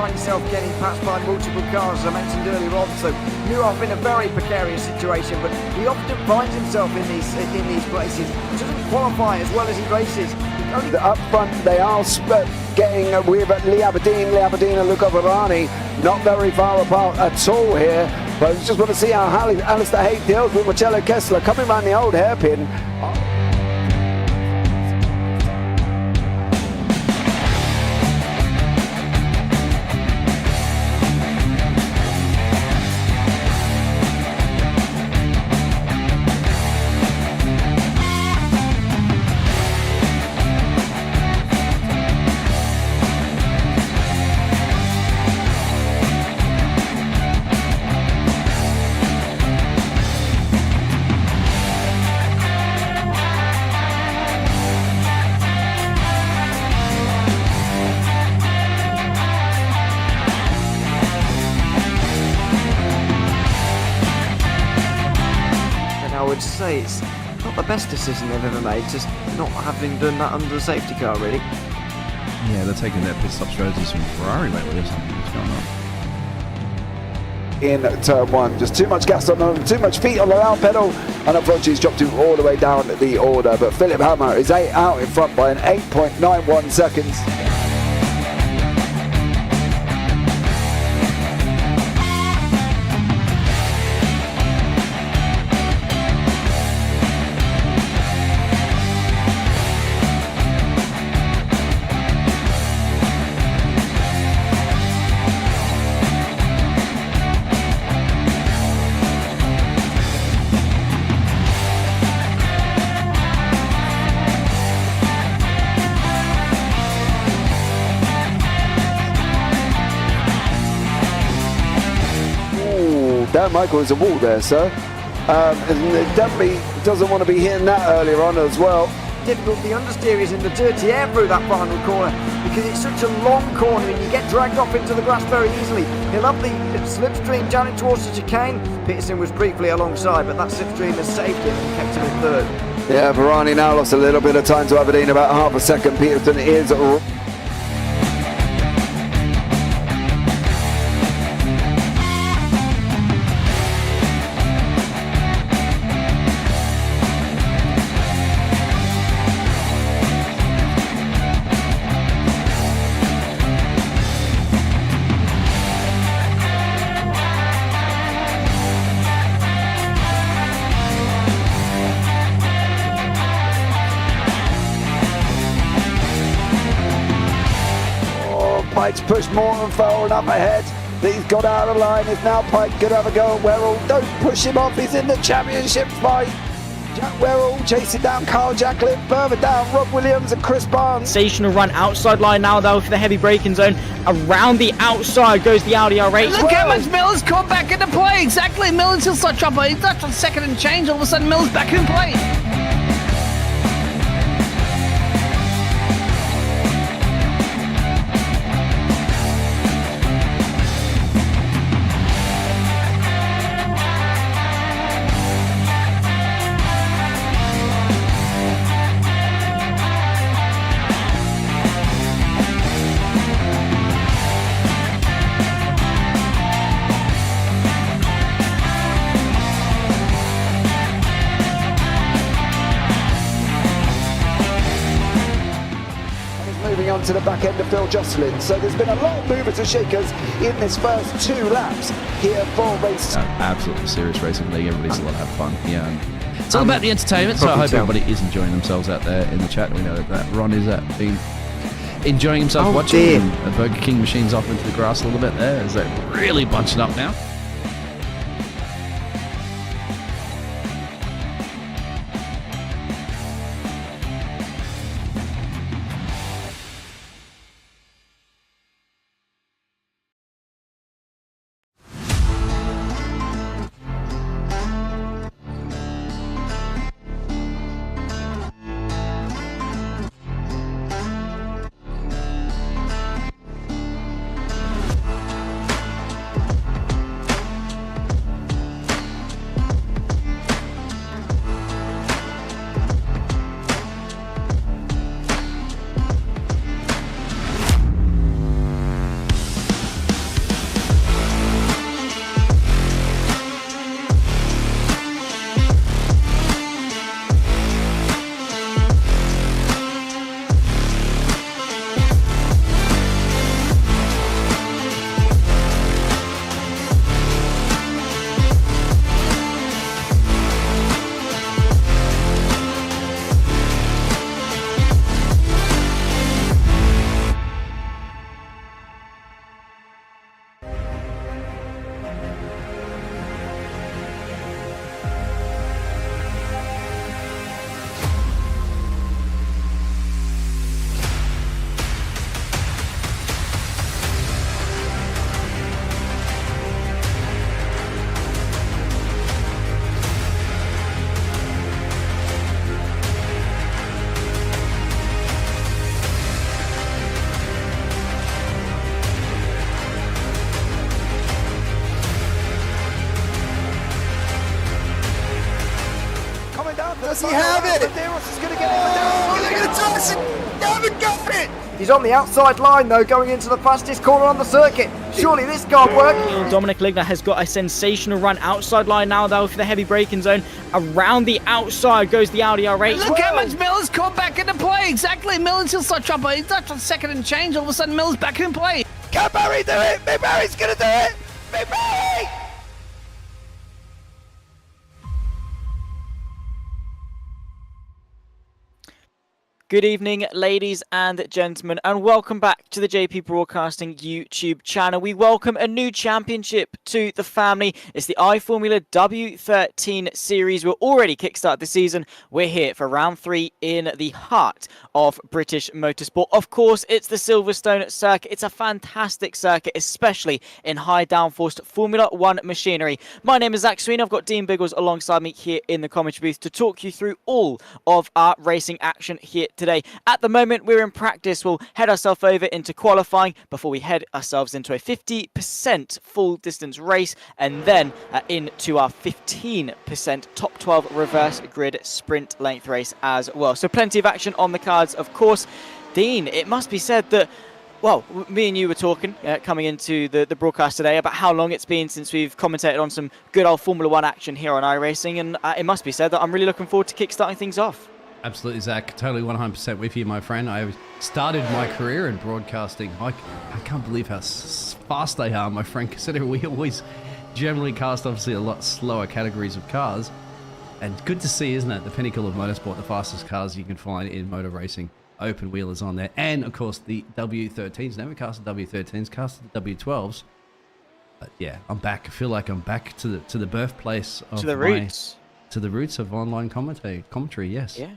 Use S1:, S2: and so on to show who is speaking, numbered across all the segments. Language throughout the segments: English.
S1: find yourself getting passed by multiple cars, as I mentioned earlier on. So Newhoff in a very precarious situation, but he often finds himself in these places. He doesn't qualify as well as he races.
S2: Up front, they are getting with Lee Aberdeen and Luca Varani, not very far apart at all here. But I just want to see how Alistair Haig deals with Marcello Kessler coming around the old hairpin.
S1: Say it's not the best decision they've ever made, just not having done that under the safety car, really.
S3: Yeah, they're taking their pit stop strategies from Ferrari lately or something. What's going on?
S2: In turn one, just too much gas on them, too much feet on the out pedal, and unfortunately he's dropped him all the way down the order. But Philip Hammer is out in front by an 8.91 seconds. Dan Michael is a wall there, sir. And definitely doesn't want to be hitting that earlier on as well.
S1: Difficult, the understeer is in the dirty air through that final corner because it's such a long corner and you get dragged off into the grass very easily. He'll have the slipstream down towards the chicane. Peterson was briefly alongside, but that slipstream has saved him and kept him in third.
S2: Yeah, Varani now lost a little bit of time to Aberdeen, about half a second. Peterson is Pike's pushed Morton forward up ahead. He's got out of line. Is now Pike going to have a go at Werrell? Don't push him off. He's in the championship fight. Jack Werrell chasing down Carl Jacklin. Further down, Rob Williams and Chris Barnes.
S4: Sensational run outside line now though for the heavy braking zone. Around the outside goes the Audi R8.
S5: Look how much Miller's come back into play. Exactly. Miller's still start trouble. He's not on second and change. All of a sudden Miller's back in play.
S2: On to the back end of Phil Jocelyn, so there's been a lot of movers and shakers in this first 2 laps here for race.
S3: Absolutely serious racing league. Everybody's a lot of fun. Yeah, it's all about the entertainment. So I hope everybody is enjoying themselves out there in the chat. We know that Ron is been enjoying himself watching the Burger King machines off into the grass a little bit there. Is that really bunching up now?
S2: Does he have it? Medeiros is going to get it. Medeiros is going to toss it. They haven't got it.
S1: He's on the outside line though, going into the fastest corner on the circuit. Surely this can't work.
S4: Dominic Ligner has got a sensational run outside line now though for the heavy braking zone. Around the outside goes the Audi R8.
S5: Look how much Miller's caught back into play. Exactly. Miller's still start chopper. He's not on second and change. All of a sudden, Miller's back in play.
S2: Can Barry do it? Big Barry's going to do it. Big Barry.
S4: Good evening, ladies and gentlemen, and welcome back to the JP Broadcasting YouTube channel. We welcome a new championship to the family. It's the iFormula W13 series. We're already kickstarted the season. We're here for round 3 in the heart of British motorsport. Of course, it's the Silverstone circuit. It's a fantastic circuit, especially in high downforce Formula 1 machinery. My name is Zach Sweeney. I've got Dean Biggles alongside me here in the commentary booth to talk you through all of our racing action here today. At the moment, we're in practice. We'll head ourselves over into qualifying before we head ourselves into a 50% full distance race and then into our 15% top 12 reverse grid sprint length race as well. So plenty of action on the cards, of course. Dean, it must be said that, well, me and you were talking coming into the broadcast today about how long it's been since we've commentated on some good old Formula 1 action here on iRacing, and it must be said that I'm really looking forward to kickstarting things off.
S3: Absolutely, Zach. Totally 100% with you, my friend. I started my career in broadcasting. I can't believe how fast they are, my friend, considering we always generally cast, obviously, a lot slower categories of cars. And good to see, isn't it? The pinnacle of motorsport, the fastest cars you can find in motor racing. Open wheelers on there. And, of course, the W13s. Never casted W13s, casted the W12s. But, yeah, I'm back. I feel like I'm back to the birthplace of
S4: To the roots.
S3: To the roots of online commentary, yes.
S4: Yeah.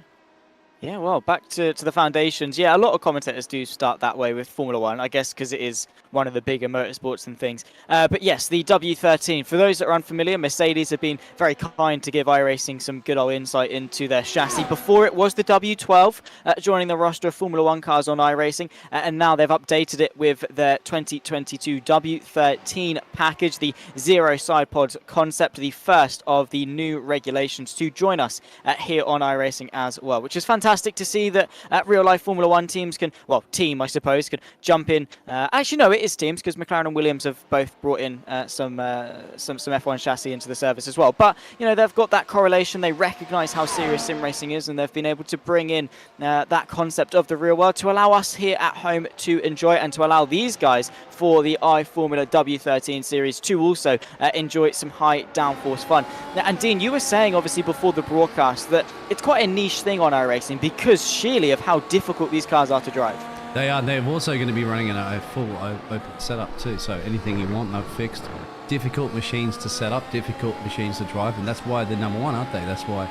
S4: Yeah, well, back to the foundations. Yeah, a lot of commentators do start that way with Formula 1, I guess because it is one of the bigger motorsports and things. But yes, the W13. For those that are unfamiliar, Mercedes have been very kind to give iRacing some good old insight into their chassis. Before it was the W12, joining the roster of Formula 1 cars on iRacing, and now they've updated it with their 2022 W13 package, the zero side pod concept, the first of the new regulations to join us here on iRacing as well, which is fantastic to see that real life Formula 1 teams can, well, team I suppose, can jump in. Actually, no, it is teams because McLaren and Williams have both brought in some F1 chassis into the service as well. But, you know, they've got that correlation. They recognise how serious sim racing is, and they've been able to bring in that concept of the real world to allow us here at home to enjoy it and to allow these guys for the iFormula W13 series to also enjoy some high downforce fun. Now, and Dean, you were saying obviously before the broadcast that it's quite a niche thing on iRacing because sheerly of how difficult these cars are to drive.
S3: They are. They're also going to be running in a full open setup too. So anything you want, they've fixed. Difficult machines to set up, difficult machines to drive, and that's why they're number one, aren't they? That's why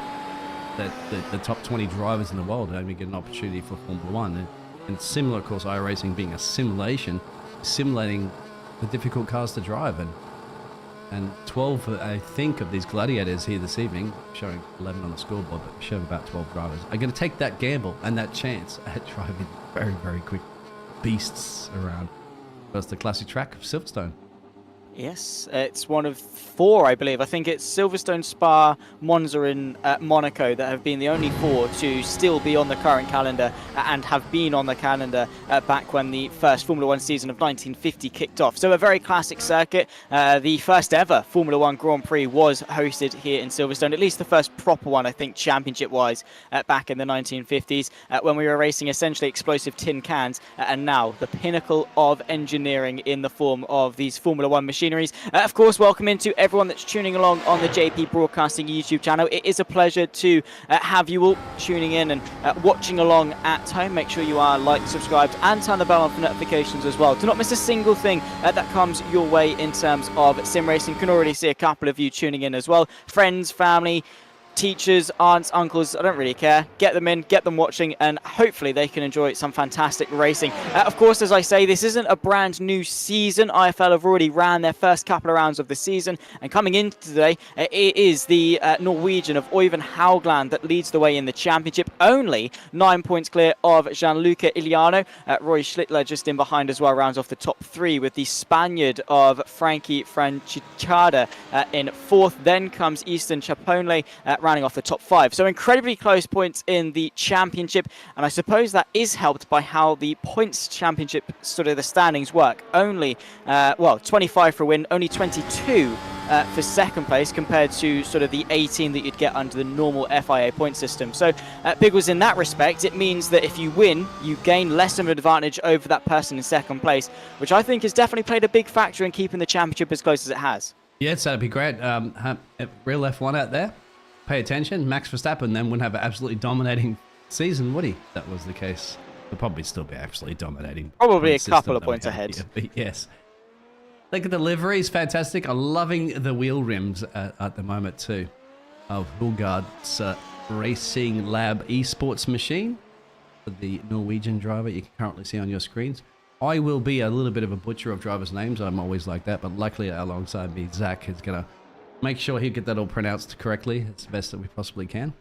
S3: the top 20 drivers in the world only get an opportunity for Formula 1. And similar, of course, iRacing being a simulating the difficult cars to drive. And 12, I think, of these gladiators here this evening, showing 11 on the scoreboard, but showing about 12 drivers, are going to take that gamble and that chance at driving very, very quick beasts around. That's the classic track of Silverstone.
S4: Yes, it's one of 4, I believe. I think it's Silverstone, Spa, Monza and Monaco that have been the only 4 to still be on the current calendar and have been on the calendar back when the first Formula 1 season of 1950 kicked off. So a very classic circuit. The first ever Formula 1 Grand Prix was hosted here in Silverstone, at least the first proper one, I think, championship-wise, back in the 1950s when we were racing essentially explosive tin cans, and now the pinnacle of engineering in the form of these Formula 1 machines. Of course, welcome into everyone that's tuning along on the JP Broadcasting YouTube channel. It is a pleasure to have you all tuning in and watching along at home. Make sure you are like, subscribed, and turn the bell on for notifications as well. Do not miss a single thing that comes your way in terms of sim racing. Can already see a couple of you tuning in as well. Friends, family, teachers, aunts, uncles, I don't really care. Get them in, get them watching, and hopefully they can enjoy some fantastic racing. Of course, as I say, this isn't a brand new season. iFL have already ran their first couple of rounds of the season, and coming in today, it is the Norwegian of Øyvind Haugland that leads the way in the championship, only 9 points clear of Gianluca Iliano. Roy Schlittler just in behind as well, rounds off the top 3 with the Spaniard of Frankie Francischada in 4th. Then comes Easton Chaponle, rounding off the top 5. So incredibly close points in the championship, and I suppose that is helped by how the points championship, sort of the standings work. Only, 25 for a win, only 22 for second place compared to sort of the 18 that you'd get under the normal FIA point system. So Biggles, in that respect, it means that if you win, you gain less of an advantage over that person in second place, which I think has definitely played a big factor in keeping the championship as close as it has.
S3: Yes, that'd be great. Real F1 out there, pay attention. Max Verstappen then wouldn't have an absolutely dominating season, would he? That was the case. He'll probably still be absolutely dominating.
S4: Probably a couple of points ahead.
S3: Here, but yes. Look at the liveries, fantastic. I'm loving the wheel rims at the moment too of Hulgaard's Racing Lab esports machine for the Norwegian driver you can currently see on your screens. I will be a little bit of a butcher of drivers' names. I'm always like that, but luckily alongside me, Zach is going to make sure he'll get that all pronounced correctly. It's the best that we possibly can.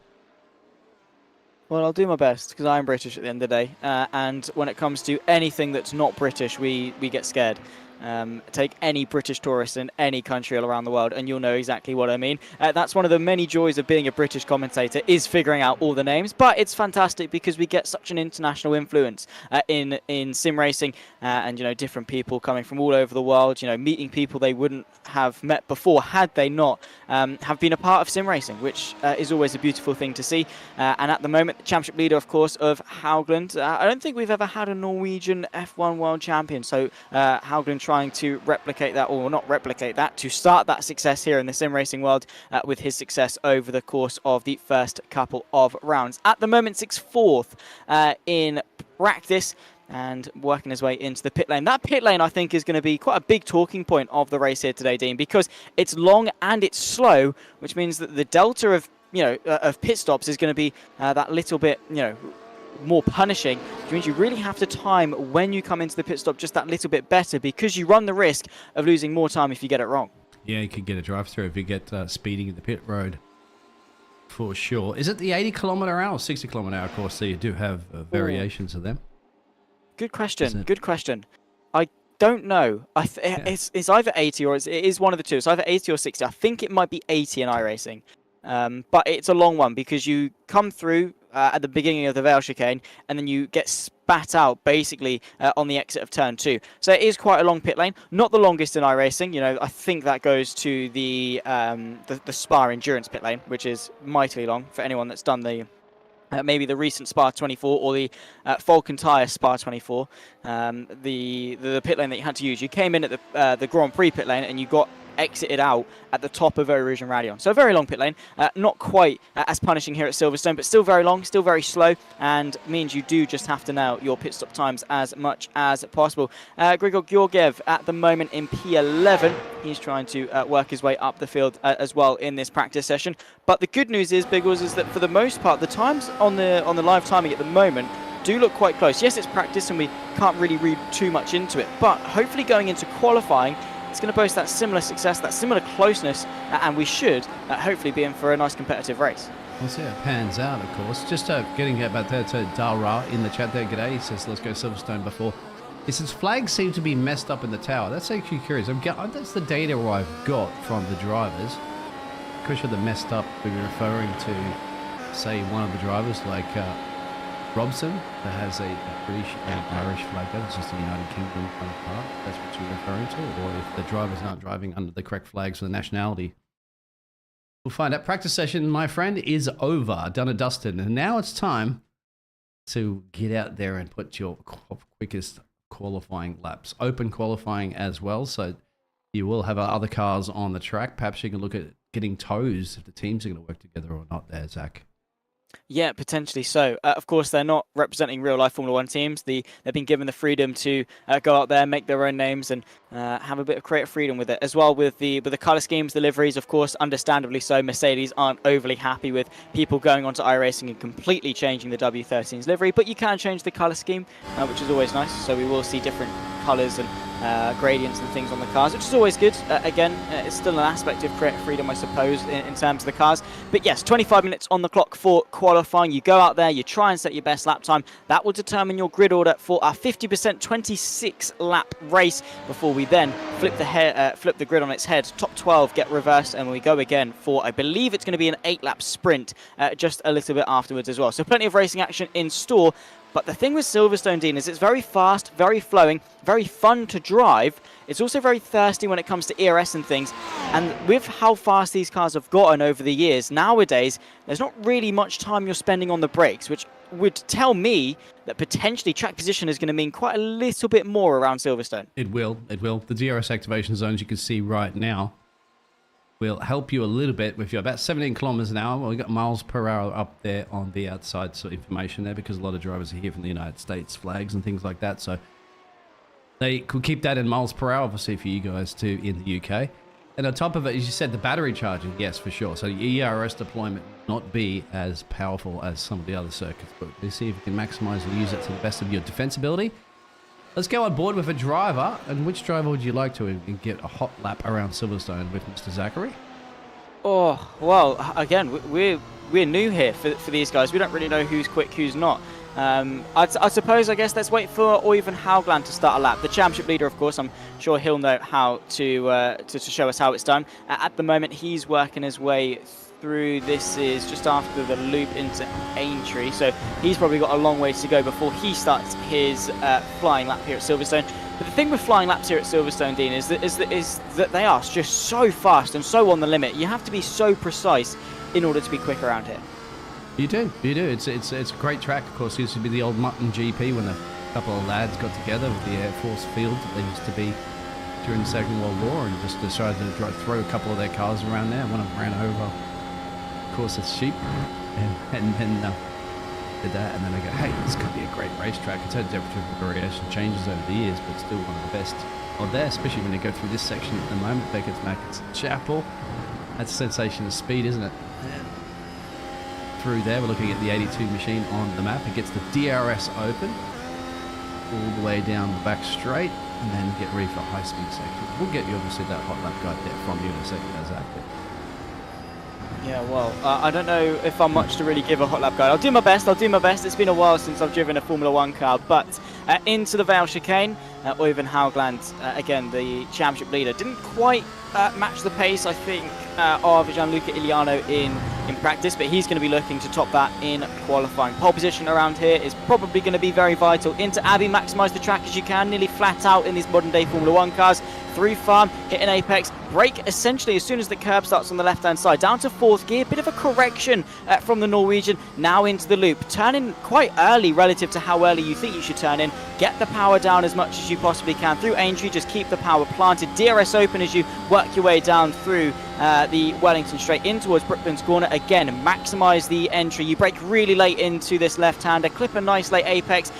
S4: Well, I'll do my best because I'm British at the end of the day, and when it comes to anything that's not British, we get scared. Take any British tourist in any country all around the world and you'll know exactly what I mean. That's one of the many joys of being a British commentator, is figuring out all the names, but it's fantastic because we get such an international influence in sim racing, and different people coming from all over the world, meeting people they wouldn't have met before had they not have been a part of sim racing, which is always a beautiful thing to see. And at the moment, the championship leader, of course, of Haugland. I don't think we've ever had a Norwegian F1 world champion, so Haugland trying to replicate that, or not replicate that, to start that success here in the sim racing world with his success over the course of the first couple of rounds. At the moment, 6th, 4th in practice, and working his way into the pit lane. That pit lane, I think, is going to be quite a big talking point of the race here today, Dean, because it's long and it's slow, which means that the delta of of pit stops is going to be that little bit more punishing, which means you really have to time when you come into the pit stop just that little bit better, because you run the risk of losing more time if you get it wrong.
S3: Yeah, you could get a drive-through if you get speeding in the pit road, for sure. Is it the 80 km/h or 60 km/h course? So you do have variations of them.
S4: Good question. Good question. I don't know. It's either 80 or it is one of the two. It's either 80 or 60. I think it might be 80 in iRacing. But it's a long one because you come through at the beginning of the Vale chicane and then you get spat out basically on the exit of turn 2. So it is quite a long pit lane. Not the longest in iRacing. I think that goes to the Spa endurance pit lane, which is mightily long for anyone that's done the maybe the recent Spa 24 or the Falcon Tire Spa 24. The pit lane that you had to use. You came in at the Grand Prix pit lane and you got exited out at the top of Eau-Rouge and Radion. So a very long pit lane, not quite as punishing here at Silverstone, but still very long, still very slow, and means you do just have to nail your pit stop times as much as possible. Grigor Georgiev at the moment in P11. He's trying to work his way up the field as well in this practice session. But the good news is, Biggles, is that for the most part, the times on the live timing at the moment do look quite close. Yes, it's practice and we can't really read too much into it, but hopefully going into qualifying, it's going to boast that similar success, that similar closeness, and we should hopefully be in for a nice competitive race.
S3: We'll see how it pans out, of course. Just getting back there to Dalra in the chat there. G'day. He says, let's go Silverstone before. He says, flags seem to be messed up in the tower. That's actually curious. That's the data I've got from the drivers. Pretty sure they're messed up. We were referring to, say, one of the drivers, like Robson, that has a British and Irish flag. That's just a United Kingdom kind of car. That's what you're referring to. Or if the drivers aren't driving under the correct flags for the nationality. We'll find out. Practice session, my friend, is over. Done and dusted. And now it's time to get out there and put your quickest qualifying laps. Open qualifying as well. So you will have other cars on the track. Perhaps you can look at getting toes if the teams are going to work together or not there, Zach.
S4: Yeah, potentially so. Of course, they're not representing real-life Formula 1 teams. They've been given the freedom to go out there, make their own names, and have a bit of creative freedom with it. As well with the colour schemes, the liveries, of course, understandably so. Mercedes aren't overly happy with people going onto iRacing and completely changing the W13's livery, but you can change the colour scheme, which is always nice. So we will see different colours and gradients and things on the cars, which is always good. Again, it's still an aspect of creative freedom, I suppose, in terms of the cars. But yes, 25 minutes on the clock for qualifying. You go out there, you try and set your best lap time. That will determine your grid order for our 50% 26 lap race before we then flip the grid on its head. Top 12 get reversed, and we go again for, I believe it's going to be an 8-lap sprint just a little bit afterwards as well. So plenty of racing action in store. But the thing with Silverstone, Dean, is it's very fast, very flowing, very fun to drive. It's also very thirsty when it comes to ERS and things. And with how fast these cars have gotten over the years, nowadays, there's not really much time you're spending on the brakes, which would tell me that potentially track position is going to mean quite a little bit more around Silverstone.
S3: It will. The DRS activation zones you can see right now will help you a little bit with your about 17 kilometers an hour. Well, we've got miles per hour up there on the outside sort of information there, because a lot of drivers are here from the United States flags and things like that. So they could keep that in miles per hour, obviously, for you guys too in the UK. And on top of it, as you said, the battery charging, yes, for sure. So your ERS deployment will not be as powerful as some of the other circuits, but we'll see if you can maximize and use it to the best of your defensibility. Let's go on board with a driver. And which driver would you like to get a hot lap around Silverstone with, Mr. Zachary?
S4: Oh, well, again, we're new here for these guys. We don't really know who's quick, who's not. I suppose, I guess, let's wait for Øyvind Haugland to start a lap. The championship leader, of course, I'm sure he'll know how to show us how it's done. At the moment, he's working his way through. This is just after the loop into Aintree, so he's probably got a long way to go before he starts his flying lap here at Silverstone. But the thing with flying laps here at Silverstone, Dean, is that they are just so fast and so on the limit. You have to be so precise in order to be quick around here.
S3: You do. It's a great track. Of course, it used to be the old Mutton GP when a couple of lads got together with the Air Force field that they used to be during the Second World War, and just decided to throw a couple of their cars around there. One of them ran over, of course, it's sheep, and then did that, and then they go, hey, this could be a great racetrack. It's had temperature variation changes over the years, but still one of the best of there, especially when they go through this section at the moment. Beckett's Mackett's Chapel. That's a sensation of speed, isn't it? Through there, we're looking at the 82 machine on the map. It gets the DRS open all the way down the back straight, and then get ready for a high-speed section. We'll get you, obviously, that hot lap guide there from you in a second, Zach.
S4: Yeah, well, I don't know if I'm much to really give a hot lap guide. I'll do my best. It's been a while since I've driven a Formula 1 car, but into the Vale chicane, Øyvind Haugland, again, the championship leader, didn't quite match the pace, I think, of Gianluca Iliano in practice, but he's going to be looking to top that in qualifying. Pole position around here is probably going to be very vital. Into Abbey, maximise the track as you can, nearly flat out in these modern day Formula 1 cars. Through farm, hit an apex, brake essentially as soon as the curb starts on the left hand side, down to 4th gear, bit of a correction from the Norwegian, now into the loop, turning quite early relative to how early you think you should turn in, get the power down as much as you possibly can through Aintree, just keep the power planted, DRS open as you work your way down through the Wellington straight in towards Brooklands Corner. Again, maximise the entry, you brake really late into this left-hander, clip a nice late apex,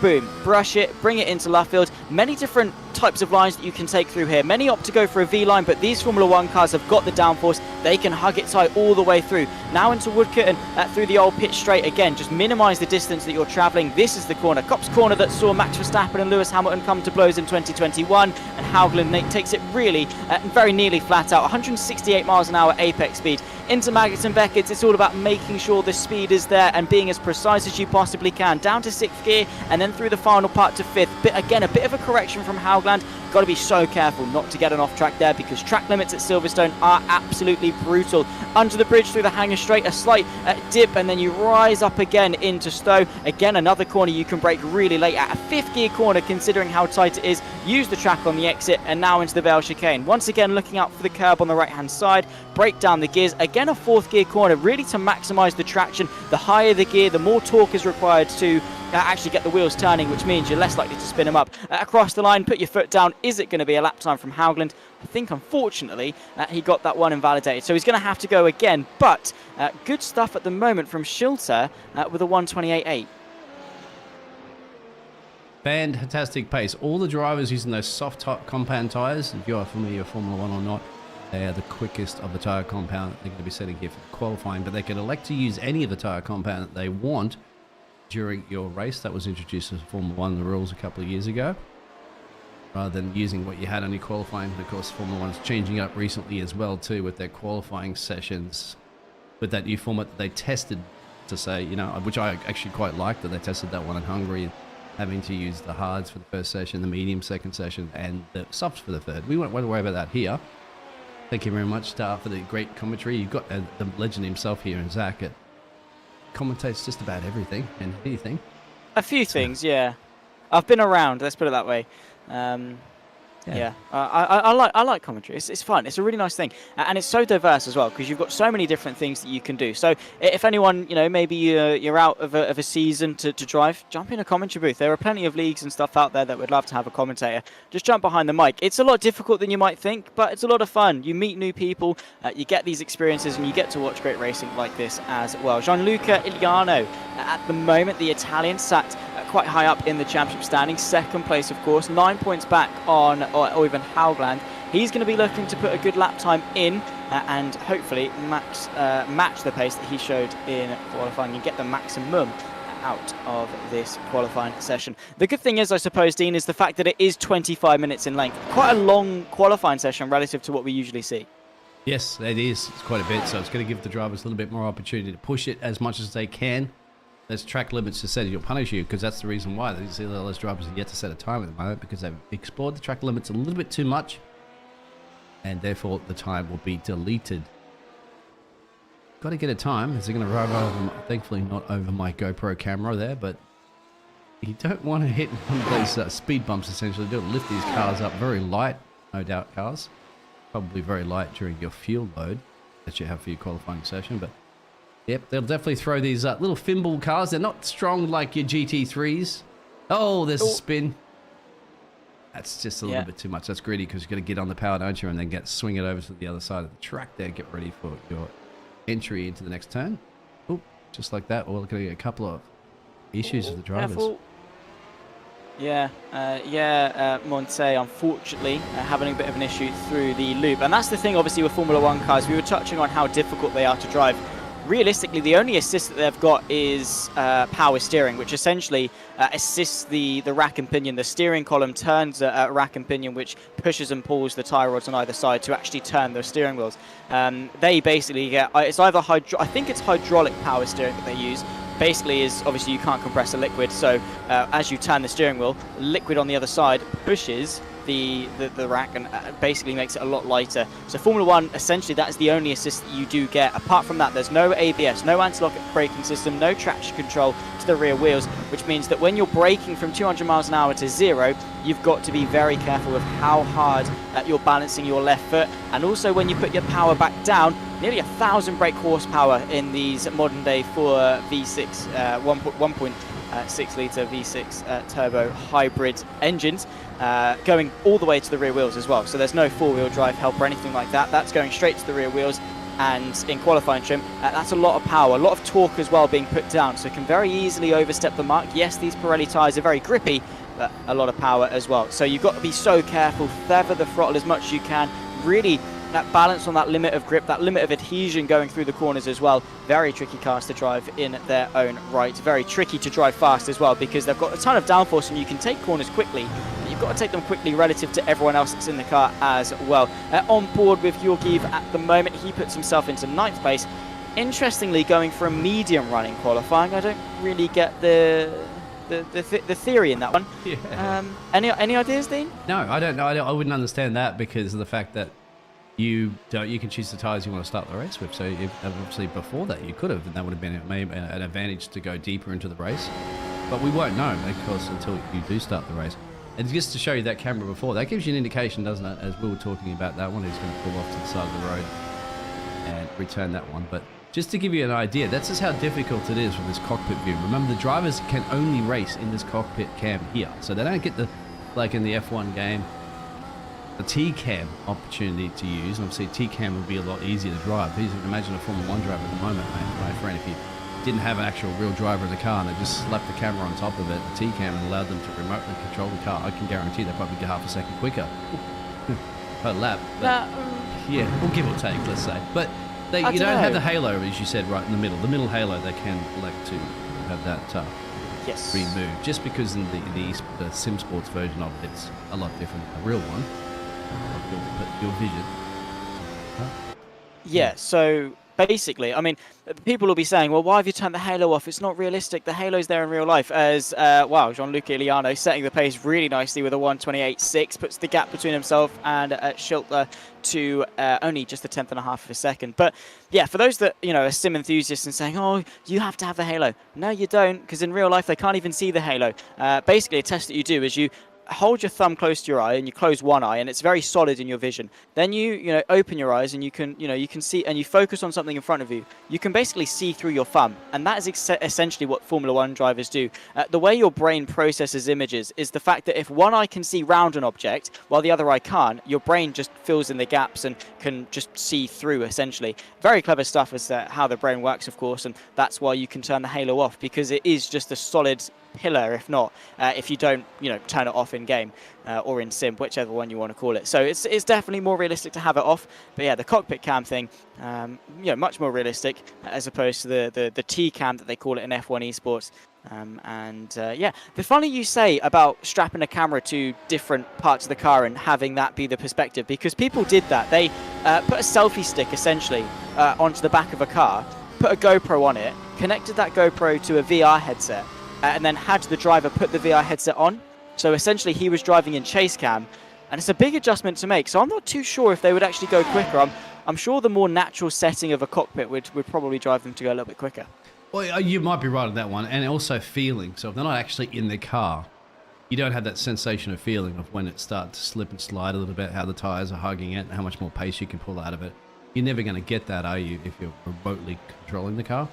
S4: boom, brush it, bring it into Luffield. Many different types of lines that you can take through here. Many opt to go for a V line, but these Formula 1 cars have got the downforce. They can hug it tight all the way through. Now into Woodcote and through the old pitch straight again. Just minimise the distance that you're travelling. This is the corner. Copse Corner that saw Max Verstappen and Lewis Hamilton come to blows in 2021. And Haugland takes it really very nearly flat out. 168 miles an hour apex speed. Into Maggots and Beckett's, it's all about making sure the speed is there and being as precise as you possibly can. Down to 6th gear and then through the final part to 5th. But again, a bit of a correction from Haugland. Got to be so careful not to get an off track there, because track limits at Silverstone are absolutely brutal. Under the bridge through the hanger straight, a slight dip, and then you rise up again into Stowe. Again, another corner you can brake really late at. A 5th gear corner, considering how tight it is. Use the track on the exit, and now into the Vale chicane. Once again, looking out for the curb on the right hand side. Break down the gears. Again, a 4th gear corner, really to maximise the traction. The higher the gear, the more torque is required to actually get the wheels turning, which means you're less likely to spin them up. Across the line, put your foot down. Is it going to be a lap time from Haugland? I think, unfortunately, he got that one invalidated. So he's going to have to go again. But good stuff at the moment from Schilter with a 1:28.8.
S3: Fantastic pace. All the drivers using those soft compound tyres, if you are familiar with Formula 1 or not, they are the quickest of the tyre compound they're going to be setting here for qualifying. But they can elect to use any of the tyre compound that they want during your race. That was introduced as Formula 1 the rules a couple of years ago, rather than using what you had on your qualifying. And of course, Formula 1's changing up recently as well too with their qualifying sessions, with that new format that they tested to say, you know, which I actually quite liked, that they tested that one in Hungary having to use the hards for the first session, the medium second session, and the softs for the third. We won't worry about that here. Thank you very much, Star, for the great commentary. You've got the legend himself here, and Zach. It commentates just about everything and anything.
S4: A few things, yeah. I've been around, let's put it that way. Yeah, I like commentary. It's fun. It's a really nice thing, and it's so diverse as well because you've got so many different things that you can do. So if anyone, maybe you're out of a season to drive, jump in a commentary booth. There are plenty of leagues and stuff out there that would love to have a commentator. Just jump behind the mic. It's a lot difficult than you might think, but it's a lot of fun. You meet new people, you get these experiences, and you get to watch great racing like this as well. Gianluca Iliano, at the moment, the Italian, sat quite high up in the championship standings, second place of course, 9 points back on Oyvind Haugland. He's going to be looking to put a good lap time in and hopefully match the pace that he showed in qualifying and get the maximum out of this qualifying session. The good thing is, I suppose, Dean, is the fact that it is 25 minutes in length. Quite a long qualifying session relative to what we usually see.
S3: Yes, it is. It's quite a bit, so it's going to give the drivers a little bit more opportunity to push it as much as they can. There's track limits to set it, you'll punish you, because that's the reason why. You see a lot of those drivers are yet to set a time at the moment because they've explored the track limits a little bit too much, and therefore the time will be deleted. Got to get a time. Is he going to ride over? Thankfully not over my GoPro camera there, but you don't want to hit one of those speed bumps essentially. Don't lift these cars up very light, no doubt cars. Probably very light during your fuel load that you have for your qualifying session, but yep, they'll definitely throw these little thimble cars. They're not strong like your GT3s. Oh, there's a spin. That's just a little bit too much. That's greedy because you've got to get on the power, don't you? And then swing it over to the other side of the track there. Get ready for your entry into the next turn. Oh, just like that. We're going to get a couple of issues with the drivers.
S4: Careful. Monte, unfortunately, having a bit of an issue through the loop. And that's the thing, obviously, with Formula One cars. We were touching on how difficult they are to drive. Realistically, the only assist that they've got is power steering, which essentially assists the rack and pinion. The steering column turns a rack and pinion, which pushes and pulls the tie rods on either side to actually turn the steering wheels. They basically get, it's either I think it's hydraulic power steering that they use. Basically is, obviously you can't compress a liquid, so as you turn the steering wheel, liquid on the other side pushes the rack and basically makes it a lot lighter. So Formula One, essentially that is the only assist that you do get. Apart from that, there's no ABS, no anti-lock braking system, no traction control to the rear wheels, which means that when you're braking from 200 miles an hour to 0, you've got to be very careful with how hard you're balancing your left foot. And also when you put your power back down, nearly 1,000 brake horsepower in these modern day 4 V6 1.6 litre V6 turbo hybrid engines, going all the way to the rear wheels as well. So there's no four-wheel drive help or anything like that. That's going straight to the rear wheels. And in qualifying trim, that's a lot of power, a lot of torque as well being put down. So it can very easily overstep the mark. Yes, these Pirelli tyres are very grippy, but a lot of power as well. So you've got to be so careful, feather the throttle as much as you can, really that balance on that limit of grip, that limit of adhesion going through the corners as well. Very tricky cars to drive in their own right. Very tricky to drive fast as well because they've got a ton of downforce and you can take corners quickly. But you've got to take them quickly relative to everyone else that's in the car as well. On board with Georgiev at the moment, he puts himself into 9th place. Interestingly, going for a medium running qualifying. I don't really get the theory in that one. Yeah. Any ideas, Dean?
S3: No, I don't know. I wouldn't understand that because of the fact that you can choose the tyres you want to start the race with. So obviously before that you could have, and that would have been maybe an advantage to go deeper into the race. But we won't know, of course, until you do start the race. And just to show you that camera before, that gives you an indication, doesn't it? As we were talking about that one, who's going to pull off to the side of the road and return that one. But just to give you an idea, that's just how difficult it is with this cockpit view. Remember, the drivers can only race in this cockpit cam here. So they don't get the, like in the F1 game, the T-cam opportunity to use. And obviously T-cam would be a lot easier to drive. You can imagine a Formula 1 driver at the moment, my friend, if you didn't have an actual real driver in the car and they just slapped the camera on top of it, the T-cam, and allowed them to remotely control the car, I can guarantee they'll probably get half a second quicker per lap. But, yeah, we'll give or take, let's say. But you don't have the halo, as you said, right in the middle. The middle halo, they can elect to have that
S4: yes,
S3: removed. Just because in the Sim Sports version of it, it's a lot different than the real one. Your vision.
S4: Yeah, so basically, I mean, people will be saying, well, why have you turned the halo off? It's not realistic. The halo's there in real life. As, Jean-Luc Iliano setting the pace really nicely with a 1:28.6, puts the gap between himself and Schiltler to only just a 10th and a half of a second. But yeah, for those that, are sim enthusiasts and saying, oh, you have to have the halo. No, you don't, because in real life, they can't even see the halo. Basically, a test that you do is you hold your thumb close to your eye and you close one eye and it's very solid in your vision. Then you open your eyes and you can see, and you focus on something in front of you. You can basically see through your thumb, and that is essentially what Formula One drivers do. The way your brain processes images is the fact that if one eye can see round an object while the other eye can't, your brain just fills in the gaps and can just see through, essentially. Very clever stuff as how the brain works, of course, and that's why you can turn the halo off, because it is just a solid pillar, if you don't turn it off in game or in sim, whichever one you want to call it. So it's definitely more realistic to have it off. But yeah, the cockpit cam thing, much more realistic as opposed to the T cam that they call it in F1 esports. The funny you say about strapping a camera to different parts of the car and having that be the perspective, because people did that. They put a selfie stick essentially onto the back of a car, put a GoPro on it, connected that GoPro to a VR headset, and then had the driver put the VR headset on. So essentially he was driving in chase cam, and it's a big adjustment to make. So I'm not too sure if they would actually go quicker. I'm sure the more natural setting of a cockpit would probably drive them to go a little bit quicker.
S3: Well, you might be right on that one, and also feeling. So if they're not actually in the car, you don't have that sensation of feeling of when it starts to slip and slide a little bit, how the tires are hugging it, and how much more pace you can pull out of it. You're never going to get that, are you, if you're remotely controlling the car?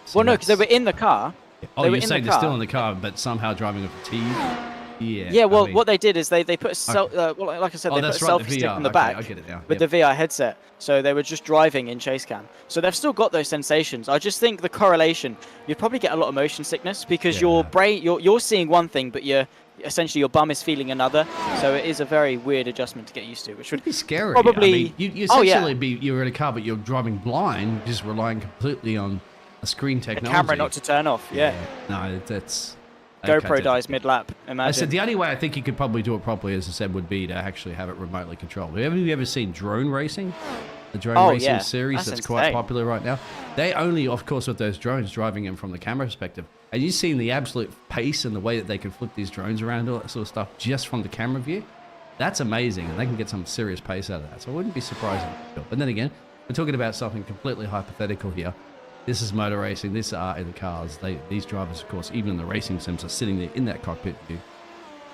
S3: So
S4: well, no, because they were in the car.
S3: Oh, you're saying they're still in the car, but somehow driving a fatigue? Yeah.
S4: Yeah, well, what they did is they put a like I said, they put a selfie stick on the back with the VR headset. So they were just driving in chase cam. So they've still got those sensations. I just think the correlation, you'd probably get a lot of motion sickness because your brain, you're seeing one thing, but essentially your bum is feeling another. So it is a very weird adjustment to get used to, which would
S3: be scary.
S4: Probably,
S3: I mean, you essentially you're in a car, but you're driving blind, just relying completely on a screen technology.
S4: The camera not to turn off,
S3: No, that's...
S4: GoPro dies mid-lap, imagine.
S3: I said the only way I think you could probably do it properly, as I said, would be to actually have it remotely controlled. Have you ever seen drone racing? The drone racing series that's quite popular right now. They only, of course, with those drones, driving in from the camera perspective. And you've seen the absolute pace and the way that they can flip these drones around, all that sort of stuff, just from the camera view. That's amazing, and they can get some serious pace out of that. So I wouldn't be surprised. But then again, we're talking about something completely hypothetical here. This is motor racing. These are in the cars. These drivers, of course, even in the racing sims, are sitting there in that cockpit view.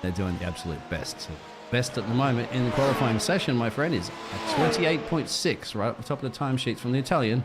S3: They're doing the absolute best. So best at the moment in the qualifying session, my friend, is at 28.6, right at the top of the timesheets from the Italian.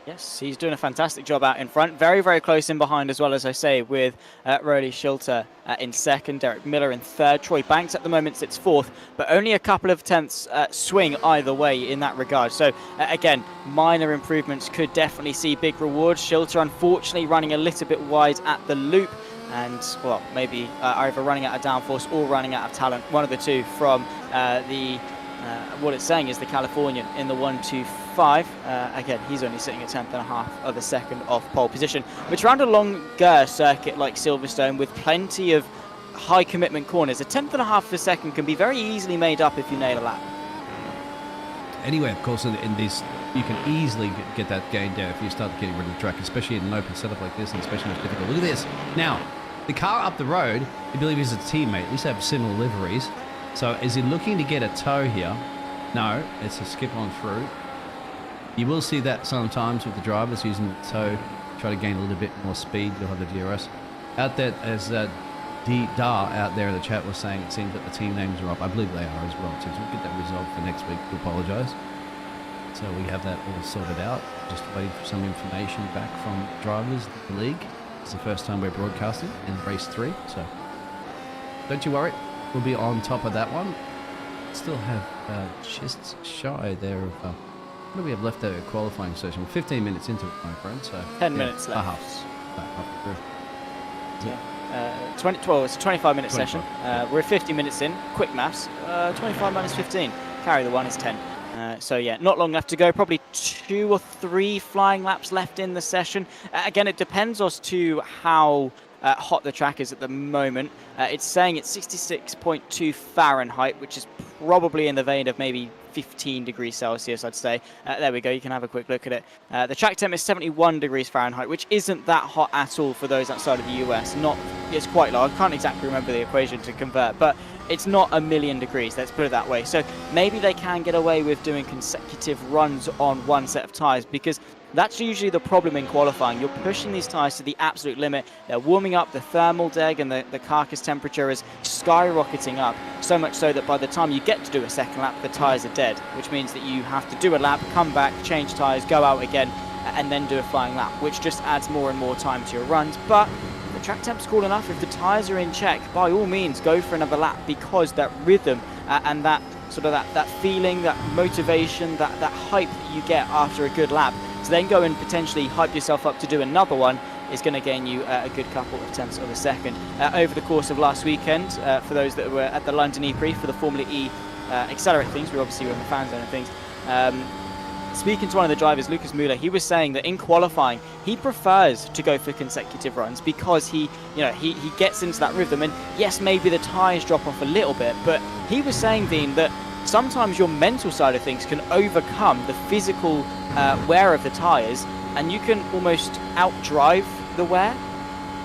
S4: Yes, he's doing a fantastic job out in front. Very, very close in behind as well, as I say, with Rowley Schilter in second, Derek Miller in third. Troy Banks at the moment sits fourth, but only a couple of tenths swing either way in that regard. So, again, minor improvements could definitely see big rewards. Schilter, unfortunately, running a little bit wide at the loop. And, well, maybe either running out of downforce or running out of talent. One of the two from what it's saying is the Californian in the 1-2-5. Again, he's only sitting at 10th and a half of a second off pole position, which around a longer circuit like Silverstone with plenty of high commitment corners, a 10th and a half of a second can be very easily made up if you nail a lap.
S3: Anyway, of course, in these, you can easily get that gain down if you start getting rid of the track, especially in an open setup like this, and especially when it's difficult. Look at this. Now, the car up the road, I believe is a teammate. At least they have similar liveries. So is he looking to get a tow here? No, it's a skip on through. You will see that sometimes with the drivers using the tow, try to gain a little bit more speed. You'll have the DRS. Out there, as D-Dar out there in the chat was saying, it seems that the team names are up. I believe they are as well too. So we'll get that resolved for next week. We apologise. So we have that all sorted out. Just waiting for some information back from drivers in the league. It's the first time we're broadcasting in race 3. So don't you worry. We'll be on top of that one. Still have just shy there of what do we have left out of qualifying session? 15 minutes into it, my friend. So
S4: 10 minutes left.
S3: Half through.
S4: It's a 25-minute session. We're 50 minutes in. Quick maths. 25 minus 15. Carry the one is 10. So yeah, not long left to go. Probably 2 or 3 flying laps left in the session. Again, it depends as to how hot the track is at the moment. It's saying it's 66.2 Fahrenheit, which is probably in the vein of maybe 15 degrees Celsius, I'd say. There we go, you can have a quick look at it. The track temp is 71 degrees Fahrenheit, which isn't that hot at all for those outside of the US. It's quite low. I can't exactly remember the equation to convert, but it's not a million degrees, let's put it that way. So maybe they can get away with doing consecutive runs on one set of tyres, because that's usually the problem in qualifying. You're pushing these tyres to the absolute limit. They're warming up, the thermal deg and the carcass temperature is skyrocketing up, so much so that by the time you get to do a second lap, the tyres are dead, which means that you have to do a lap, come back, change tyres, go out again, and then do a flying lap, which just adds more and more time to your runs. But if the track temp's cool enough, if the tyres are in check, by all means go for another lap, because that rhythm and that sort of that feeling, that motivation, that hype that you get after a good lap, to then go and potentially hype yourself up to do another one, is going to gain you a good couple of tenths of a second. Over the course of last weekend, for those that were at the London E-Prix for the Formula E Accelerate things, we obviously were in the fan zone and things, speaking to one of the drivers, Lucas Müller, he was saying that in qualifying, he prefers to go for consecutive runs, because he gets into that rhythm. And yes, maybe the tyres drop off a little bit, but he was saying, Dean, that sometimes your mental side of things can overcome the physical wear of the tyres, and you can almost outdrive the wear.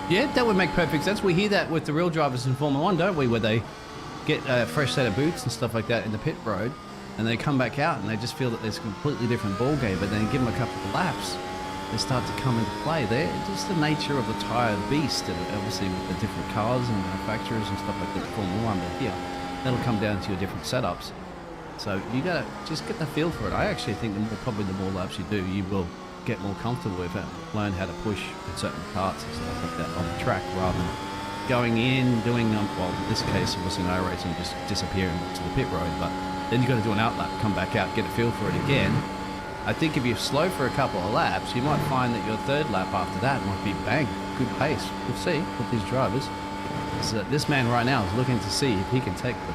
S5: Yeah, that would make perfect sense. We hear that with the real drivers in Formula 1, don't we, where they get a fresh set of boots and stuff like that in the pit road, and they come back out and they just feel that there's a completely different ball game, but then give them a couple of laps, they start to come into play. They're just the nature of the tyre beast, and obviously with the different cars and manufacturers and stuff like that, Formula 1, but yeah, that'll come down to your different setups. So you gotta just get the feel for it. I actually think probably the more laps you do, you will get more comfortable with it, learn how to push in certain parts and stuff like that on the track, rather than going in, doing, well, in this case, it was an iRacing, just disappearing to the pit road, but then you've got to do an outlap, come back out, get a feel for it again. I think if you're slow for a couple of laps, you might find that your third lap after that might be bang, good pace. We'll see with these drivers. So this man right now is looking to see if he can take the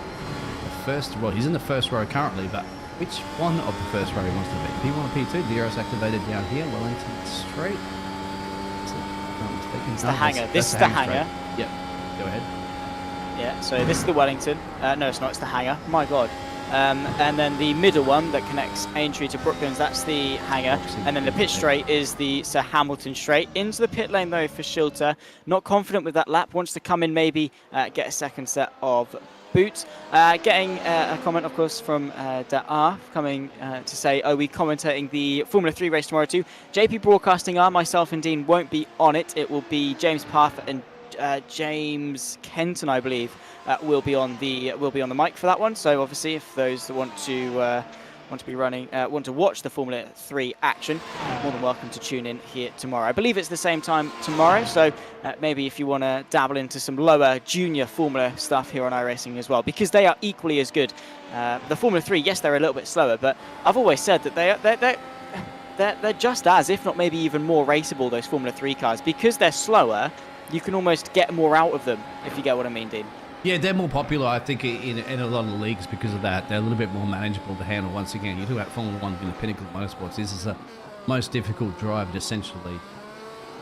S5: first, well, he's in the first row currently, but which one of the first row he wants to be? P1 or P2? The arrow's activated down here, Wellington Straight.
S4: It's the hangar. This is the hangar.
S5: Yep, go ahead.
S4: Yeah, so this is the Wellington. No, it's not, it's the hangar. My God. And then the middle one that connects Aintree to Brooklands, that's the hangar. And then the pit straight is the Sir Hamilton Straight. Into the pit lane though for Schilter. Not confident with that lap. Wants to come in, maybe get a second set of boots. Getting a comment, of course, from Da'ar coming to say, are we commentating the Formula 3 race tomorrow too? JP Broadcasting are, myself and Dean won't be on it. It will be James Parth and James Kenton, I believe, will be on the mic for that one. So obviously, if those that want to watch the Formula 3 action, more than welcome to tune in here tomorrow. I believe it's the same time tomorrow, so maybe if you want to dabble into some lower junior Formula stuff here on iRacing as well, because they are equally as good. The Formula 3, yes, they're a little bit slower, but I've always said that they're just as, if not maybe even more raceable, those Formula 3 cars. Because they're slower, you can almost get more out of them, if you get what I mean, Dean.
S5: Yeah, they're more popular, I think, in a lot of the leagues because of that. They're a little bit more manageable to handle. Once again, you talk about Formula 1 being the pinnacle of motorsports. This is the most difficult drive, essentially.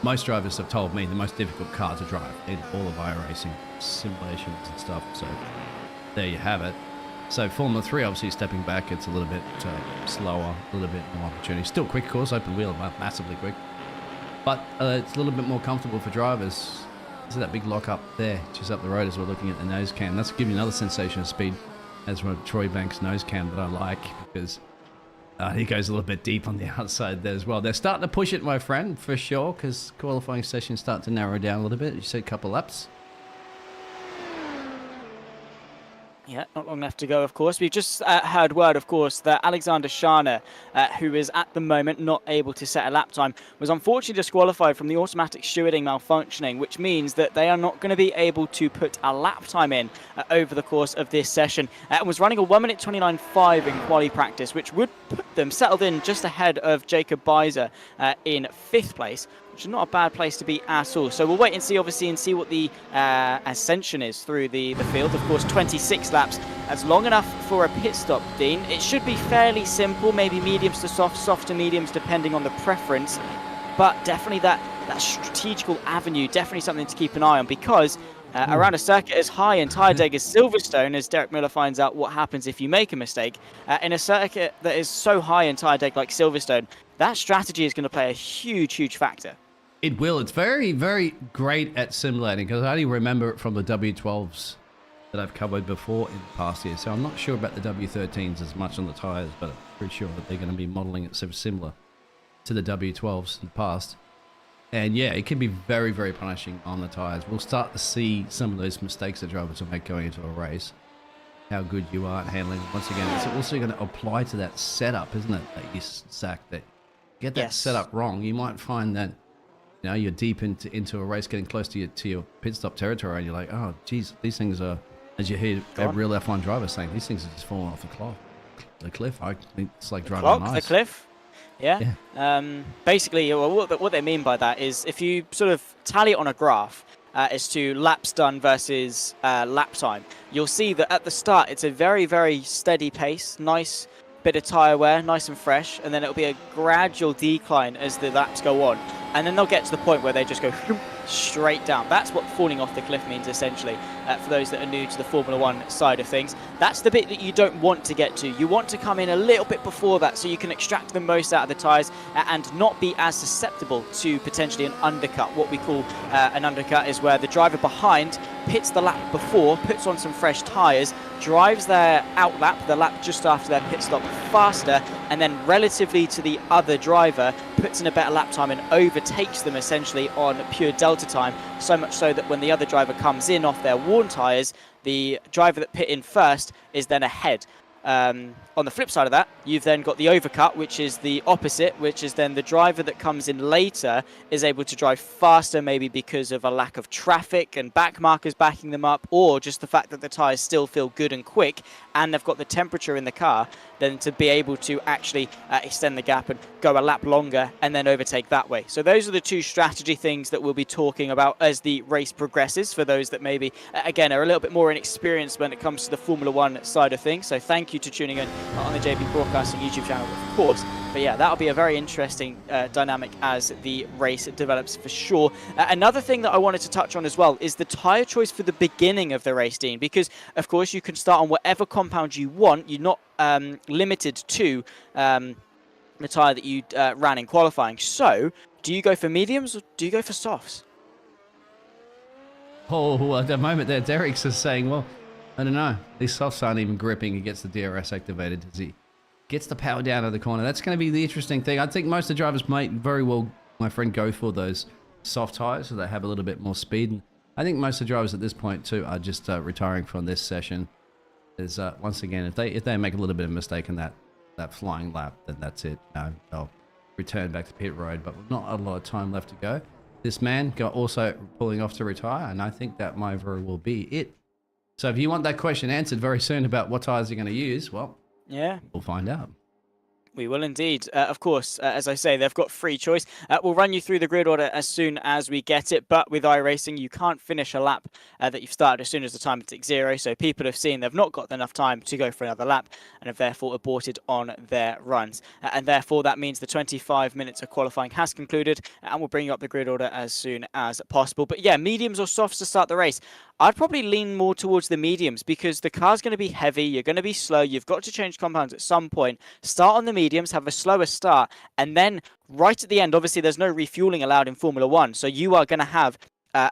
S5: Most drivers have told me the most difficult car to drive in all of iRacing simulations and stuff. So there you have it. So Formula 3, obviously, stepping back, it's a little bit slower, a little bit more opportunity. Still quick course, open wheel, massively quick. But it's a little bit more comfortable for drivers. So that big lock up there, just up the road as we're looking at the nose cam. That's giving you another sensation of speed as well. Troy Banks' nose cam that I like, because he goes a little bit deep on the outside there as well. They're starting to push it, my friend, for sure, because qualifying sessions start to narrow down a little bit. You see a couple laps.
S4: Yeah, not long left to go, of course. We've just heard word, of course, that Alexander Shana, who is at the moment not able to set a lap time, was unfortunately disqualified from the automatic stewarding malfunctioning, which means that they are not going to be able to put a lap time in over the course of this session. And was running a 1:29.5 in quali practice, which would put them settled in just ahead of Jacob Beiser in 5th place, which is not a bad place to be at all. So we'll wait and see, obviously, and see what the ascension is through the field. Of course, 26 laps. That's long enough for a pit stop, Dean. It should be fairly simple, maybe mediums to soft, soft to mediums, depending on the preference. But definitely that strategical avenue, definitely something to keep an eye on, because around a circuit as high in tyre deg as Silverstone, as Derek Miller finds out what happens if you make a mistake. In a circuit that is so high in tyre deg like Silverstone, that strategy is going to play a huge factor.
S5: It will. It's very, very great at simulating, because I only remember it from the W12s that I've covered before in the past year. So I'm not sure about the W13s as much on the tyres, but I'm pretty sure that they're going to be modelling it so similar to the W12s in the past. And yeah, it can be very, very punishing on the tyres. We'll start to see some of those mistakes that drivers will make going into a race. How good you are at handling. Once again, it's also going to apply to that setup, isn't it? That you Zach, that get that setup wrong, you might find that you're deep into a race, getting close to your pit stop territory, and you're like, oh, geez, these things are, as you hear a real F1 driver saying, these things are just falling off the cliff. I think it's like driving on ice.
S4: The cliff. Yeah. Basically, what they mean by that is if you sort of tally it on a graph as to laps done versus lap time, you'll see that at the start it's a very, very steady pace, nice bit of tyre wear, nice and fresh, and then it'll be a gradual decline as the laps go on. And then they'll get to the point where they just go straight down. That's what falling off the cliff means, essentially, for those that are new to the Formula 1 side of things. That's the bit that you don't want to get to. You want to come in a little bit before that so you can extract the most out of the tyres and not be as susceptible to potentially an undercut. What we call an undercut is where the driver behind pits the lap before, puts on some fresh tyres, drives their out lap, the lap just after their pit stop, faster, and then relatively to the other driver, puts in a better lap time and overtakes them essentially on pure delta time, so much so that when the other driver comes in off their worn tyres, the driver that pit in first is then ahead. On the flip side of that, you've then got the overcut, which is the opposite, which is then the driver that comes in later is able to drive faster, maybe because of a lack of traffic and back markers backing them up, or just the fact that the tyres still feel good and quick and they've got the temperature in the car, then to be able to actually extend the gap and go a lap longer and then overtake that way. So those are the two strategy things that we'll be talking about as the race progresses for those that maybe, again, are a little bit more inexperienced when it comes to the Formula 1 side of things. So thank you to tuning in on the JP Broadcasting YouTube channel, of course. But yeah, that'll be a very interesting dynamic as the race develops for sure. Another thing that I wanted to touch on as well is the tyre choice for the beginning of the race, Dean, because of course you can start on whatever compound you want. You're not limited to the tyre that you ran in qualifying. So do you go for mediums or do you go for softs?
S5: Oh, at the moment there, Derek's just saying, well, I don't know. These softs aren't even gripping. He gets the DRS activated as he gets the power down to the corner. That's going to be the interesting thing. I think most of the drivers might very well, my friend, go for those soft tyres so they have a little bit more speed. And I think most of the drivers at this point too are just retiring from this session. Is once again, if they make a little bit of mistake in that flying lap, then that's it. They'll return back to pit road, but not a lot of time left to go. This man also pulling off to retire, and I think that might very well be it. So if you want that question answered very soon about what tyres you're going to use, well, yeah, we'll find out.
S4: We will indeed. Of course, as I say, they've got free choice. We'll run you through the grid order as soon as we get it. But with iRacing, you can't finish a lap that you've started as soon as the time ticks 0. So people have seen they've not got enough time to go for another lap and have therefore aborted on their runs. And therefore, that means the 25 minutes of qualifying has concluded. And we'll bring you up the grid order as soon as possible. But yeah, mediums or softs to start the race. I'd probably lean more towards the mediums because the car's going to be heavy. You're going to be slow. You've got to change compounds at some point. Start on the mediums, have a slower start, and then right at the end, obviously there's no refueling allowed in Formula 1, so you are going to have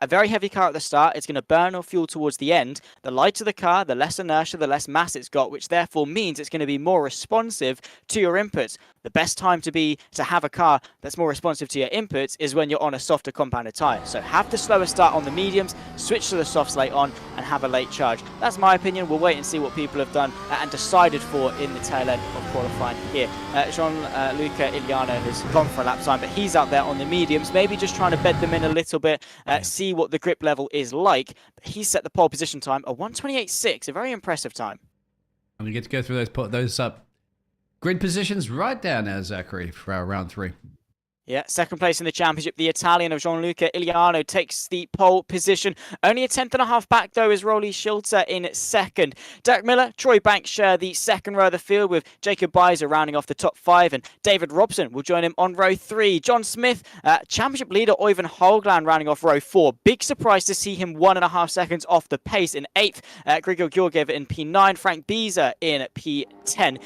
S4: a very heavy car at the start. It's going to burn or fuel towards the end. The lighter the car, the less inertia, the less mass it's got, which therefore means it's going to be more responsive to your inputs. The best time to have a car that's more responsive to your inputs is when you're on a softer compounded tyre. So have the slower start on the mediums, switch to the softs late on, and have a late charge. That's my opinion. We'll wait and see what people have done and decided for in the tail end of qualifying here. Jean-Luca Iliano has gone for a lap time, but he's out there on the mediums, maybe just trying to bed them in a little bit, see what the grip level is like. But he set the pole position time, a 1:28.6, a very impressive time.
S5: And we get to go through those grid positions right down now, Zachary, for our round 3.
S4: Yeah, second place in the championship, the Italian of Gianluca Iliano takes the pole position. Only a tenth and a half back, though, is Rolly Schilter in second. Derek Miller, Troy Banks share the second row of the field, with Jacob Beiser rounding off the top 5, and David Robson will join him on row 3. John Smith, championship leader Oyvind Haugland rounding off row 4. Big surprise to see him 1.5 seconds off the pace in 8th. Grigor Georgiev in P9, Frank Beezer in P10.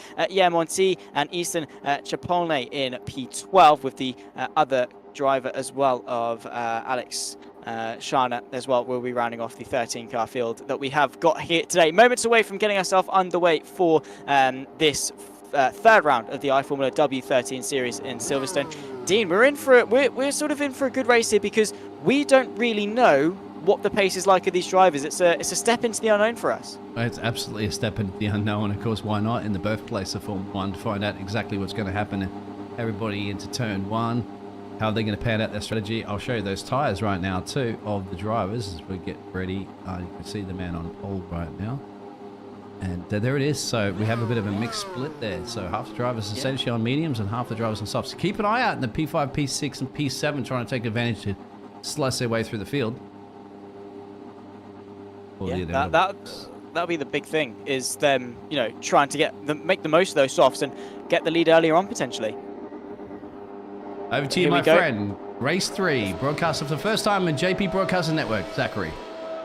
S4: Monti and Easton Chapolne in P12, with the other driver as well of Alex Shana as well will be rounding off the 13-car field that we have got here today. Moments away from getting ourselves underway for this third round of the iFormula W13 series in Silverstone. Dean, we're sort of in for a good race here, because we don't really know what the pace is like of these drivers. It's a step into the unknown for us.
S5: It's absolutely a step into the unknown. Of course, why not? In the birthplace of Formula 1, to find out exactly what's going to happen. Everybody into turn 1, how they're going to pan out their strategy. I'll show you those tyres right now too of the drivers as we get ready. You can see the man on pole right now, and there it is. So we have a bit of a mixed split there. So half the drivers essentially on mediums and half the drivers on softs. Keep an eye out in the P5, P6 and P7 trying to take advantage to slice their way through the field.
S4: That'll be the big thing, is them, trying to make the most of those softs and get the lead earlier on potentially.
S5: Over to you, my friend. Race 3, broadcast for the first time in JP Broadcasting Network. Zachary.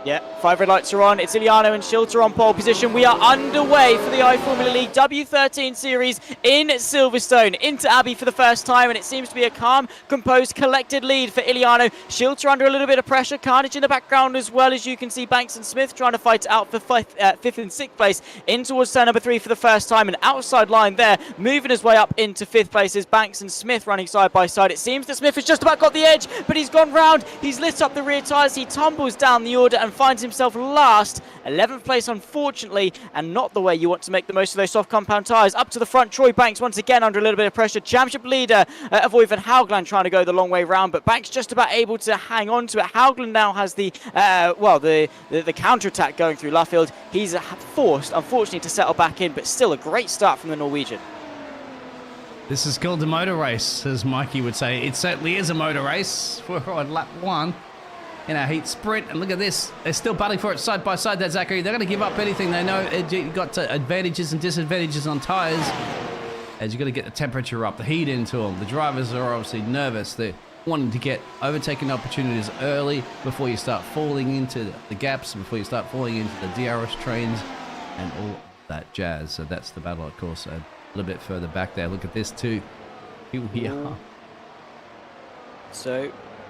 S4: Yeah, 5 red lights are on. It's Iliano and Schilter on pole position. We are underway for the iFormula League W13 series in Silverstone. Into Abbey for the first time, and it seems to be a calm, composed, collected lead for Iliano. Schilter under a little bit of pressure. Carnage in the background as well, as you can see Banks and Smith trying to fight it out for 5th and 6th place. In towards turn number 3 for the first time. An outside line there, moving his way up into 5th place is Banks and Smith running side by side. It seems that Smith has just about got the edge, but he's gone round. He's lit up the rear tyres. He tumbles down the order and finds himself last, 11th place unfortunately, and not the way you want to make the most of those soft compound tyres. Up to the front, Troy Banks once again under a little bit of pressure. Championship leader of Oyvind Haugland trying to go the long way round, but Banks just about able to hang on to it. Haugland now has the counter-attack going through Luffield. He's forced, unfortunately, to settle back in, but still a great start from the Norwegian.
S5: This is called a motor race, as Mikey would say. It certainly is a motor race. We're on lap 1. In our heat sprint, and look at this. They're still battling for it side by side there, Zachary. They're going to give up anything. They know you've got advantages and disadvantages on tyres, as you've got to get the temperature up, the heat into them. The drivers are obviously nervous. They're wanting to get overtaking opportunities early before you start falling into the gaps, before you start falling into the DRS trains and all that jazz. So that's the battle, of course, a little bit further back there. Look at this too. Here we are.
S4: So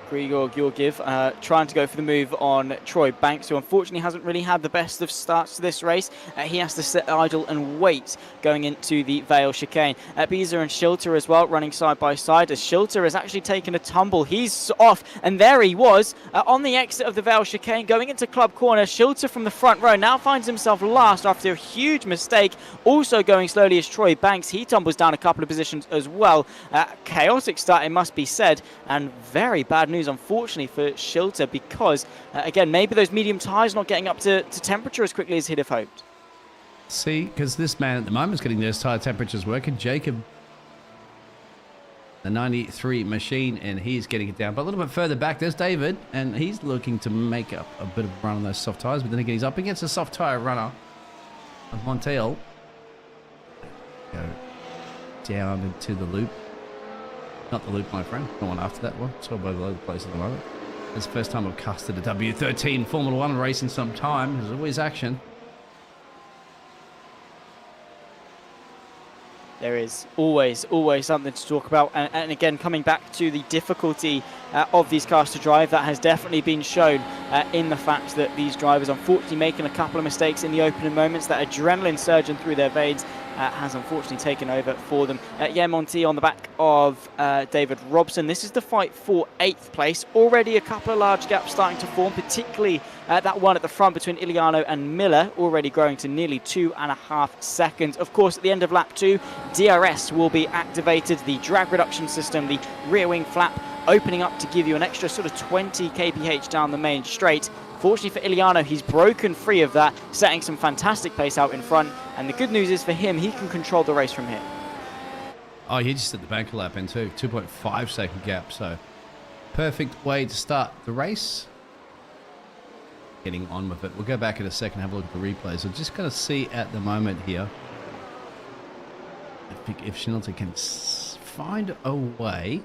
S4: Grigor Georgiev trying to go for the move on Troy Banks, who unfortunately hasn't really had the best of starts to this race. He has to sit idle and wait going into the Vale chicane. Beezer and Schilter as well running side by side, as Schilter has actually taken a tumble. He's off, and there he was on the exit of the Vale chicane going into club corner. Schilter from the front row now finds himself last after a huge mistake. Also going slowly is Troy Banks. He tumbles down a couple of positions as well. Chaotic start, it must be said, and very bad news unfortunately for Schilter, because again, maybe those medium tyres not getting up to temperature as quickly as he'd have hoped.
S5: See, because this man at the moment is getting those tyre temperatures working. Jacob, the 93 machine, and he's getting it down. But a little bit further back, there's David, and he's looking to make up a bit of a run on those soft tyres, but then again, he's up against a soft tyre runner of Montiel. Go down into the loop. Not the loop, my friend. No one after that one. It's all over the place at the moment. It's the first time I've casted a W13 Formula 1 race in some time. There's always action.
S4: There is always something to talk about. And again, coming back to the difficulty of these cars to drive, that has definitely been shown in the fact that these drivers, unfortunately making a couple of mistakes in the opening moments, that adrenaline surging through their veins has unfortunately taken over for them. Monti on the back of David Robson. This is the fight for 8th place. Already a couple of large gaps starting to form, particularly that one at the front between Iliano and Miller, already growing to nearly 2.5 seconds. Of course, at the end of lap 2, DRS will be activated, the drag reduction system, the rear wing flap opening up to give you an extra sort of 20 kph down the main straight. Fortunately for Iliano, he's broken free of that, setting some fantastic pace out in front. And the good news is for him, he can control the race from here.
S5: Oh, he just did the banker lap in too. 2.5 second gap. So perfect way to start the race. Getting on with it. We'll go back in a second, have a look at the replays. We're just going to see at the moment here if Shinalter can find a way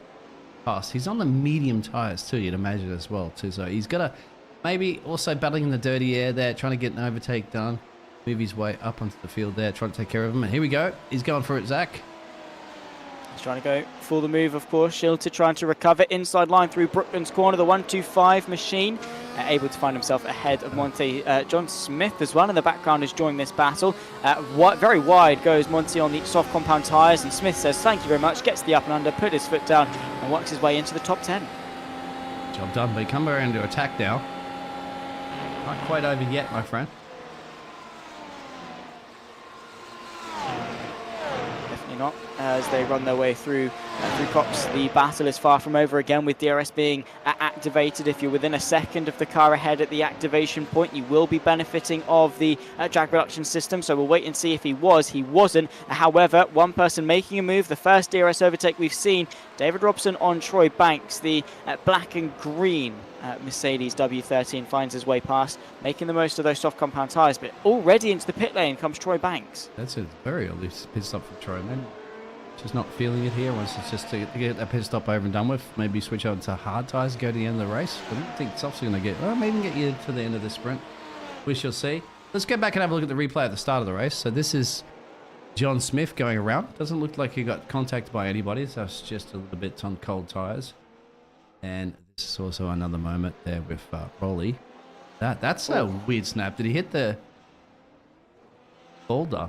S5: past. He's on the medium tyres too, you'd imagine as well too. So he's got to maybe also battling in the dirty air there, trying to get an overtake done. Move his way up onto the field there, trying to take care of him. And here we go. He's going for it, Zach.
S4: He's trying to go for the move, of course. Shilter trying to recover inside line through Brooklyn's corner. The 125 machine able to find himself ahead of Monty. John Smith as well in the background is joining this battle. Very wide goes Monty on the soft compound tyres, and Smith says thank you very much, gets the up and under, put his foot down and works his way into the top 10.
S5: Job done, but come around to attack now. Not quite over yet, my friend.
S4: Not as they run their way through Cox. The battle is far from over again, with DRS being activated. If you're within a second of the car ahead at the activation point, you will be benefiting of the drag reduction system, so we'll wait and see if he wasn't. However, one person making a move, the first DRS overtake we've seen, David Robson on Troy Banks. The black and green Mercedes W13 finds his way past, making the most of those soft compound tyres, but already into the pit lane comes Troy Banks.
S5: That's a very early pit stop for Troy, man. Just not feeling it here. Wants to just to get that pit stop over and done with. Maybe switch over to hard tyres, go to the end of the race. I don't think Soft's going to get, well, maybe get you to the end of the sprint. We shall see. Let's go back and have a look at the replay at the start of the race. So this is John Smith going around. Doesn't look like he got contacted by anybody, so it's just a little bit on cold tyres. And this is also another moment there with Rolly. That's a weird snap. Did he hit the boulder?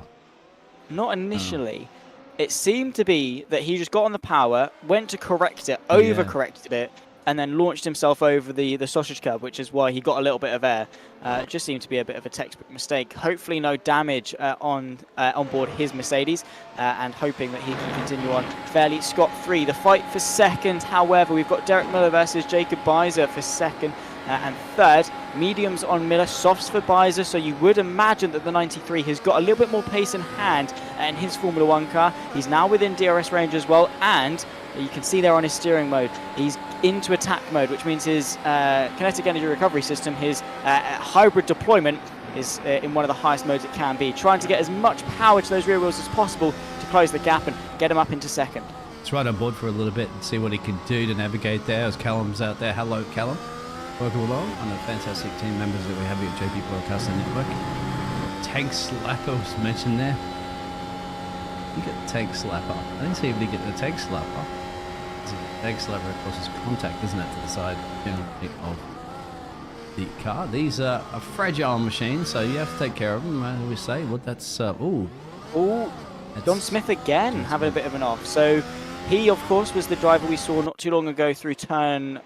S4: Not initially. It seemed to be that he just got on the power, went to correct it, overcorrected it, and then launched himself over the sausage curb, which is why he got a little bit of air. It just seemed to be a bit of a textbook mistake. Hopefully no damage on board his Mercedes, and hoping that he can continue on fairly scot-free. The fight for second, however, we've got Derek Miller versus Jacob Beiser for second and third. Mediums on Miller, softs for Beiser, so you would imagine that the 93 has got a little bit more pace in hand in his Formula 1 car. He's now within DRS range as well, and you can see there on his steering mode, he's into attack mode, which means his kinetic energy recovery system, his hybrid deployment, is in one of the highest modes it can be. Trying to get as much power to those rear wheels as possible to close the gap and get him up into second.
S5: Let's ride on board for a little bit and see what he can do to navigate there as Callum's out there. Hello, Callum. Welcome along on the fantastic team members that we have here at JP Broadcasting Network. Tank Slapper was mentioned there. You get the Tank Slapper. I didn't see anybody get the Tank Slapper. The Tank Slapper, of course, is contact, isn't it, to the side of the car. These are a fragile machines, so you have to take care of them. As we say, what that's John
S4: Smith again having a bit of an off. So he, of course, was the driver we saw not too long ago through turn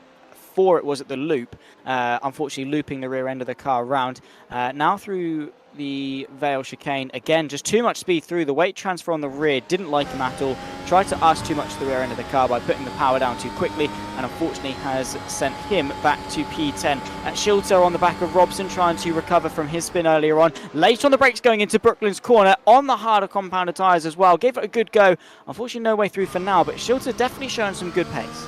S4: 4. It was at the loop, unfortunately looping the rear end of the car around. Now through the Vale chicane, again, just too much speed through. The weight transfer on the rear didn't like him at all. Tried to ask too much to the rear end of the car by putting the power down too quickly, and unfortunately has sent him back to P10. Shilter on the back of Robson, trying to recover from his spin earlier on. Late on the brakes going into Brooklyn's corner on the harder compounded tyres as well. Gave it a good go. Unfortunately no way through for now, but Shilter definitely showing some good pace.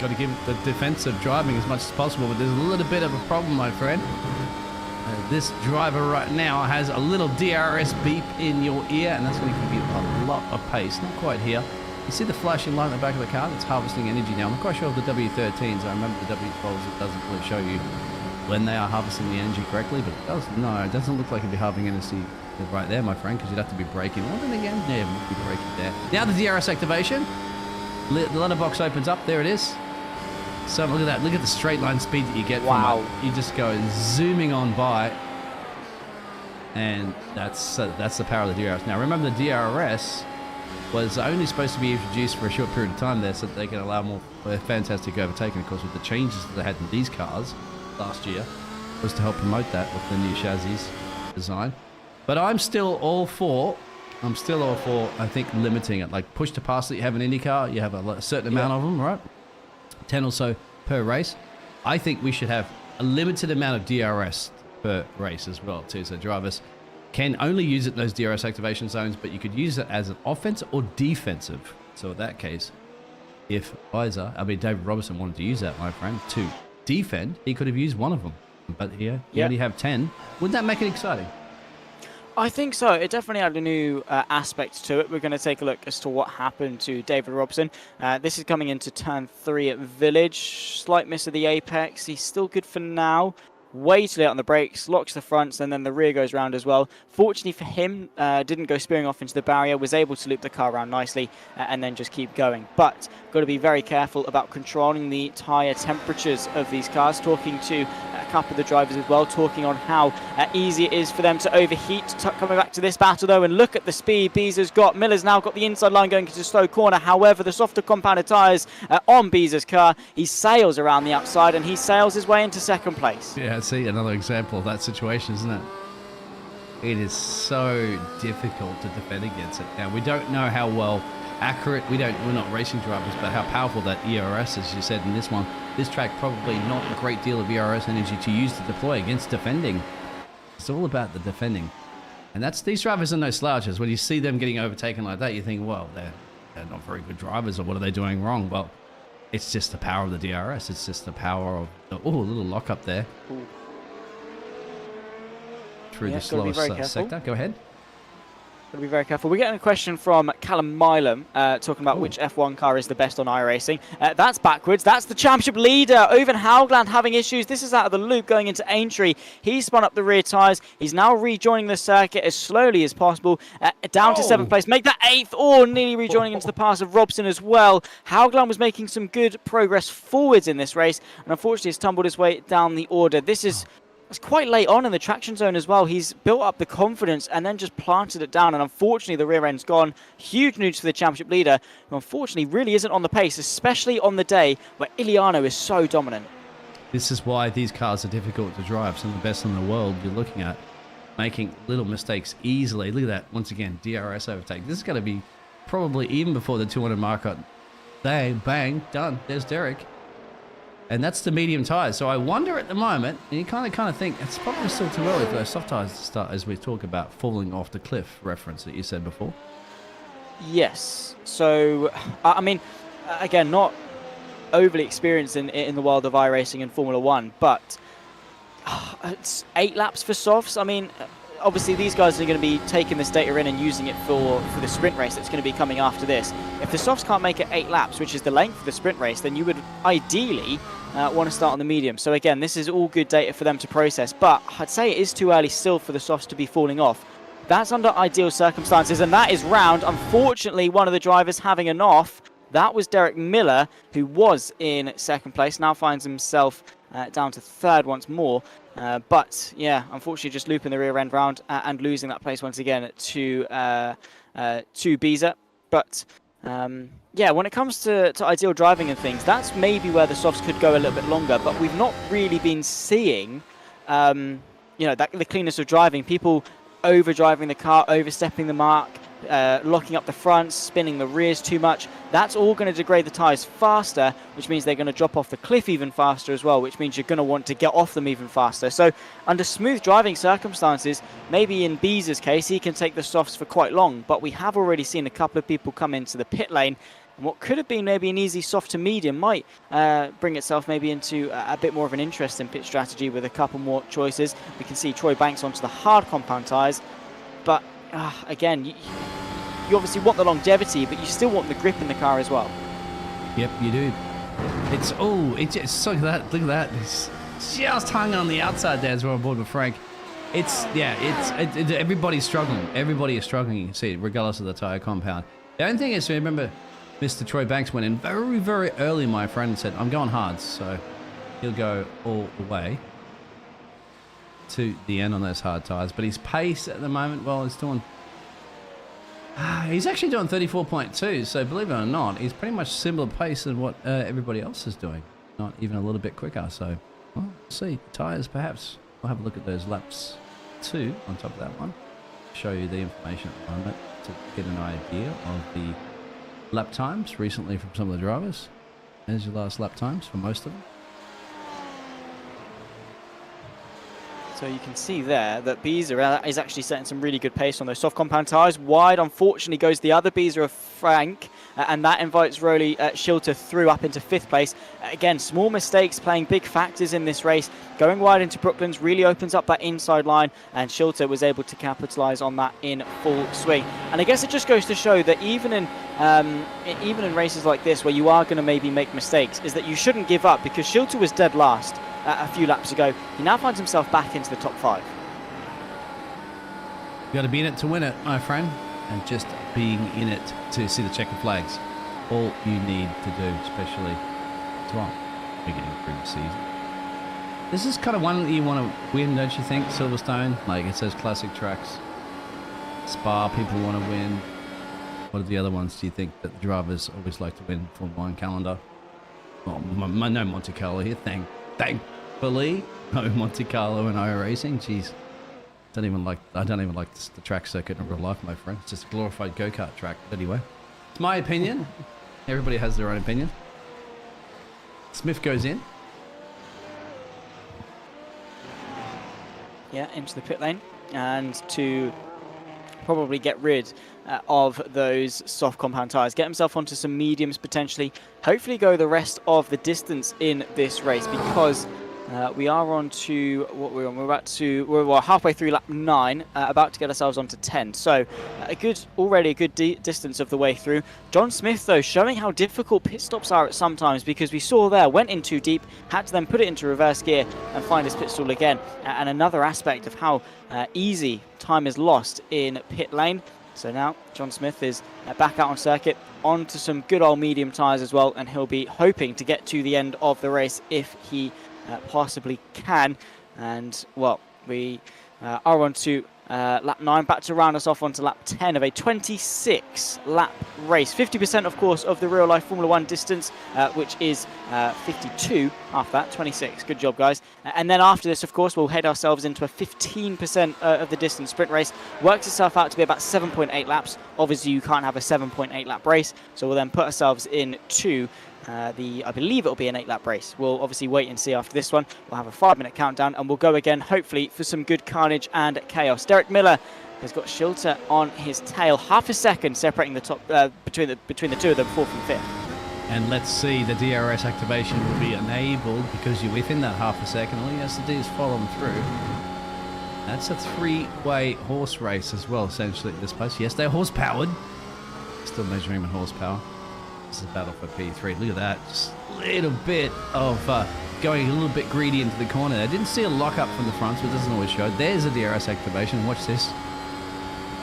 S5: Got to give the defensive driving as much as possible, but there's a little bit of a problem, my friend. This driver right now has a little DRS beep in your ear, and that's going to give you a lot of pace. Not quite here. You see the flashing light in the back of the car? That's harvesting energy now. I'm not quite sure of the W13s. I remember the W12s, it doesn't really show you when they are harvesting the energy correctly, but it does. No, it doesn't look like it'd be harvesting energy right there, my friend, because you'd have to be braking. Well, then again, yeah, you'd be braking there. Now the DRS activation. The letterbox opens up. There it is. So look at that. Look at the straight line speed that you get from it. You just go zooming on by. And that's the power of the DRS. Now remember, the DRS was only supposed to be introduced for a short period of time there so that they can allow more fantastic overtaking. Of course, with the changes that they had in these cars last year, was to help promote that with the new chassis design. But I'm still all for, I think, limiting it. Like push to pass that you have an IndyCar, you have a certain amount of them, right? 10 or so per race. I think we should have a limited amount of DRS per race as well too, so drivers can only use it in those DRS activation zones, but you could use it as an offensive or defensive So in that case, if David Robertson wanted to use that, my friend, to defend, he could have used one of them. But here, you only have 10. Wouldn't that make it exciting?
S4: I think so. It definitely had a new aspect to it. We're going to take a look as to what happened to David Robson. This is coming into turn 3 at Village. Slight miss of the apex. He's still good for now. Way too late on the brakes, locks the fronts, and then the rear goes round as well. Fortunately for him, didn't go spearing off into the barrier, was able to loop the car around nicely and then just keep going. But got to be very careful about controlling the tyre temperatures of these cars. Talking to a couple of the drivers as well, talking on how easy it is for them to overheat. Coming back to this battle though, and look at the speed Beezer's got. Miller's now got the inside line going into the slow corner. However, the softer compounded tyres on Beezer's car, he sails around the outside and he sails his way into second place.
S5: Yeah, see, another example of that situation, isn't it? It is so difficult to defend against it. Now, we don't know how well accurate, we're not racing drivers, but how powerful that ERS is, as you said in this one. This track probably not a great deal of ERS energy to use to deploy against defending. It's all about the defending. And these drivers are no slouches. When you see them getting overtaken like that, you think, well, they're not very good drivers, or what are they doing wrong? Well, it's just the power of the DRS. It's just the power of the, a little lock up there.
S4: Ooh.
S5: Through the slowest sector. Go ahead.
S4: Got to be very careful. We're getting a question from Callum Milam talking about which F1 car is the best on iRacing. That's backwards. That's the championship leader. Owen Haugland having issues. This is out of the loop going into Aintree. He spun up the rear tyres. He's now rejoining the circuit as slowly as possible. Down to 7th place. Make that 8th. Oh, nearly rejoining into the pass of Robson as well. Haugland was making some good progress forwards in this race, and unfortunately has tumbled his way down the order. This is... It's quite late on in the traction zone as well. He's built up the confidence and then just planted it down. And unfortunately, the rear end's gone. Huge news for the championship leader, who unfortunately really isn't on the pace, especially on the day where Iliano is so dominant.
S5: This is why these cars are difficult to drive. Some of the best in the world you're looking at, making little mistakes easily. Look at that. Once again, DRS overtake. This is going to be probably even before the 200 marker. Bang, done. There's Derek. And that's the medium tyres. So I wonder at the moment, and you kind of think it's probably still too early for those soft tyres to start, as we talk about falling off the cliff reference that you said before.
S4: Yes. So, I mean, again, not overly experienced in the world of iRacing and Formula 1, but it's 8 laps for softs. I mean, obviously these guys are going to be taking this data in and using it for the sprint race that's going to be coming after this. If the softs can't make it 8 laps, which is the length of the sprint race, then you would ideally want to start on the medium. So again, this is all good data for them to process, but I'd say it is too early still for the softs to be falling off. That's under ideal circumstances, and that is round. Unfortunately, one of the drivers having an off. That was Derek Miller, who was in 2nd place, now finds himself down to 3rd once more. But yeah, unfortunately just looping the rear end round and losing that place once again to Beezer. But yeah, when it comes to ideal driving and things, that's maybe where the softs could go a little bit longer. But we've not really been seeing, the cleanness of driving. People over driving the car, overstepping the mark, locking up the fronts, spinning the rears too much. That's all going to degrade the tyres faster, which means they're going to drop off the cliff even faster as well, which means you're going to want to get off them even faster. So under smooth driving circumstances, maybe in Beezer's case, he can take the softs for quite long, but we have already seen a couple of people come into the pit lane, and what could have been maybe an easy soft to medium might bring itself maybe into a bit more of an interesting pit strategy with a couple more choices. We can see Troy Banks onto the hard compound tyres, but again, you obviously want the longevity, but you still want the grip in the car as well.
S5: Yep, you do. It's just look at that. It's just hung on the outside there as we're on board with Frank. Everybody's struggling. Everybody is struggling. You can see it, regardless of the tyre compound. The only thing is, remember, Mr. Troy Banks went in very, very early, my friend, and said, I'm going hards, so he'll go all the way to the end on those hard tyres. But his pace at the moment, well, he's actually doing 34.2, so believe it or not, he's pretty much similar pace than what everybody else is doing. Not even a little bit quicker, so well, we'll see. Tyres, perhaps. We'll have a look at those laps 2 on top of that one. Show you the information at the moment to get an idea of the lap times recently from some of the drivers. There's your last lap times for most of them.
S4: So you can see there that Beezer is actually setting some really good pace on those soft compound tyres. Wide, unfortunately, goes the other Beezer of Frank, and that invites Rolly Schilter through up into 5th place. Again, small mistakes playing big factors in this race. Going wide into Brooklands really opens up that inside line, and Schilter was able to capitalise on that in full swing. And I guess it just goes to show that even in races like this, where you are going to maybe make mistakes, is that you shouldn't give up, because Schilter was dead last a few laps ago. He now finds himself back into the top 5.
S5: You got to be in it to win it, my friend, and just being in it to see the checkered flags. All you need to do, especially beginning through the season. This is kind of one that you want to win, don't you think? Silverstone, like it's those classic tracks. Spa, people want to win. What are the other ones do you think that the drivers always like to win? Formula 1 calendar. Well, no Monte Carlo here, thankfully. No Monte Carlo and iRacing. Jeez. I don't even like the track circuit in real life, my friend. It's just a glorified go-kart track. But anyway, it's my opinion. Everybody has their own opinion. Smith goes in.
S4: Yeah, into the pit lane, and to probably get rid of those soft compound tyres, get himself onto some mediums potentially, hopefully go the rest of the distance in this race, because we are on to what we're on. We're halfway through lap 9, about to get ourselves onto 10. So already a good distance of the way through. John Smith, though, showing how difficult pit stops are at sometimes, because we saw there, went in too deep, had to then put it into reverse gear and find his pit stall again. And another aspect of how easy time is lost in pit lane. So now John Smith is back out on circuit, onto some good old medium tyres as well, and he'll be hoping to get to the end of the race if he possibly can. And well, we are on to lap 9, back to round us off onto lap 10 of a 26 lap race. 50% of course of the real life Formula 1 distance, which is 52 after that. 26, good job guys. And then after this, of course, we'll head ourselves into a 15% of the distance sprint race. Works itself out to be about 7.8 laps. Obviously you can't have a 7.8 lap race, so we'll then put ourselves into I believe it'll be an 8-lap race. We'll obviously wait and see after this one. We'll have a 5-minute countdown, and we'll go again, hopefully, for some good carnage and chaos. Derek Miller has got Schilter on his tail, half a second separating the top between the two of them, 4th and 5th.
S5: And let's see, the DRS activation will be enabled because you're within that half a second. All you have to do is follow them through. That's a 3-way horse race as well, essentially, at this place. Yes, they're horse-powered. Still measuring in horsepower. This is a battle for P3. Look at that. Just a little bit of going a little bit greedy into the corner. I didn't see a lock-up from the front, so it doesn't always show. There's a DRS activation. Watch this.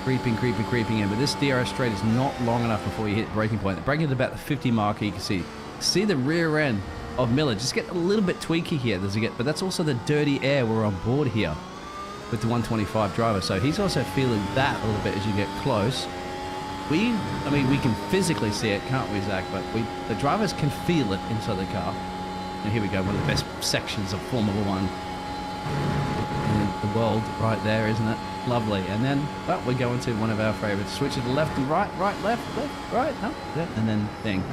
S5: Creeping in. But this DRS straight is not long enough before you hit breaking point. The braking at about the 50 marker, you can see the rear end of Miller. Just get a little bit tweaky here. But that's also the dirty air we're on board here with the 125 driver. So he's also feeling that a little bit as you get close. We can physically see it, can't we, Zach? But the drivers can feel it inside the car. And here we go, one of the best sections of Formula 1 in the world right there, isn't it? Lovely. And then, well, we go into one of our favourites. Switch it to left and right, left, right, no, and then thing.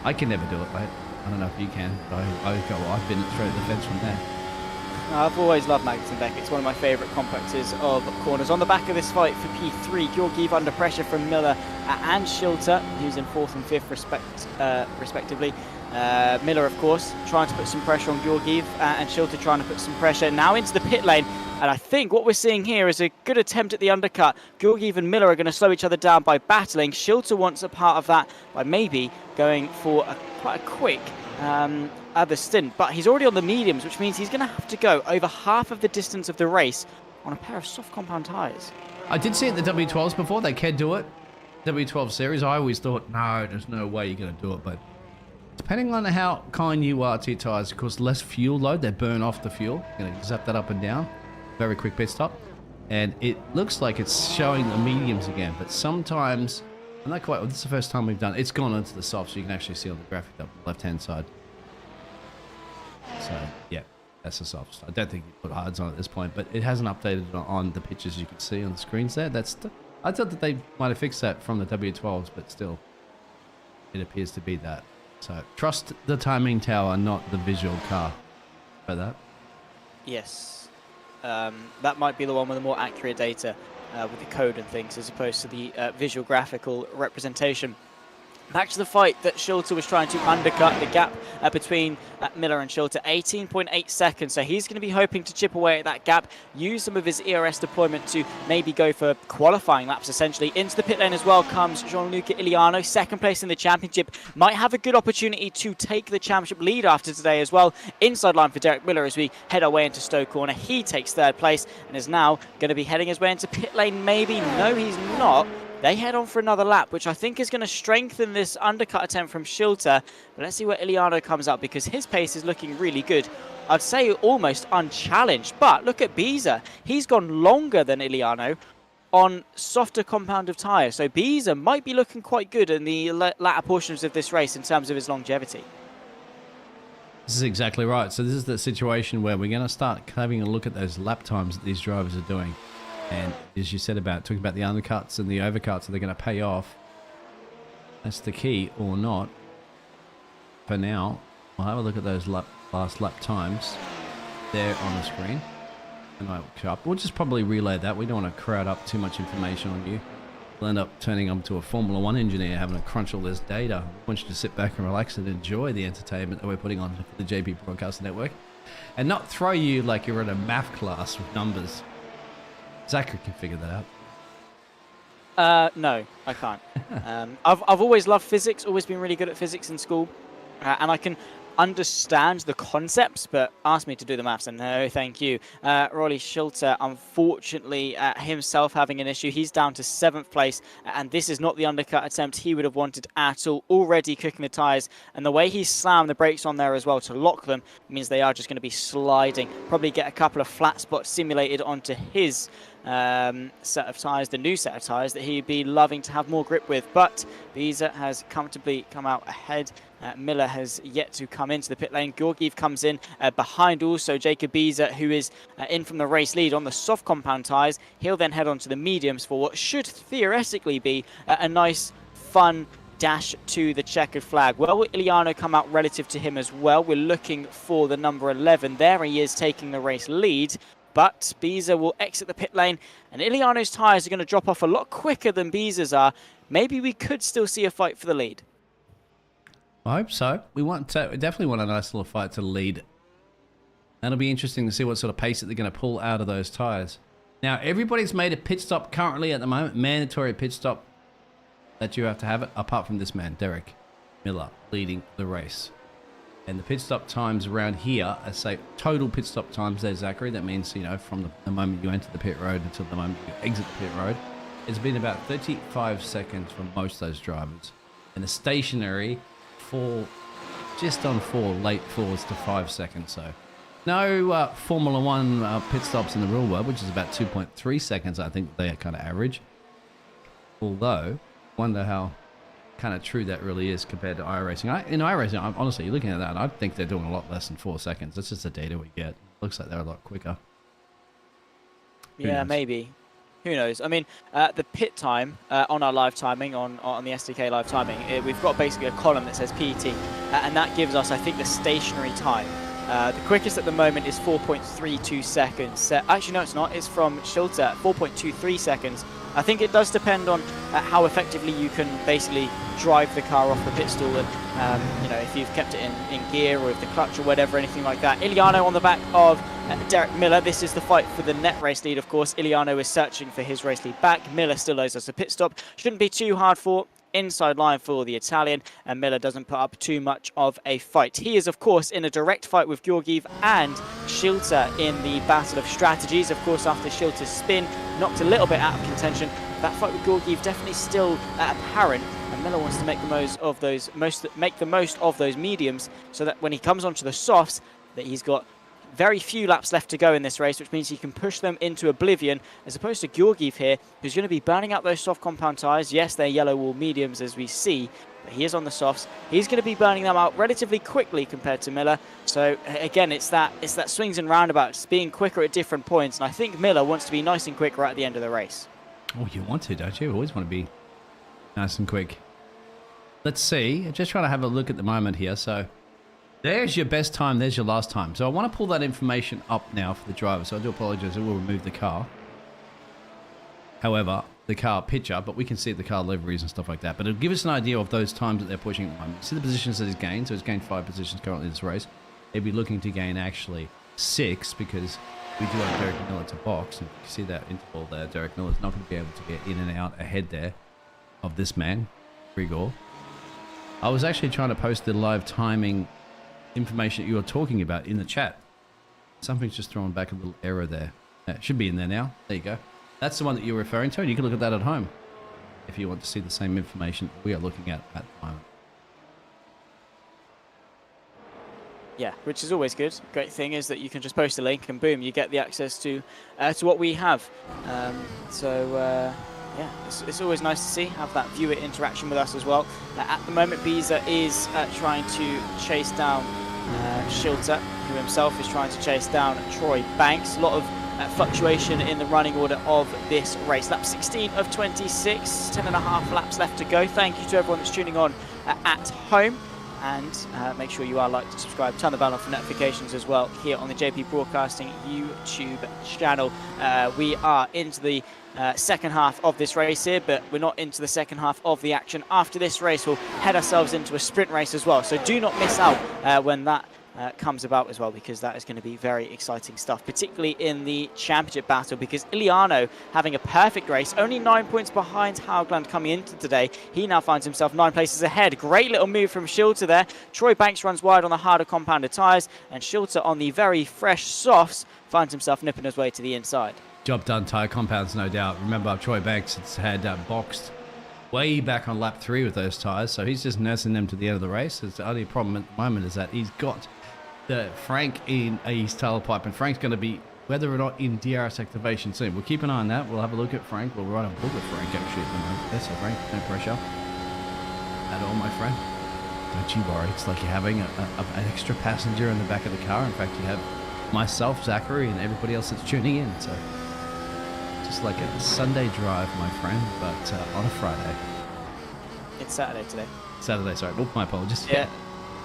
S5: I can never do it, mate. I don't know if you can, but I've been straight at the fence from there.
S4: I've always loved Magnussen Beck. It's one of my favourite complexes of corners. On the back of this fight for P3, Georgiev under pressure from Miller and Schilter, who's in 4th and 5th respectively. Miller, of course, trying to put some pressure on Georgiev, and Schilter trying to put some pressure now into the pit lane. And I think what we're seeing here is a good attempt at the undercut. Georgiev and Miller are going to slow each other down by battling. Schilter wants a part of that by maybe going for quite a quick other stint, but he's already on the mediums, which means he's going to have to go over half of the distance of the race on a pair of soft compound tyres.
S5: I did see it in the W12s before. They can do it. W12 series, I always thought, no, there's no way you're going to do it, but depending on how kind you are to your tyres, of course, less fuel load, they burn off the fuel. You're going to zap that up and down. Very quick pit stop. And it looks like it's showing the mediums again, but sometimes, and not quite, well, this is the first time we've done it. It's gone into the soft, so you can actually see on the graphic up the left-hand side. So, yeah, that's the soft. I don't think you put hards on at this point, but it hasn't updated on the pictures you can see on the screens there. I thought that they might have fixed that from the W12s, but still, it appears to be that. So, trust the timing tower, not the visual car. For that?
S4: Yes. That might be the one with the more accurate data with the code and things, as opposed to the visual graphical representation. Back to the fight that Schulter was trying to undercut the gap between Miller and Schulter, 18.8 seconds. So he's going to be hoping to chip away at that gap, use some of his ERS deployment to maybe go for qualifying laps, essentially. Into the pit lane as well comes Gianluca Iliano, second place in the championship. Might have a good opportunity to take the championship lead after today as well. Inside line for Derek Miller as we head our way into Stowe Corner. He takes third place and is now going to be heading his way into pit lane. Maybe, no, he's not. They head on for another lap, which I think is going to strengthen this undercut attempt from Schulter. But let's see where Iliano comes up, because his pace is looking really good. I'd say almost unchallenged. But look at Beezer. He's gone longer than Iliano on softer compound of tyres. So Beezer might be looking quite good in the latter portions of this race in terms of his longevity.
S5: This is exactly right. So this is the situation where we're going to start having a look at those lap times that these drivers are doing. And as you said talking about the undercuts and the overcuts, are they going to pay off? That's the key, or not. For now, we'll have a look at those last lap times there on the screen. And we'll just probably relay that. We don't want to crowd up too much information on you. We'll end up turning them to a Formula 1 engineer having to crunch all this data. I want you to sit back and relax and enjoy the entertainment that we're putting on for the JP Broadcasting Network. And not throw you like you're in a math class with numbers. Zachary can figure that
S4: out. No, I can't. I've always loved physics, always been really good at physics in school. And I can understand the concepts, but ask me to do the maths, and no, thank you. Rolly Schulter, unfortunately, himself having an issue. He's down to 7th place, and this is not the undercut attempt he would have wanted at all. Already cooking the tyres, and the way he slammed the brakes on there as well to lock them means they are just going to be sliding. Probably get a couple of flat spots simulated onto his set of tyres, the new set of tyres that he'd be loving to have more grip with. But Beezer has comfortably come out ahead. Miller has yet to come into the pit lane. Georgiev comes in behind also Jacob Beezer, who is in from the race lead on the soft compound tyres. He'll then head on to the mediums for what should theoretically be a nice, fun dash to the checkered flag. Well, will Iliano come out relative to him as well? We're looking for the number 11. There he is taking the race lead. But Beezer will exit the pit lane, and Iliano's tyres are going to drop off a lot quicker than Beezer's are. Maybe we could still see a fight for the lead.
S5: I hope so. We definitely want a nice little fight to the lead. That'll be interesting to see what sort of pace that they're going to pull out of those tyres. Now, everybody's made a pit stop currently at the moment, mandatory pit stop that you have to have it, apart from this man, Derek Miller, leading the race. And the pit stop times around here, I say total pit stop times there, Zachary. That means, you know, from the moment you enter the pit road until the moment you exit the pit road. It's been about 35 seconds for most of those drivers. And the stationary, just on 4 late 4s to 5 seconds. So no Formula 1 pit stops in the real world, which is about 2.3 seconds, I think they are kind of average. Although, wonder how kind of true that really is compared to iRacing. In iRacing, honestly, looking at that, I think they're doing a lot less than 4 seconds. That's just the data we get. Looks like they're a lot quicker.
S4: Yeah, maybe. Who knows? I mean, the pit time on our live timing, on the SDK live timing, we've got basically a column that says PT, and that gives us, I think, the stationary time. The quickest at the moment is 4.32 seconds. Actually, no, it's not. It's from Schulter, 4.23 seconds. I think it does depend on how effectively you can basically drive the car off the pit stall, and you know, if you've kept it in gear or if the clutch or whatever, anything like that. Iliano on the back of Derek Miller. This is the fight for the net race lead, of course. Iliano is searching for his race lead back. Miller still owes us a pit stop. Shouldn't be too hard for. Inside line for the Italian, and Miller doesn't put up too much of a fight. He is, of course, in a direct fight with Georgiev and Schulter in the battle of strategies. Of course, after Schulter's spin, knocked a little bit out of contention. That fight with Georgiev definitely still apparent, and Miller wants to make the most of those mediums, so that when he comes onto the softs, that he's got very few laps left to go in this race, which means he can push them into oblivion, as opposed to Georgiev here, who's going to be burning out those soft compound tyres. Yes, they're yellow wall mediums, as we see, but he is on the softs. He's going to be burning them out relatively quickly compared to Miller. So again, it's that swings and roundabouts, being quicker at different points, and I think Miller wants to be nice and quick right at the end of the race.
S5: Oh, you want to, don't you? You always want to be nice and quick. Let's see. I'm just trying to have a look at the moment here. So There's your best time. There's your last time. So I want to pull that information up now for the driver. So I do apologize. I will remove the car. However, the car picture, but we can see the car liveries and stuff like that. But it'll give us an idea of those times that they're pushing at the moment. See the positions that he's gained. So he's gained 5 positions currently in this race. He'll be looking to gain actually 6 because we do have Derek Miller to box. And you can see that interval there. Derek Miller's not going to be able to get in and out ahead there of this man, Grigor. I was actually trying to post the live timing information that you were talking about in the chat. Something's just thrown back a little error there. It should be in there now. There you go. That's the one that you're referring to, and you can look at that at home if you want to see the same information we are looking at the moment.
S4: Yeah, which is always good. Great thing is that you can just post a link and boom, you get the access to what we have. Yeah, it's always nice to see, have that viewer interaction with us as well. At the moment, Beezer is trying to chase down Schilter, who himself is trying to chase down Troy Banks. A lot of fluctuation in the running order of this race. Lap 16 of 26, 10.5 laps left to go. Thank you to everyone that's tuning on at home. And make sure you are like to subscribe, turn the bell on for notifications as well here on the JP Broadcasting YouTube channel. We are into the second half of this race here, but we're not into the second half of the action. After this race, we'll head ourselves into a sprint race as well. So do not miss out when that comes about as well, because that is going to be very exciting stuff, particularly in the championship battle, because Iliano having a perfect race, only 9 points behind Haugland coming into today. He now finds himself 9 places ahead. Great little move from Schilter there. Troy Banks runs wide on the harder compounded tyres, and Schilter on the very fresh softs finds himself nipping his way to the inside.
S5: Job done, tyre compounds, no doubt. Remember, Troy Banks had boxed way back on lap 3 with those tyres, so he's just nursing them to the end of the race. The only problem at the moment is that he's got Frank in his tailpipe, and Frank's going to be, whether or not in DRS activation soon. We'll keep an eye on that. We'll have a look at Frank. We'll write a book with Frank actually at the moment. Yes, so Frank, no pressure at all, my friend. Don't you worry. It's like you're having an extra passenger in the back of the car. In fact, you have myself, Zachary, and everybody else that's tuning in. So just like a Sunday drive, my friend, but on a Friday.
S4: It's Saturday today.
S5: Saturday, sorry. Oh, my apologies.
S4: Yeah.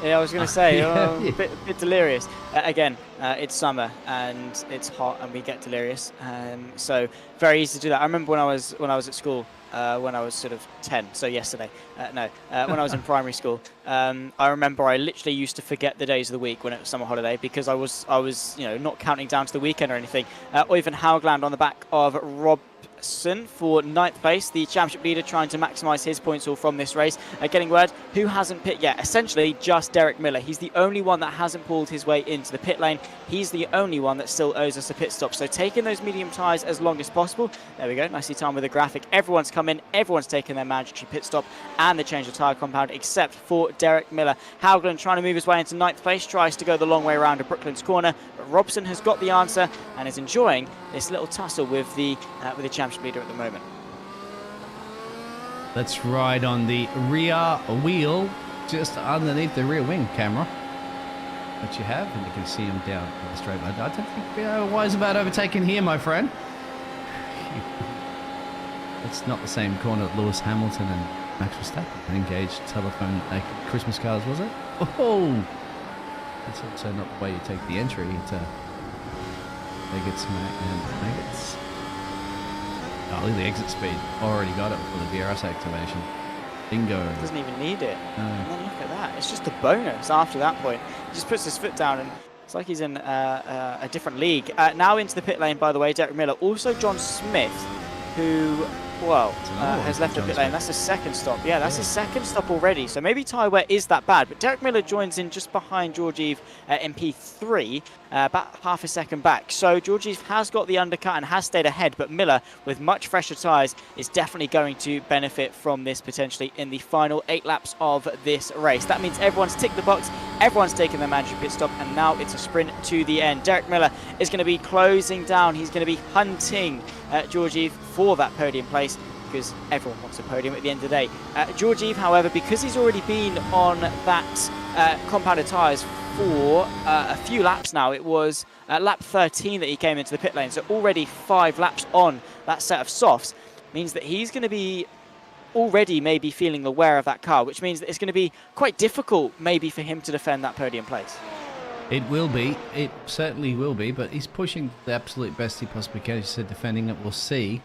S4: Yeah, I was going to say,
S5: yeah.
S4: A bit delirious. Again, it's summer and it's hot and we get delirious. So very easy to do that. I remember when I was at school, when I was sort of 10, so yesterday. When I was in primary school, I remember I literally used to forget the days of the week when it was summer holiday, because I was not counting down to the weekend or anything. Oyvind Haugland on the back of Robson for 9th place, the championship leader, trying to maximise his points all from this race. Getting word, who hasn't pit yet? Essentially just Derek Miller. He's the only one that hasn't pulled his way into the pit lane. He's the only one that still owes us a pit stop. So taking those medium tyres as long as possible. There we go, nicely timed with the graphic. Everyone's come in, everyone's taken their mandatory pit stop, and they changed the tyre compound except for Derek Miller. Haugland trying to move his way into 9th place, tries to go the long way around to Brooklands corner, but Robson has got the answer and is enjoying this little tussle with the championship leader at the moment.
S5: Let's ride on the rear wheel, just underneath the rear wing camera that you have, and you can see him down the straight line. I don't think we are wise about overtaking here, my friend. It's not the same corner that Lewis Hamilton and Max Verstappen engaged telephone Christmas cards, was it? Oh! It's also not the way you take the entry to Megats and Megats. Oh, look at the exit speed. Already got it for the DRS activation. Bingo.
S4: Doesn't even need it. And then look at that. It's just a bonus after that point. He just puts his foot down and it's like he's in a different league. Now into the pit lane, by the way, Derek Miller. Also John Smith, who, has left the pit lane. That's his second stop. Yeah, that's his second stop already. So maybe tyre wear is that bad. But Derek Miller joins in just behind Georgiev in P3, about half a second back. So Georgiev has got the undercut and has stayed ahead. But Miller, with much fresher tyres, is definitely going to benefit from this potentially in the final 8 laps of this race. That means everyone's ticked the box. Everyone's taken their mandatory pit stop. And now it's a sprint to the end. Derek Miller is going to be closing down. He's going to be hunting Georgiev for that podium place, because everyone wants a podium at the end of the day. Georgiev, however, because he's already been on that compounded tyres for a few laps now, it was lap 13 that he came into the pit lane, so already 5 laps on that set of softs, means that he's going to be already maybe feeling the wear of that car, which means that it's going to be quite difficult maybe for him to defend that podium place.
S5: It will be. It certainly will be, but he's pushing the absolute best he possibly can. He said defending it, we'll see.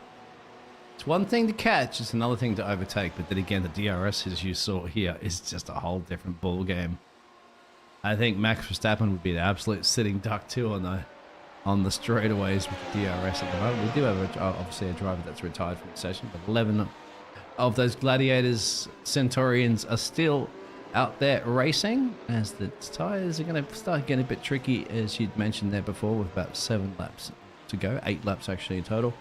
S5: It's one thing to catch, it's another thing to overtake, but then again, the DRS, as you saw here, is just a whole different ball game. I think Max Verstappen would be the absolute sitting duck too on the straightaways with the DRS at the moment. We do have obviously a driver that's retired from the session, but 11 of those Gladiators Centaurians are still out there racing, as the tyres are going to start getting a bit tricky, as you'd mentioned there before, with about 7 laps to go, 8 laps actually in total.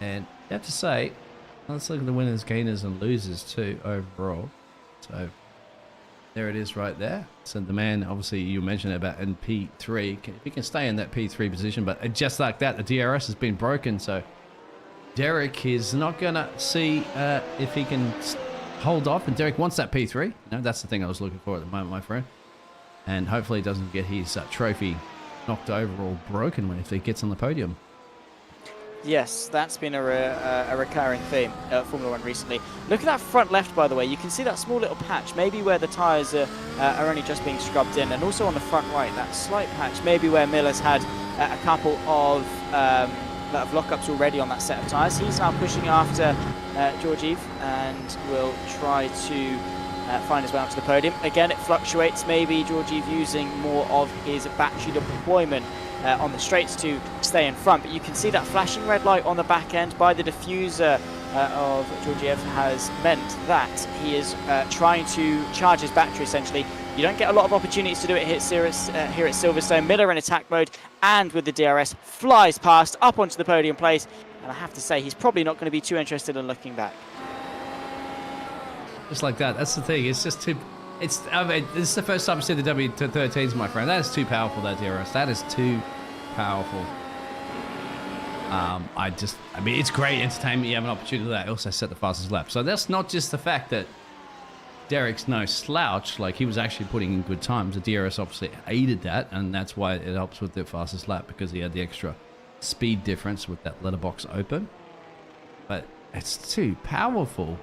S5: And I have to say, let's look at the winners, gainers and losers too overall. So there it is right there. So the man, obviously you mentioned about in P3, if he can stay in that P3 position, but just like that, the DRS has been broken, so Derek is not going to see if he can hold off, and Derek wants that P3. No, that's the thing I was looking for at the moment, my friend. And hopefully he doesn't get his trophy knocked over or broken if he gets on the podium.
S4: Yes, that's been a recurring theme at Formula 1 recently. Look at that front left, by the way. You can see that small little patch, maybe where the tyres are only just being scrubbed in, and also on the front right, that slight patch, maybe where Miller's had a couple of lockups already on that set of tyres. He's now pushing after Georgiev and will try to find his way onto the podium. Again, it fluctuates. Maybe Georgiev using more of his battery deployment on the straights to stay in front, but you can see that flashing red light on the back end by the diffuser of Georgiev has meant that he is trying to charge his battery essentially. You don't get a lot of opportunities to do it here at Silverstone. Miller in attack mode and with the DRS flies past up onto the podium place, and I have to say he's probably not going to be too interested in looking back.
S5: Just like that, that's the thing, it's just too... I mean, this is the first time I've seen the W13s, my friend. That is too powerful, that DRS. That is too powerful. I mean, it's great entertainment. You have an opportunity to do that. It also set the fastest lap. So that's not just the fact that Derek's no slouch. Like, he was actually putting in good times. The DRS obviously aided that, and that's why it helps with the fastest lap, because he had the extra speed difference with that letterbox open. But it's too powerful.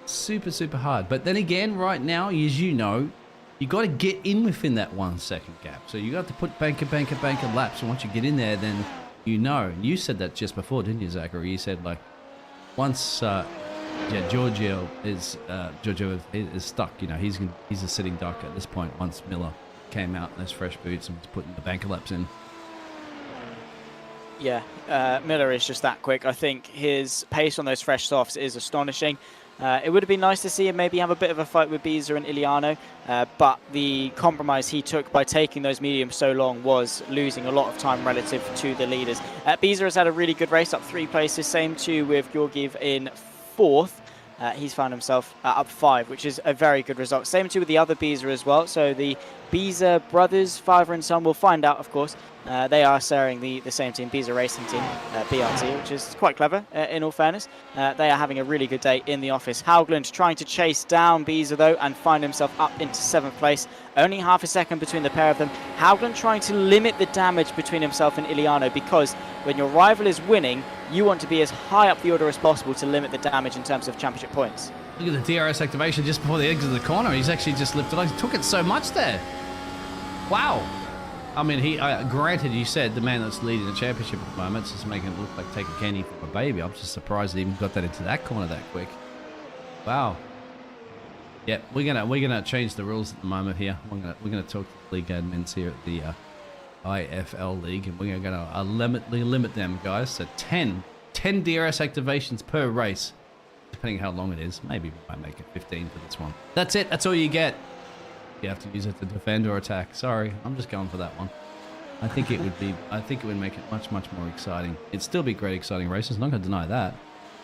S5: Super, super hard. But then again, right now, as you know, you got to get in within that 1 second gap. So you got to put banker laps. And once you get in there, then you know. And you said that just before, didn't you, Zachary? You said, like, once Giorgio is stuck, you know, he's a sitting duck at this point. Once Miller came out in those fresh boots and was putting the banker laps in.
S4: Yeah, Miller is just that quick. I think his pace on those fresh softs is astonishing. It would have been nice to see him maybe have a bit of a fight with Beezer and Iliano, but the compromise he took by taking those mediums so long was losing a lot of time relative to the leaders. Beezer has had a really good race, up 3 places, same too with Georgiev in 4th. He's found himself up 5, which is a very good result. Same too with the other Beezer as well. So the Beezer brothers, father and son, we'll find out, of course. They are sharing the same team, Beezer Racing Team, BRT, which is quite clever, in all fairness. They are having a really good day in the office. Haugland trying to chase down Beezer, though, and find himself up into 7th place. Only half a second between the pair of them. Haugland trying to limit the damage between himself and Iliano, because when your rival is winning, you want to be as high up the order as possible to limit the damage in terms of championship points.
S5: Look at the DRS activation just before the exit of the corner. He's actually just lifted on. He took it so much there. Wow. I mean, he granted, you said the man that's leading the championship at the moment is just making it look like taking candy from a baby. I'm just surprised he even got that into that corner that quick. Wow. Yep, we're gonna change the rules at the moment here. We're gonna talk to the league admins here at the iFL league, and we're gonna limit them, guys. So 10 DRS activations per race, depending how long it is. Maybe we might make it 15 for this one. That's it. That's all you get. You have to use it to defend or attack. Sorry, I'm just going for that one. I think it would make it much more exciting. It'd still be great, exciting races. I'm not going to deny that.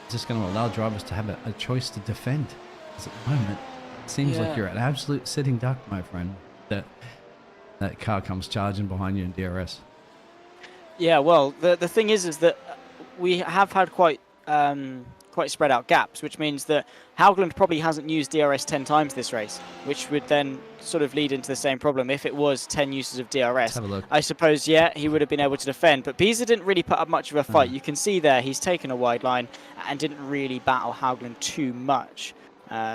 S5: It's just going to allow drivers to have a choice to defend. Because at the moment, it seems like you're an absolute sitting duck, my friend. That car comes charging behind you in DRS. Yeah,
S4: well, the thing is that we have had quite quite spread out gaps, which means that Haugland probably hasn't used DRS 10 times this race, which would then sort of lead into the same problem. If it was 10 uses of DRS,
S3: Let's have a look.
S4: I suppose, yeah, he would have been able to defend. But Beezer didn't really put up much of a fight. You can see there he's taken a wide line and didn't really battle Haugland too much.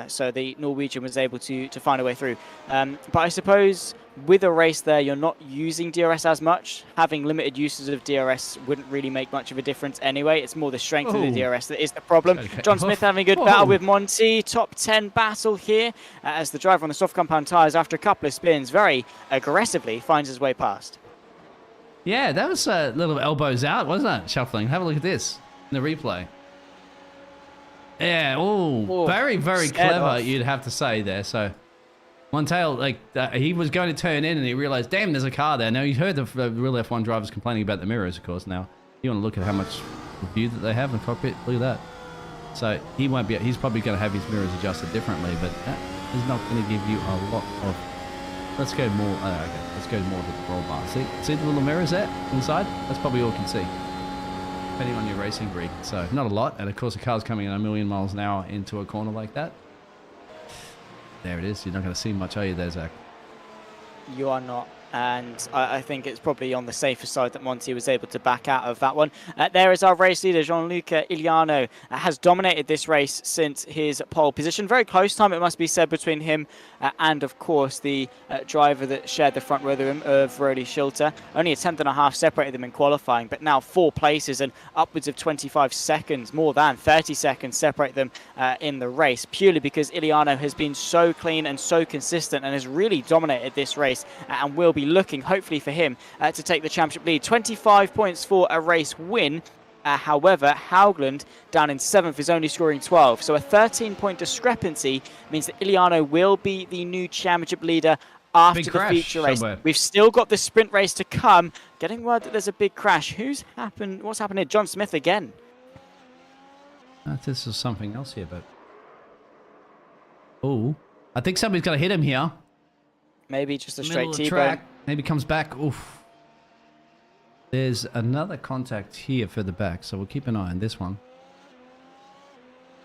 S4: So the Norwegian was able to find a way through. But I suppose with a race there, you're not using DRS as much. Having limited uses of DRS wouldn't really make much of a difference anyway. It's more the strength of the DRS that is the problem.
S3: Okay.
S4: John Smith having a good battle with Monty. Top 10 battle here as the driver on the soft compound tyres, after a couple of spins, very aggressively finds his way past.
S5: Yeah, that was a little elbows out, wasn't it? Shuffling. Have a look at this in the replay. Yeah, very, very clever,
S4: off.
S5: you'd have to say there. So Montail, like, he was going to turn in and he realized, damn, there's a car there. Now, you heard the real F1 drivers complaining about the mirrors, of course. Now, you want to look at how much view that they have in the cockpit. Look at that. So he won't be, he's probably going to have his mirrors adjusted differently, but that is not going to give you a lot of, let's go more, okay, let's go more to the roll bar. See the little mirrors there inside? That's probably all you can see, depending on your racing rig. So not a lot, and of course the car's coming in a million miles an hour into a corner like that. There it is. You're not going to see much, are you there, Zach?
S4: You are not. And I think it's probably on the safer side that Monty was able to back out of that one. There is our race leader, Gianluca Iliano, has dominated this race since his pole position. Very close time, it must be said, between him and, of course, the driver that shared the front row with him, Rody Schilter. Only a tenth and a half separated them in qualifying, but now 4 places and upwards of 25 seconds, more than 30 seconds separate them in the race, purely because Iliano has been so clean and so consistent and has really dominated this race and will be looking, hopefully for him, to take the championship lead. 25 points for a race win. However, Haugland down in 7th is only scoring 12. So a 13-point discrepancy means that Iliano will be the new championship leader after the feature race.
S5: Somewhere.
S4: We've still got the sprint race to come. Getting word that there's a big crash. What's happened here? John Smith again.
S5: This is something else here, but... Oh, I think somebody's going to hit him here.
S4: Maybe just a
S5: Middle
S4: straight
S5: of the
S4: T-bone.
S5: track. Maybe comes back. Oof. There's another contact here further back, so we'll keep an eye on this one.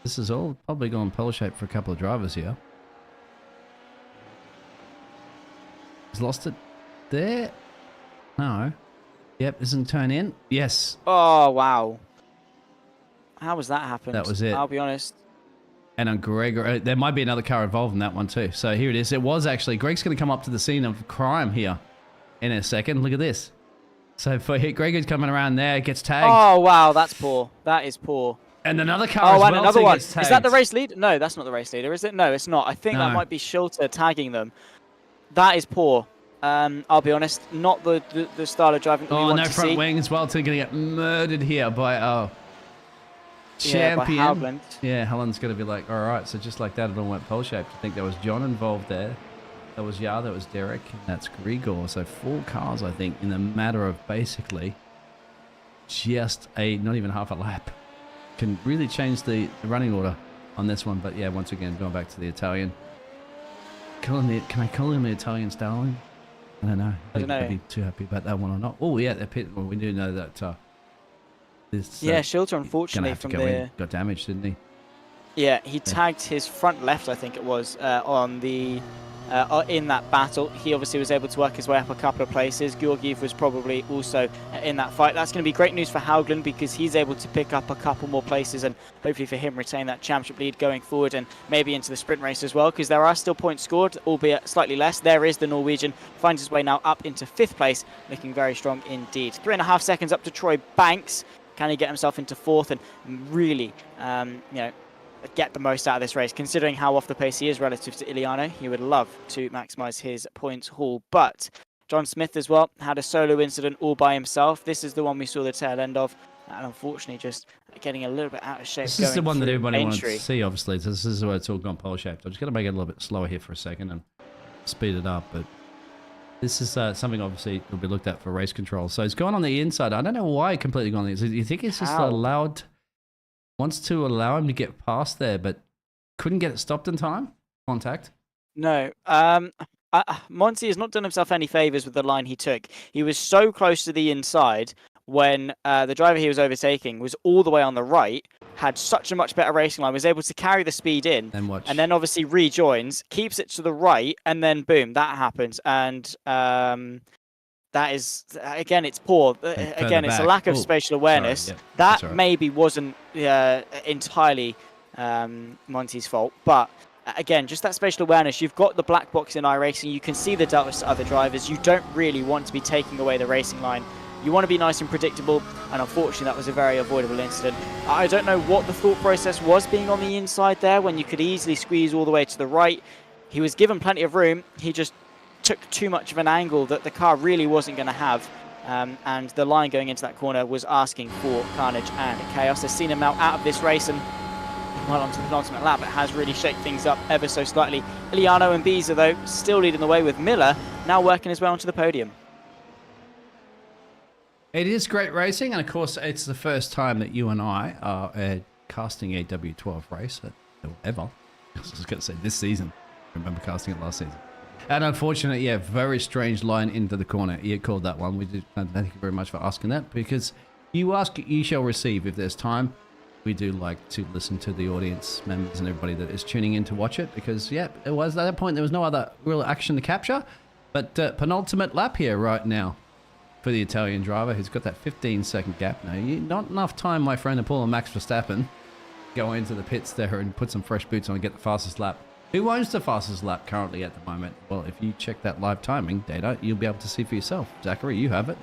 S5: This is all probably going pole shape for a couple of drivers here. He's lost it there. No. Yep, isn't turn in. Yes.
S4: Oh, wow. How was that happened?
S5: That was it.
S4: I'll be honest.
S5: And on Greg, there might be another car involved in that one too. So here it is. It was actually, Greg's going to come up to the scene of crime here in a second. Look at this. So for Gregor's coming around there, gets tagged.
S4: Oh, wow, that's poor. That is poor.
S5: And another car as
S4: Oh, and
S5: well,
S4: another
S5: so
S4: one.
S5: gets
S4: Is that the
S5: tagged.
S4: race leader? No, that's not the race leader, is it? No, it's not. I think that
S5: No.
S4: might be Schilter tagging them. That is poor. I'll be honest, not the style of driving that we
S5: Oh,
S4: want
S5: no
S4: to
S5: front
S4: see.
S5: wing as well too. Going to get murdered here by champion.
S4: Yeah, by Haugland.
S5: Yeah, Helen's going to be like, all right. So just like that, it all went pole shaped. I think there was John involved there. That was Yar, that was Derek, and that's Grigor. So 4 cars, I think, in the matter of basically just not even half a lap. Can really change the running order on this one. But yeah, once again, going back to the Italian. Can I call him the Italian Starling? I don't know.
S4: I don't know.
S5: I'd be too happy about that one or not. Oh yeah, well, we do know that this.
S4: Yeah, Schilter,
S5: gonna
S4: unfortunately,
S5: have to
S4: from
S5: go
S4: the...
S5: in. Got damaged, didn't he?
S4: Yeah, he tagged his front left, I think it was, on the in that battle. He obviously was able to work his way up a couple of places. Georgiev was probably also in that fight. That's going to be great news for Haugland because he's able to pick up a couple more places and hopefully for him retain that championship lead going forward and maybe into the sprint race as well, because there are still points scored, albeit slightly less. There is the Norwegian, finds his way now up into 5th place, looking very strong indeed. 3.5 seconds up to Troy Banks. Can he get himself into 4th and really, get the most out of this race, considering how off the pace he is relative to Iliano? He would love to maximise his points haul, but John Smith as well had a solo incident all by himself. This is the one we saw the tail end of, and unfortunately just getting a little bit out of shape.
S5: This is the one that everybody wanted
S4: entry.
S5: to see, obviously. This is where it's all gone pole shaped. I'm just going to make it a little bit slower here for a second and speed it up, but this is something obviously will be looked at for race control. So it's gone on the inside. I don't know why it completely gone on the inside. You think it's just wants to allow him to get past there, but couldn't get it stopped in time? Contact?
S4: No. Monty has not done himself any favours with the line he took. He was so close to the inside when the driver he was overtaking was all the way on the right. had such a much better racing line, was able to carry the speed in, and then obviously rejoins, keeps it to the right, and then boom, that happens. And that is, again, it's poor. Again, it's a lack of spatial awareness.
S5: Sorry,
S4: that maybe wasn't entirely Monty's fault, but again, just that spatial awareness. You've got the black box in iRacing. You can see the deltas to other drivers. You don't really want to be taking away the racing line. You want to be nice and predictable, and unfortunately that was a very avoidable incident. I don't know what the thought process was being on the inside there when you could easily squeeze all the way to the right. He was given plenty of room. He just took too much of an angle that the car really wasn't going to have. And the line going into that corner was asking for carnage and chaos. I've seen him now out of this race, and well, onto the penultimate lap, it has really shaken things up ever so slightly. Iliano and Biza, though, still leading the way, with Miller now working his way onto the podium.
S5: It is great racing, and of course, it's the first time that you and I are casting a W12 race ever. I was going to say this season. I remember casting it last season. And unfortunately, yeah, very strange line into the corner. You called that one. We did. Thank you very much for asking that, because you ask, you shall receive. If there's time, we do like to listen to the audience members and everybody that is tuning in to watch it, because yeah, it was at that point there was no other real action to capture. But penultimate lap here right now for the Italian driver, who's got that 15-second gap now. Not enough time, my friend, to pull a Max Verstappen, go into the pits there and put some fresh boots on and get the fastest lap. Who owns the fastest lap currently at the moment? Well, if you check that live timing data, you'll be able to see for yourself. Zachary, you have it.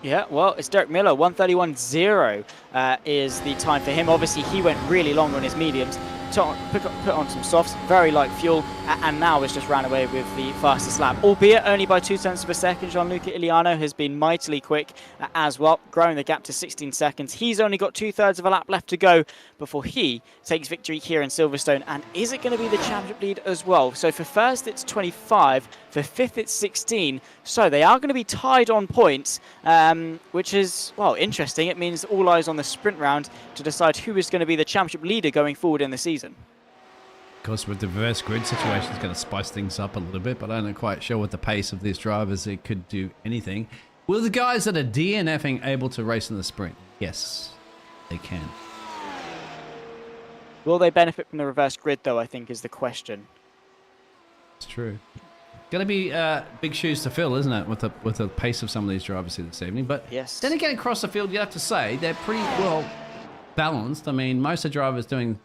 S4: Yeah, well, it's Derek Miller. 1:31.0 is the time for him. Obviously, he went really long on his mediums, put on some softs, very light fuel, and now has just ran away with the fastest lap, albeit only by 0.2 of a second. Gianluca Iliano has been mightily quick as well, growing the gap to 16 seconds. He's only got 2/3 of a lap left to go before he takes victory here in Silverstone. And is it going to be the championship lead as well? So for first, it's 25. For fifth, it's 16. So they are going to be tied on points, which is, well, interesting. It means all eyes on the sprint round to decide who is going to be the championship leader going forward in the season.
S5: Of course, with the reverse grid situation, it's going to spice things up a little bit, but I'm not quite sure with the pace of these drivers, it could do anything. Will the guys that are DNFing able to race in the sprint? Yes, they can.
S4: Will they benefit from the reverse grid, though, I think is the question.
S5: It's true. Going to be big shoes to fill, isn't it, with the pace of some of these drivers here this evening? But
S4: yes,
S5: then again, across the field, you have to say they're pretty well balanced. I mean, most of the drivers doing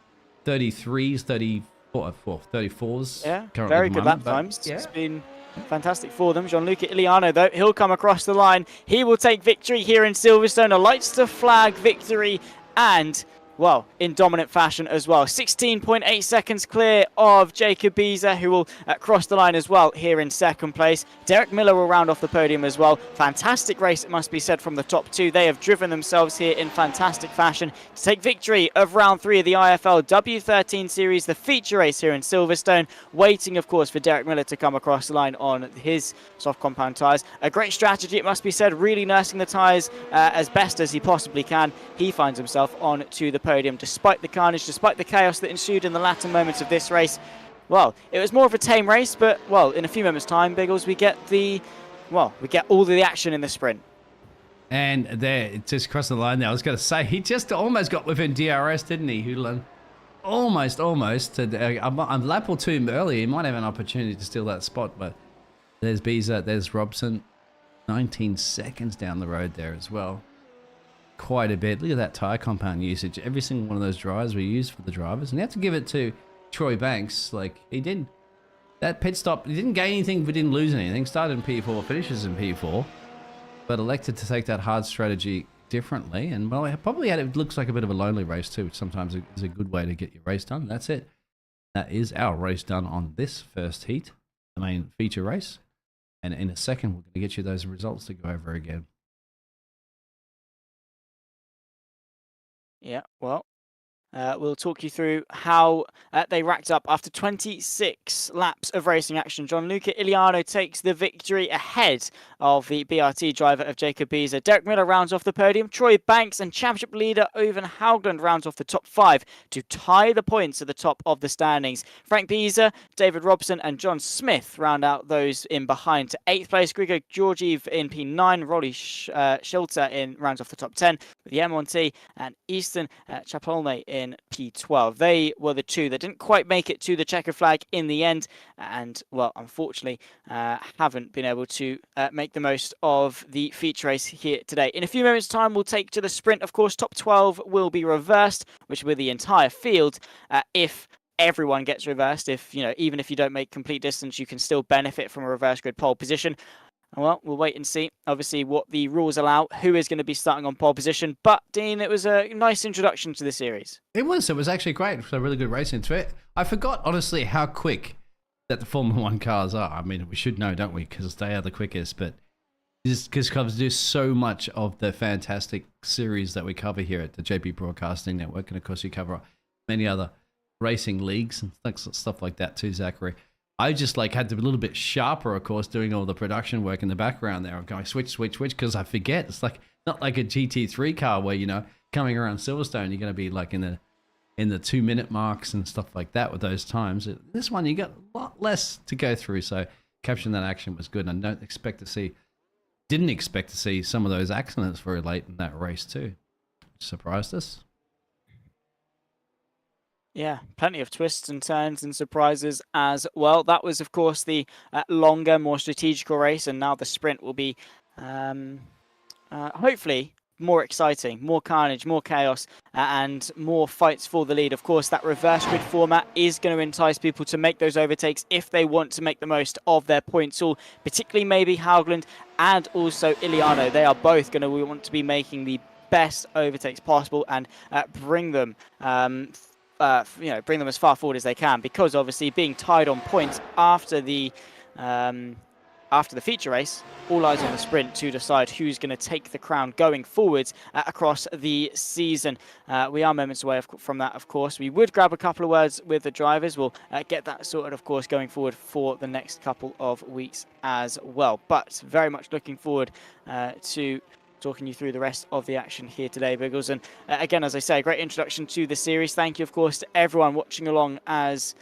S5: 33s, 34s.
S4: Yeah,
S5: currently
S4: very good lap times. Yeah. It's been fantastic for them. Gianluca Iliano, though, he'll come across the line. He will take victory here in Silverstone. A lights to flag victory, and well, in dominant fashion as well. 16.8 seconds clear of Jacob Biza, who will cross the line as well here in second place. Derek Miller will round off the podium as well. Fantastic race, it must be said, from the top two. They have driven themselves here in fantastic fashion to take victory of round 3 of the iFL W13 series, the feature race here in Silverstone. Waiting, of course, for Derek Miller to come across the line on his soft compound tyres. A great strategy, it must be said, really nursing the tyres as best as he possibly can. He finds himself on to the podium despite the carnage, despite the chaos that ensued in the latter moments of this race. Well, it was more of a tame race, but well, in a few moments' time, Biggles, we get all the action in the sprint.
S5: And there, just across the line there, I was going to say, he just almost got within DRS, didn't he, Hoolan? Almost. I'm lap or two early. He might have an opportunity to steal that spot, but there's Biza, there's Robson. 19 seconds down the road there as well. Quite a bit. Look at that tyre compound usage. Every single one of those dryers we use for the drivers. And you have to give it to Troy Banks. Like, he did that pit stop. He didn't gain anything, but didn't lose anything. Started in P4, finishes in P4. But elected to take that hard strategy differently. And, well, it probably it looks like a bit of a lonely race too, which sometimes is a good way to get your race done. That's it. That is our race done on this first heat, the main feature race. And in a second, we're going to get you those results to go over again.
S4: Yeah, well, We'll talk you through how they racked up after 26 laps of racing action. Gianluca Iliano takes the victory ahead of the BRT driver of Jacob Beazer. Derek Miller rounds off the podium. Troy Banks and championship leader Owen Haugland rounds off the top 5 to tie the points at the top of the standings. Frank Beazer, David Robson and John Smith round out those in behind to 8th place. Grigor Georgiev in P9. Rolly Schilter in rounds off the top 10 with the M1T and Easton Chapolne in P12. They were the two that didn't quite make it to the checker flag in the end, and well, unfortunately, haven't been able to make the most of the feature race here today. In a few moments' time, we'll take to the sprint. Of course, top 12 will be reversed, which will be the entire field. If everyone gets reversed, even if you don't make complete distance, you can still benefit from a reverse grid pole position. Well, we'll wait and see, obviously, what the rules allow, who is going to be starting on pole position. But, Dean, it was a nice introduction to the series.
S5: It was actually great. It was a really good racing to it. I forgot, honestly, how quick that the Formula 1 cars are. I mean, we should know, don't we? Because they are the quickest. But just because covers do so much of the fantastic series that we cover here at the JP Broadcasting Network. And, of course, you cover many other racing leagues and stuff like that too, Zachary. I just had to be a little bit sharper, of course, doing all the production work in the background there. I'm going switch, because I forget. It's not like a GT3 car where, coming around Silverstone, you're going to be in the 2-minute marks and stuff like that with those times. This one, you got a lot less to go through. So capturing that action was good. And I didn't expect to see some of those accidents very late in that race too. Which surprised us.
S4: Yeah, plenty of twists and turns and surprises as well. That was, of course, the longer, more strategical race, and now the sprint will be hopefully more exciting, more carnage, more chaos, and more fights for the lead. Of course, that reverse grid format is going to entice people to make those overtakes if they want to make the most of their points all, particularly maybe Haugland and also Iliano. They are both going to want to be making the best overtakes possible and bring them as far forward as they can, because obviously being tied on points after the feature race, all eyes on the sprint to decide who's going to take the crown going forwards across the season. We are moments away from that, of course. We would grab a couple of words with the drivers. We'll get that sorted, of course, going forward for the next couple of weeks as well. But very much looking forward to talking you through the rest of the action here today, Biggles. And again, as I say, a great introduction to the series. Thank you, of course, to everyone watching along as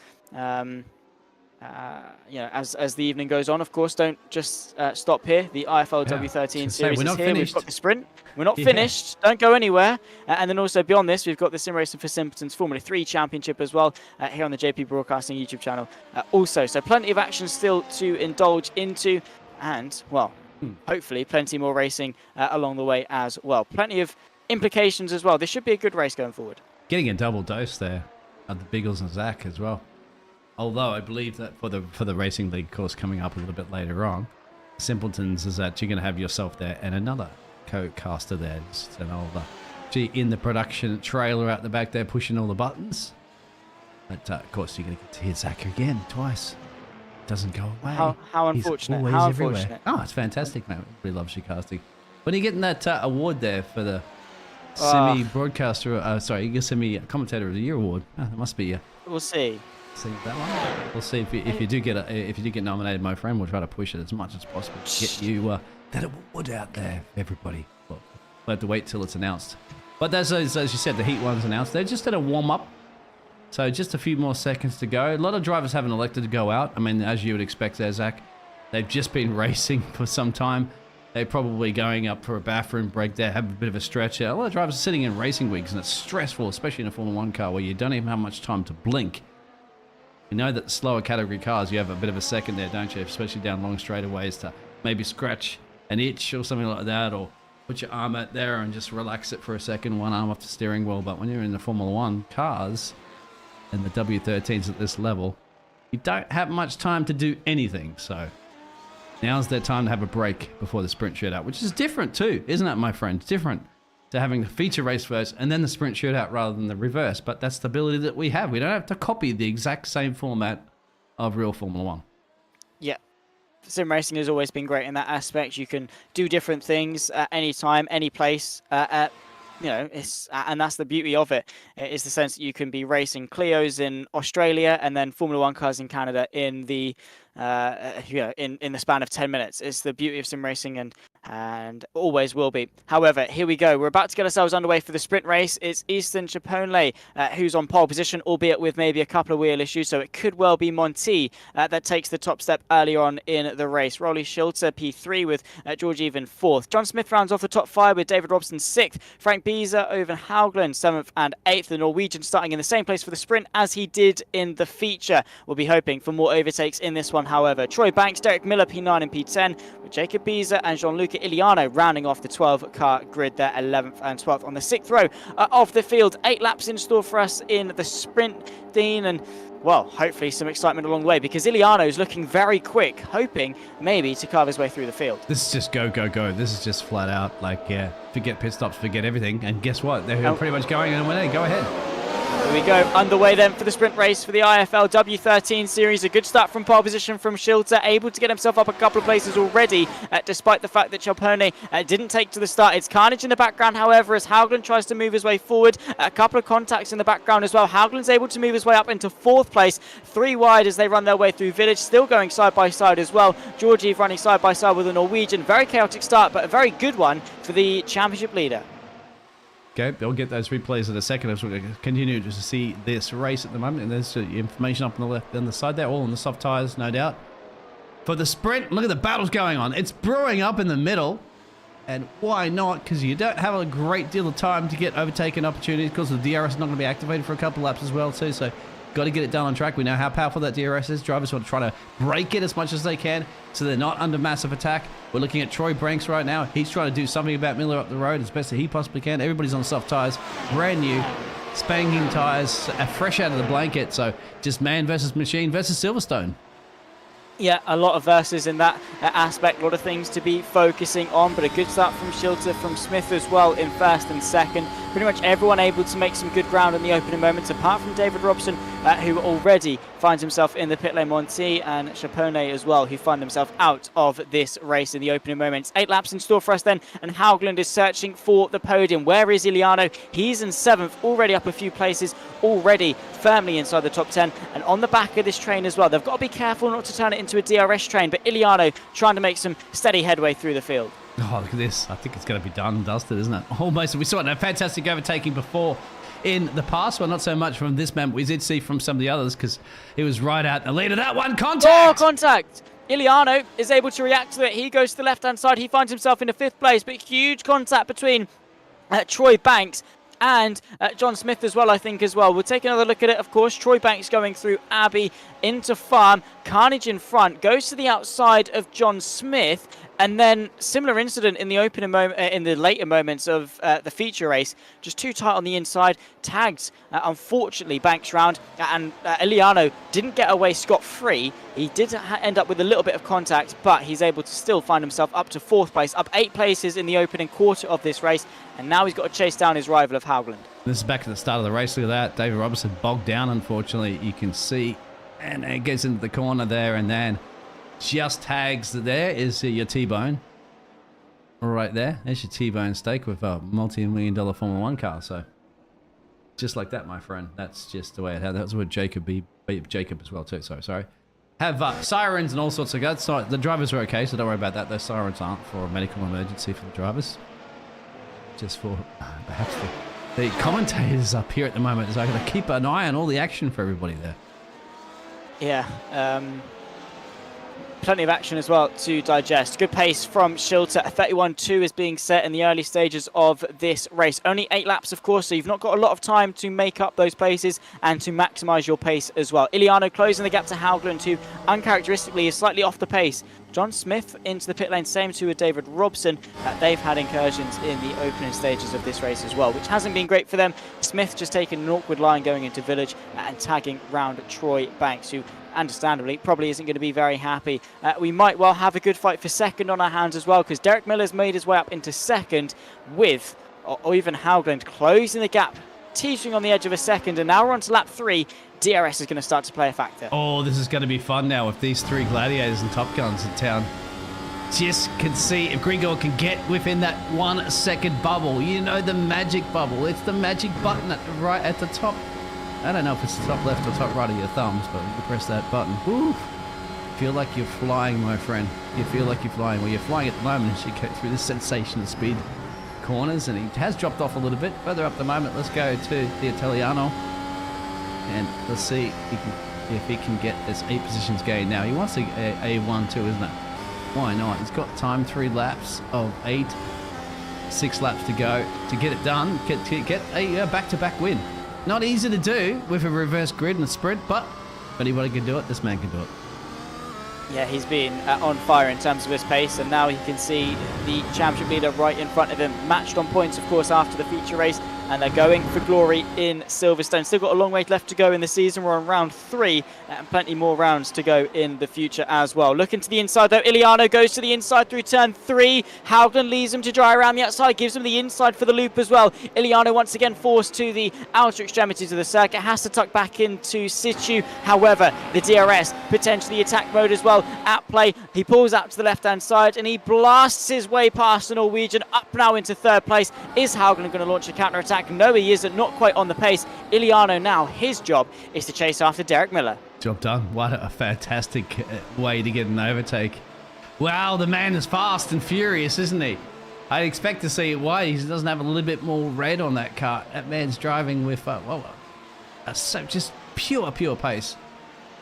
S4: as the evening goes on. Of course, don't just stop here. The iFL W13 series is here. We've got the sprint. We're not finished. Don't go anywhere. And then also beyond this, we've got the Sim Racing for Simpletons Formula 3 Championship as well here on the JP Broadcasting YouTube channel also. So plenty of action still to indulge into, and, well, hopefully plenty more racing along the way as well. Plenty of implications as well. This should be a good race going forward.
S5: Getting a double dose there of the Biggles and Zach as well. Although I believe that for the Racing League course coming up a little bit later on, Simpletons is that you're going to have yourself there and another co-caster there. Just an older, in the production trailer out the back there pushing all the buttons. But of course you're going to get to hear Zach again twice. Doesn't go away.
S4: How unfortunate.
S5: He's
S4: How
S5: everywhere.
S4: unfortunate.
S5: Oh, it's fantastic, mate. We love your casting. When are you getting that award there for the semi-broadcaster? Sorry, you can send me a Commentator of the Year award. Oh, that must be
S4: We'll see.
S5: See that one. We'll see if you do get nominated, my friend. We'll try to push it as much as possible to get you that award out there, everybody. Well, we'll have to wait till it's announced. But as you said, the Heat one's announced. They're just at a warm-up. So just a few more seconds to go. A lot of drivers haven't elected to go out. I mean, as you would expect there, Zach, they've just been racing for some time. They're probably going up for a bathroom break there, have a bit of a stretch. A lot of drivers are sitting in racing weeks, and it's stressful, especially in a Formula 1 car where you don't even have much time to blink. You know that the slower category cars, you have a bit of a second there, don't you? Especially down long straightaways to maybe scratch an itch or something like that, or put your arm out there and just relax it for a second, one arm off the steering wheel. But when you're in the Formula 1 cars and the W13s at this level, you don't have much time to do anything. So now's their time to have a break before the sprint shootout, which is different too, isn't it, my friend? Different to having the feature race first and then the sprint shootout rather than the reverse. But that's the ability that we have. We don't have to copy the exact same format of real Formula 1.
S4: Yeah. Sim racing has always been great in that aspect. You can do different things at any time, any place, at and that's the beauty of it. It's the sense that you can be racing Clios in Australia and then Formula One cars in Canada in the in the span of 10 minutes. It's the beauty of sim racing and always will be. However, here we go. We're about to get ourselves underway for the sprint race. It's Easton Chaponley who's on pole position, albeit with maybe a couple of wheel issues, so it could well be Monty that takes the top step early on in the race. Rolly Schulter P3 with George Even 4th. John Smith rounds off the top 5 with David Robson 6th. Frank Beezer over Haugland 7th and 8th. The Norwegian starting in the same place for the sprint as he did in the feature. We'll be hoping for more overtakes in this one, however. Troy Banks, Derek Miller P9 and P10 with Jacob Beezer and Gianluca Iliano rounding off the 12-car grid there, 11th and 12th on the 6th row of the field. 8 laps in store for us in the sprint, Dean, and well, hopefully some excitement along the way because Iliano's looking very quick, hoping maybe to carve his way through the field.
S5: This is just go, go, go. This is just flat out forget pit stops, forget everything. And guess what? They're pretty much going and winning. Go ahead.
S4: Here we go, underway then for the sprint race for the iFL W13 series. A good start from pole position from Schilter, able to get himself up a couple of places already, despite the fact that Chapone didn't take to the start. It's carnage in the background, however, as Haugland tries to move his way forward. A couple of contacts in the background as well. Haugland's able to move his way up into 4th place, 3 wide as they run their way through Village, still going side by side as well. Georgiev running side by side with a Norwegian. Very chaotic start, but a very good one for the championship leader.
S5: Okay, they'll get those replays in a second as we continue to see this race at the moment. And there's information up on the left and the side there, all on the soft tyres, no doubt. For the sprint, look at the battles going on. It's brewing up in the middle. And why not? Because you don't have a great deal of time to get overtaken opportunities because the DRS is not going to be activated for a couple of laps as well too. So got to get it done on track. We know how powerful that DRS is. Drivers want to try to break it as much as they can so they're not under massive attack. We're looking at Troy Banks right now. He's trying to do something about Miller up the road as best as he possibly can. Everybody's on soft tyres, brand new, spanking tyres, fresh out of the blanket. So just man versus machine versus Silverstone.
S4: Yeah, a lot of verses in that aspect, a lot of things to be focusing on, but a good start from Schilter, from Smith as well in 1st and 2nd. Pretty much everyone able to make some good ground in the opening moments, apart from David Robson, who already finds himself in the pit lane. Monty and Chapone as well, who find themselves out of this race in the opening moments. 8 laps in store for us then, and Haugland is searching for the podium. Where is Iliano? He's in 7th, already up a few places, already firmly inside the top 10, and on the back of this train as well. They've got to be careful not to turn it into a DRS train, but Iliano trying to make some steady headway through the field.
S5: Oh, look at this. I think it's going to be done and dusted, isn't it? Almost. We saw a fantastic overtaking before in the past. Well, not so much from this man, but we did see from some of the others because he was right out the lead of that one. Contact!
S4: Oh, contact! Iliano is able to react to it. He goes to the left-hand side. He finds himself in the 5th place, but huge contact between Troy Banks and John Smith as well, I think, as well. We'll take another look at it, of course. Troy Banks going through Abbey into Farm. Carnage in front. Goes to the outside of John Smith. And then similar incident in the opening moment, in the later moments of the feature race. Just too tight on the inside. Tagged, unfortunately, Banks round. And Iliano didn't get away scot-free. He did end up with a little bit of contact, but he's able to still find himself up to 4th place, up 8 places in the opening quarter of this race. And now he's got to chase down his rival of Haugland.
S5: This is back at the start of the race. Look at that. David Robertson bogged down, unfortunately, you can see. And it gets into the corner there and then just tags. There is your T-bone. Right there. There's your T-bone steak with a multi-million-dollar Formula 1 car. So just like that, my friend. That's just the way it had. That was with Jacob as well too. Sorry. Have sirens and all sorts of guts. So the drivers are okay, so don't worry about that. Those sirens aren't for a medical emergency for the drivers. Just for perhaps the commentators up here at the moment. So I got to keep an eye on all the action for everybody there.
S4: Yeah. Plenty of action as well to digest. Good pace from Schilter. 31.2 is being set in the early stages of this race. Only 8 laps, of course, so you've not got a lot of time to make up those places and to maximise your pace as well. Iliano closing the gap to Haugland, who uncharacteristically is slightly off the pace. John Smith into the pit lane, same too with David Robson. They've had incursions in the opening stages of this race as well, which hasn't been great for them. Smith just taking an awkward line going into Village and tagging round Troy Banks, who understandably probably isn't going to be very happy. We might well have a good fight for 2nd on our hands as well, because Derek Miller's made his way up into 2nd with, or even Haugland closing the gap, teetering on the edge of a 2nd, and now we're on to lap 3. DRS is going to start to play a factor.
S5: Oh, this is going to be fun now with these 3 gladiators and Top Guns in town. just can see if Grigor can get within that 1 second bubble. You know, the magic bubble. It's the magic button right at the top. I don't know if it's the top left or top right of your thumbs, but you press that button. Woo! Feel like you're flying, my friend. You feel like you're flying. Well, you're flying at the moment as you go through this sensational speed corners, and he has dropped off a little bit further up the moment. Let's go to the Italiano, and let's see if he can get this 8 positions gain. Now he wants a 1-2, isn't it? Why not? He's got time, 3 laps of 8, 6 laps to go to get it done. Get a back-to-back win. Not easy to do with a reverse grid and a sprint, but if anybody can do it, this man can do it.
S4: Yeah, he's been on fire in terms of his pace, and now he can see the championship leader right in front of him, matched on points, of course, after the feature race, and they're going for glory in Silverstone. Still got a long way left to go in the season. We're on round 3, and plenty more rounds to go in the future as well. Looking to the inside, though, Iliano goes to the inside through turn 3. Haugen leaves him to dry around the outside, gives him the inside for the loop as well. Iliano once again forced to the outer extremities of the circuit, has to tuck back into situ. However, the DRS, potentially attack mode as well, at play. He pulls out to the left-hand side, and he blasts his way past the Norwegian, up now into 3rd place. Is Haugen going to launch a counter-attack? No, he isn't, not quite on the pace. Iliano now, his job is to chase after Derek Miller.
S5: Job done. What a fantastic way to get an overtake. Wow, the man is fast and furious, isn't he? I expect to see why he doesn't have a little bit more red on that car. That man's driving with just pure pace.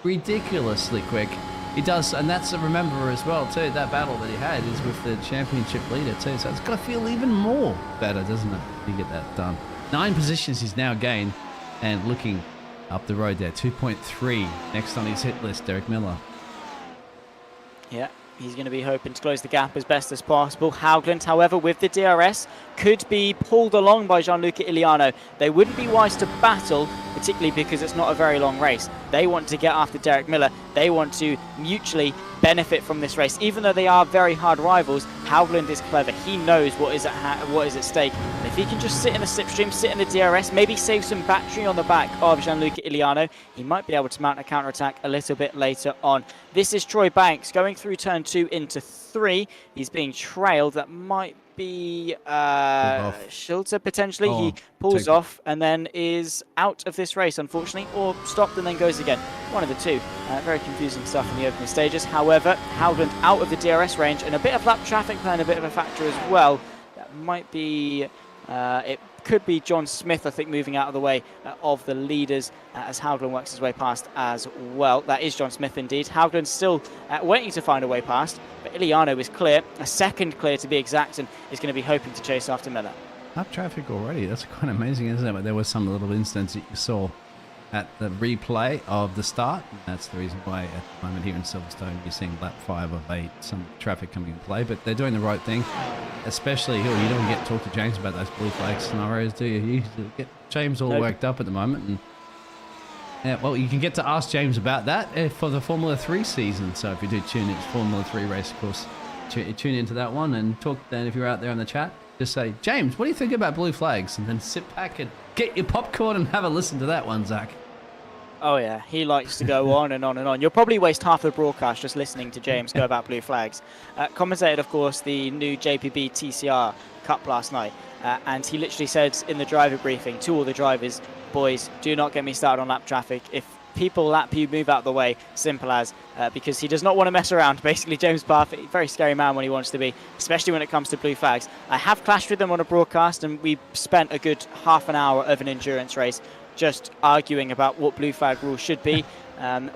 S5: Ridiculously quick. He does, and that's a remember as well too. That battle that he had is with the championship leader too, so it's got to feel even more better, doesn't it? To get that done. 9 positions he's now gained, and looking up the road there, 2.3 next on his hit list, Derek Miller.
S4: Yeah, he's going to be hoping to close the gap as best as possible. Haugland, however, with the DRS, could be pulled along by Gianluca Iliano. They wouldn't be wise to battle, particularly because it's not a very long race. They want to get after Derek Miller. They want to mutually benefit from this race. Even though they are very hard rivals, Haugland is clever. He knows what is at stake. And if he can just sit in the slipstream, sit in the DRS, maybe save some battery on the back of Gianluca Iliano, he might be able to mount a counterattack a little bit later on. This is Troy Banks going through turn 2 into 3. He's being trailed. That might be Schulter potentially. He pulls off and then is out of this race, unfortunately, or stopped and then goes again. One of the two. Very confusing stuff in the opening stages. However, Howland out of the DRS range, and a bit of lap traffic playing a bit of a factor as well. That might be it could be John Smith, I think, moving out of the way of the leaders as Howland works his way past as well. That is John Smith indeed. Howland's still waiting to find a way past, but Iliano is clear, a second clear to be exact, and is going to be hoping to chase after Miller.
S5: Up traffic already. That's quite amazing, isn't it? But there was some little incidents that you saw at the replay of the start. That's the reason why at the moment here in Silverstone you're seeing lap 5 of 8, some traffic coming in play, but they're doing the right thing. Especially here, you don't get to talk to James about those blue flag scenarios, do you? You get James all worked up at the moment. And yeah, well, you can get to ask James about that for the Formula 3 season. So if you do tune in, Formula 3 race, of course, tune into that one and talk. Then if you're out there on the chat, just say, James, what do you think about blue flags? And then sit back and get your popcorn and have a listen to that one, Zach.
S4: Oh yeah, he likes to go on and on and on. You'll probably waste half the broadcast just listening to James go about blue flags. Commentated, of course, the new JPB TCR Cup last night, and he literally said in the driver briefing to all the drivers, boys, do not get me started on lap traffic. If people lap you, move out of the way, simple as, because he does not want to mess around. Basically, James Parfit, very scary man when he wants to be, especially when it comes to blue flags. I have clashed with him on a broadcast, and we spent a good half an hour of an endurance race just arguing about what blue flag rules should be.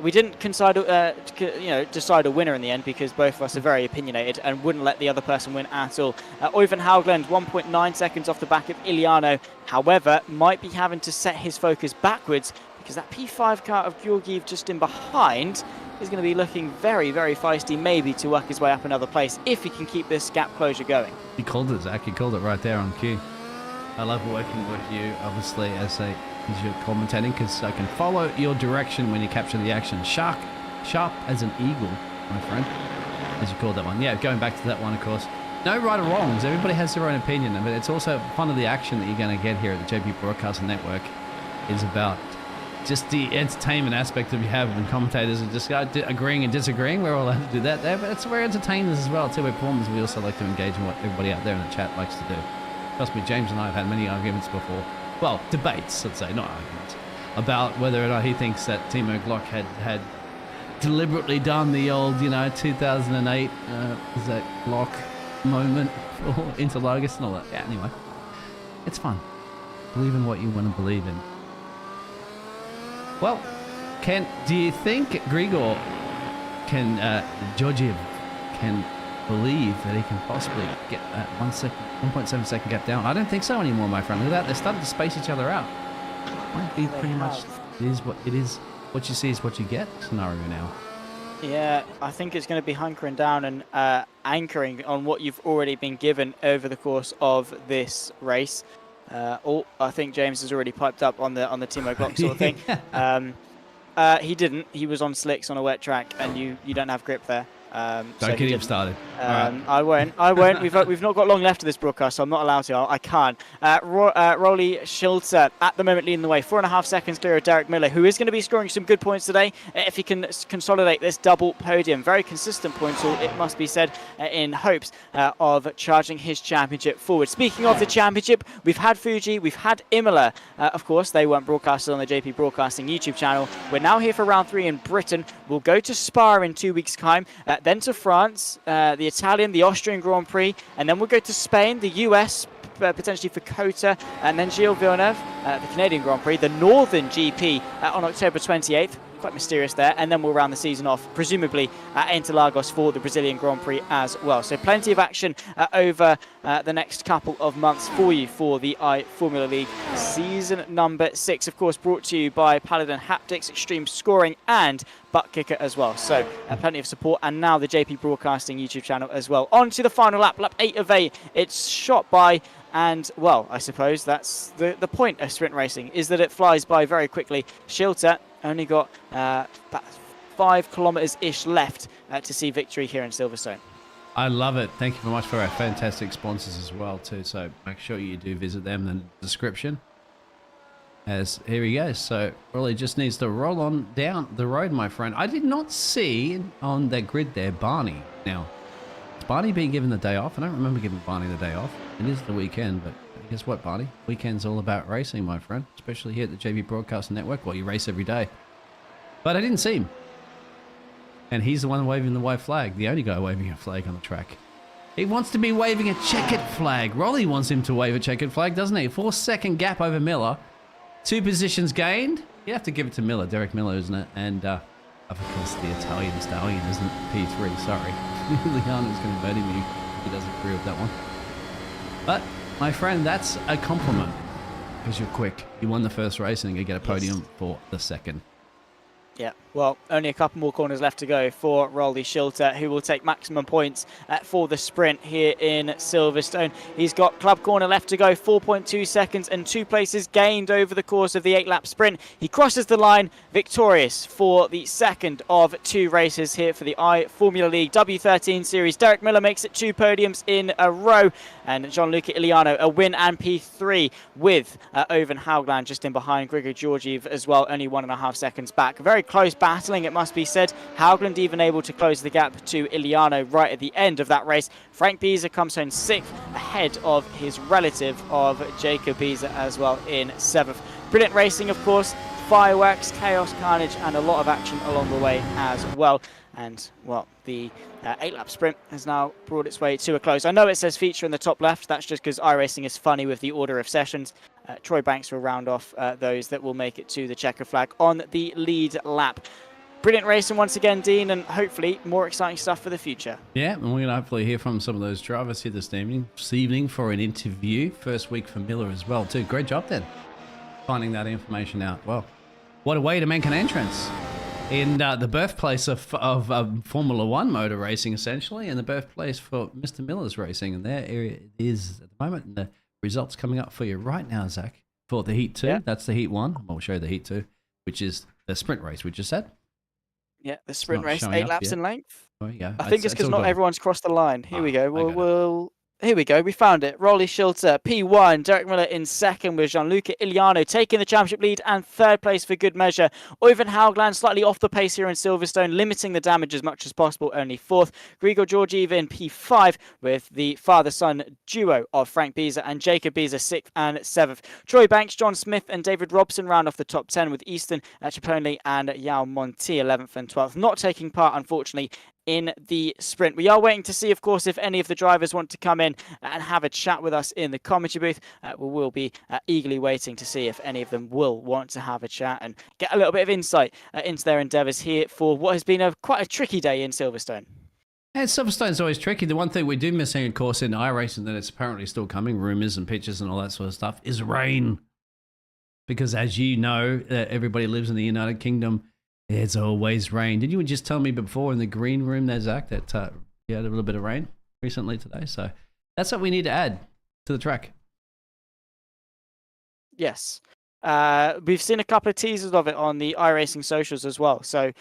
S4: We didn't decide a winner in the end because both of us are very opinionated and wouldn't let the other person win at all. Oyvind Haugland, 1.9 seconds off the back of Iliano, however, might be having to set his focus backwards because that P5 car of Georgiev just in behind is going to be looking very, very feisty, maybe to work his way up another place if he can keep this gap closure going.
S5: He called it, Zach. He called it right there on cue. I love working with you, obviously, as you're commentating, because I can follow your direction when you capture the action. Sharp as an eagle, my friend, as you called that one. Yeah, going back to that one, of course. No right or wrongs. Everybody has their own opinion, but it's also fun of the action that you're going to get here at the JP Broadcasting Network is about just the entertainment aspect of you have when commentators are just agreeing and disagreeing. We're all allowed to do that there, but we're entertainers as well too. We're performers. We also like to engage in what everybody out there in the chat likes to do. Trust me, James and I have had many arguments before. Well, debates, let's say, not arguments, about whether or not he thinks that Timo Glock had deliberately done the old, 2008 is that Glock moment for Interlagos and all that. Yeah, anyway, it's fun. Believe in what you want to believe in. Well, do you think Grigor Georgiev can believe that he can possibly get that 1.7 second gap down? I don't think so anymore, my friend. Look at that. They're starting to space each other out. Might be pretty much it is what it is. What you see is what you get scenario now.
S4: Yeah, I think it's going to be hunkering down and anchoring on what you've already been given over the course of this race. I think James has already piped up on the Timo Glock sort of thing. He didn't. He was on slicks on a wet track, and you don't have grip there.
S5: Don't get him started.
S4: Right. I won't. We've not got long left of this broadcast, so I'm not allowed to. I can't. Rolly Schilter at the moment leading the way. 4.5 seconds clear of Derek Miller, who is going to be scoring some good points today if he can consolidate this double podium. Very consistent points, all it must be said, in hopes of charging his championship forward. Speaking of the championship, we've had Fuji, we've had Imola. Of course, they weren't broadcasted on the JP Broadcasting YouTube channel. We're now here for round 3 in Britain. We'll go to Spa in 2 weeks' time. Then to France, the Italian, the Austrian Grand Prix, and then we'll go to Spain, the US, potentially for Cota, and then Gilles Villeneuve, the Canadian Grand Prix, the Northern GP on October 28th. Quite mysterious there, and then we'll round the season off, presumably at Interlagos for the Brazilian Grand Prix as well. So plenty of action over the next couple of months for you for the Formula League season number 6, of course, brought to you by Paladin Haptics, Extreme Scoring, and Butt Kicker as well. So plenty of support, and now the JP Broadcasting YouTube channel as well. On to the final lap, lap 8 of 8. It's shot by. And, well, I suppose that's the point of sprint racing, is that it flies by very quickly. Schilter only got about 5 kilometres-ish left to see victory here in Silverstone.
S5: I love it. Thank you very much for our fantastic sponsors as well, too. So make sure you do visit them in the description. As here he goes. So really just needs to roll on down the road, my friend. I did not see on that grid there Barney. Now, is Barney being given the day off? I don't remember giving Barney the day off. It is the weekend, but guess what, Barney? Weekend's all about racing, my friend. Especially here at the JP Broadcasting Network. Well, you race every day. But I didn't see him. And he's the one waving the white flag. The only guy waving a flag on the track. He wants to be waving a checkered flag. Rolly wants him to wave a checkered flag, doesn't he? 4-second gap over Miller. 2 positions gained. You have to give it to Miller. Derek Miller, isn't it? And, of course, the Italian stallion, isn't it? P3, sorry. Liana's going to murder me if he doesn't agree with that one. But, my friend, that's a compliment. Because you're quick. You won the first race and you get a podium for the second.
S4: Yeah, well, only a couple more corners left to go for Rolly Schilter, who will take maximum points for the sprint here in Silverstone. He's got club corner left to go, 4.2 seconds and 2 places gained over the course of the 8-lap sprint. He crosses the line victorious for the second of 2 races here for the Formula League W13 series. Derek Miller makes it 2 podiums in a row, and Gianluca Iliano a win and P3 with Oven Haugland just in behind Grigor Georgiev as well, only 1.5 seconds back. Very close battling, it must be said. Haugland even able to close the gap to Iliano right at the end of that race. Frank Biza comes home 6th, ahead of his relative of Jacob Biza as well in 7th. Brilliant racing, of course. Fireworks, chaos, carnage, and a lot of action along the way as well. And, well, the 8-lap sprint has now brought its way to a close. I know it says feature in the top left. That's just because iRacing is funny with the order of sessions. Troy Banks will round off those that will make it to the checker flag on the lead lap. Brilliant racing once again, Dean, and hopefully more exciting stuff for the future.
S5: Yeah, and we're going to hopefully hear from some of those drivers here this evening for an interview. First week for Miller as well, too. Great job then, finding that information out. Well, what a way to make an entrance in the birthplace of Formula One motor racing, essentially, and the birthplace for Mr. Miller's racing. And there it is at the moment, and the results coming up for you right now, Zach, for the Heat 2. Yeah. That's the Heat 1. I'll show you the Heat 2, which is the sprint race we just said.
S4: Yeah, the sprint race, 8 laps in length.
S5: Oh, yeah.
S4: I think it's because not everyone's crossed the line. Here we go. We'll Here we go. We found it. Rolly Schilter, P1. Derek Miller in second with Gianluca Iliano taking the championship lead and third place for good measure. Oyvind Haugland slightly off the pace here in Silverstone, limiting the damage as much as possible, only fourth. Grigor Georgiev in P5 with the father-son duo of Frank Beezer and Jacob Beezer, 6th and 7th. Troy Banks, John Smith and David Robson round off the top 10 with Easton, Chipotle and Yao Monti 11th and 12th. Not taking part, unfortunately, in the sprint. We are waiting to see, of course, if any of the drivers want to come in and have a chat with us in the commentary booth. We will be eagerly waiting to see if any of them will want to have a chat and get a little bit of insight into their endeavours here for what has been quite a tricky day in Silverstone.
S5: And Silverstone's always tricky. The one thing we do missing, of course, in iRacing that it's apparently still coming, rumours and pictures and all that sort of stuff, is rain. Because as you know, everybody lives in the United Kingdom. It's always rain. Did you just tell me before in the green room there, Zach, that you had a little bit of rain recently today? So that's what we need to add to the track.
S4: Yes. We've seen a couple of teasers of it on the iRacing socials as well. So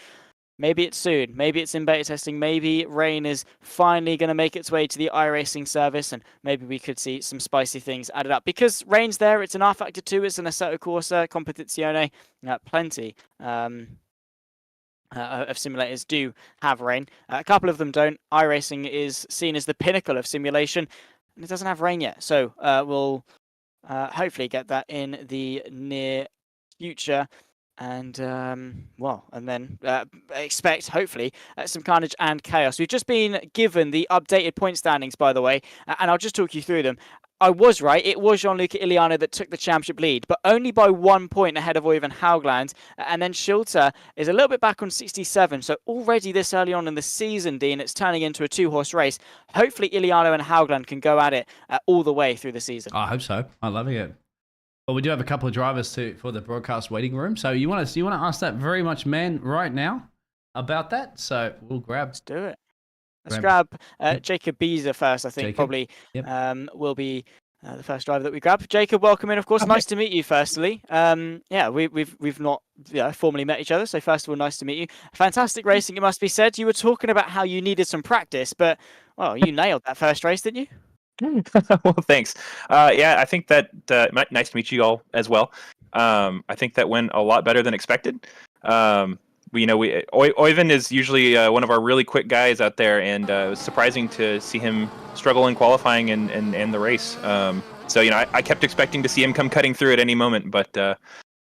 S4: maybe it's soon. Maybe it's in beta testing. Maybe rain is finally going to make its way to the iRacing service, and maybe we could see some spicy things added up. Because rain's there, it's an R Factor 2, it's an Assetto Corsa, Competizione, plenty. Of simulators do have rain. A couple of them don't. iRacing is seen as the pinnacle of simulation, and it doesn't have rain yet. So we'll hopefully get that in the near future. And, and then expect, hopefully, some carnage and chaos. We've just been given the updated point standings, by the way, and I'll just talk you through them. I was right. It was Gianluca Iliano that took the championship lead, but only by 1 point ahead of Oyvind Haugland. And then Schilter is a little bit back on 67. So already this early on in the season, Dean, it's turning into a 2-horse race. Hopefully Iliano and Haugland can go at it all the way through the season.
S5: I hope so. I'm loving it. Well, we do have a couple of drivers for the broadcast waiting room. So you want to ask that very much man right now about that? So we'll grab.
S4: Let's do it. Let's grab Jacob Beezer first, I think. Jacob. Probably will be the first driver that we grab. Jacob, welcome in, of course. Okay. Nice to meet you, firstly. We've not formally met each other, so first of all, nice to meet you. Fantastic racing, it must be said. You were talking about how you needed some practice, but, well, you nailed that first race, didn't you?
S6: Well, thanks. I think that nice to meet you all as well. I think that went a lot better than expected. Oyvind is usually one of our really quick guys out there, and it was surprising to see him struggle in qualifying and the race. I kept expecting to see him come cutting through at any moment, but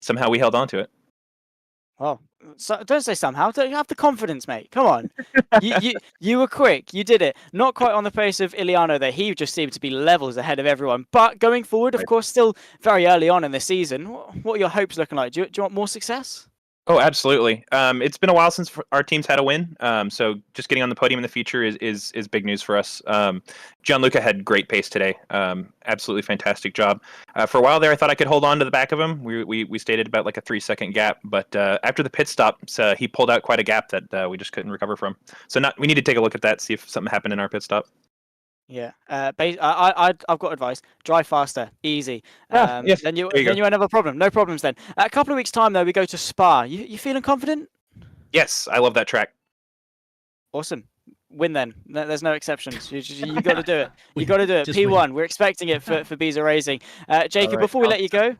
S6: somehow we held on to it.
S4: Oh, so don't say somehow. Don't you have the confidence, mate? Come on. You were quick. You did it. Not quite on the pace of Iliano there. He just seemed to be levels ahead of everyone. But going forward, of course, still very early on in the season. What are your hopes looking like? Do you want more success?
S6: Oh, absolutely. It's been a while since our team's had a win. So just getting on the podium in the future is big news for us. Gianluca had great pace today. Absolutely fantastic job. For a while there, I thought I could hold on to the back of him. We stayed at about like a 3-second gap, but after the pit stop, he pulled out quite a gap that we just couldn't recover from. So we need to take a look at that, see if something happened in our pit stop.
S4: Yeah, I've got advice. Drive faster, easy.
S6: Yes.
S4: Then you won't have a problem. No problems then. A couple of weeks' time though, we go to Spa. You feeling confident?
S6: Yes, I love that track.
S4: Awesome. Win then. There's no exceptions. You got to do it. You got to do it. P1. Win. We're expecting it for Beezer Racing. Jacob, before we let you go,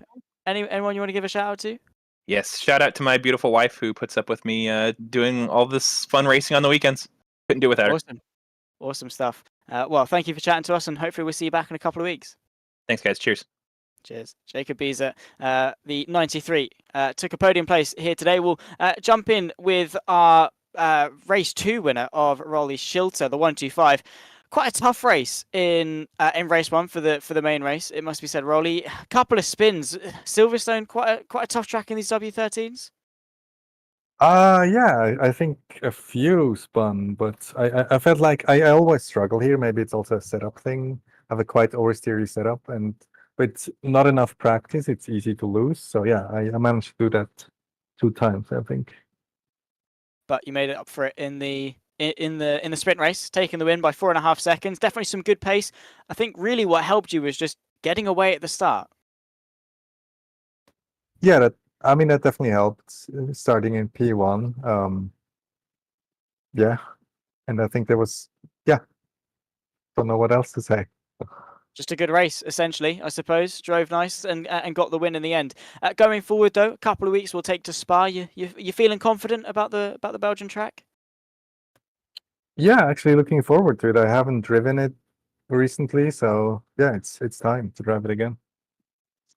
S4: anyone you want to give a shout out to?
S6: Yes, shout out to my beautiful wife who puts up with me doing all this fun racing on the weekends. Couldn't do it without her.
S4: Awesome stuff. Well, thank you for chatting to us, and hopefully we'll see you back in a couple of weeks.
S6: Thanks, guys. Cheers.
S4: Cheers. Jacob Beezer, the 93, took a podium place here today. We'll jump in with our race 2 winner of Rolly Schilter, the 125. Quite a tough race in race 1 for the main race. It must be said, Rolly. A couple of spins. Silverstone, quite a tough track in these W13s.
S7: I think a few spun, but I felt like I always struggle here. Maybe it's also a setup thing. I have a quite oversteery setup, and with not enough practice, it's easy to lose. So yeah, I managed to do that 2 times, I think.
S4: But you made it up for it in the sprint race, taking the win by 4.5 seconds. Definitely some good pace. I think really what helped you was just getting away at the start.
S7: Yeah, that definitely helped starting in P1. And I think there was, don't know what else to say.
S4: Just a good race, essentially, I suppose. Drove nice and got the win in the end. Going forward, though, a couple of weeks we'll take to Spa. You feeling confident about the Belgian track?
S7: Yeah, actually looking forward to it. I haven't driven it recently, so yeah, it's time to drive it again.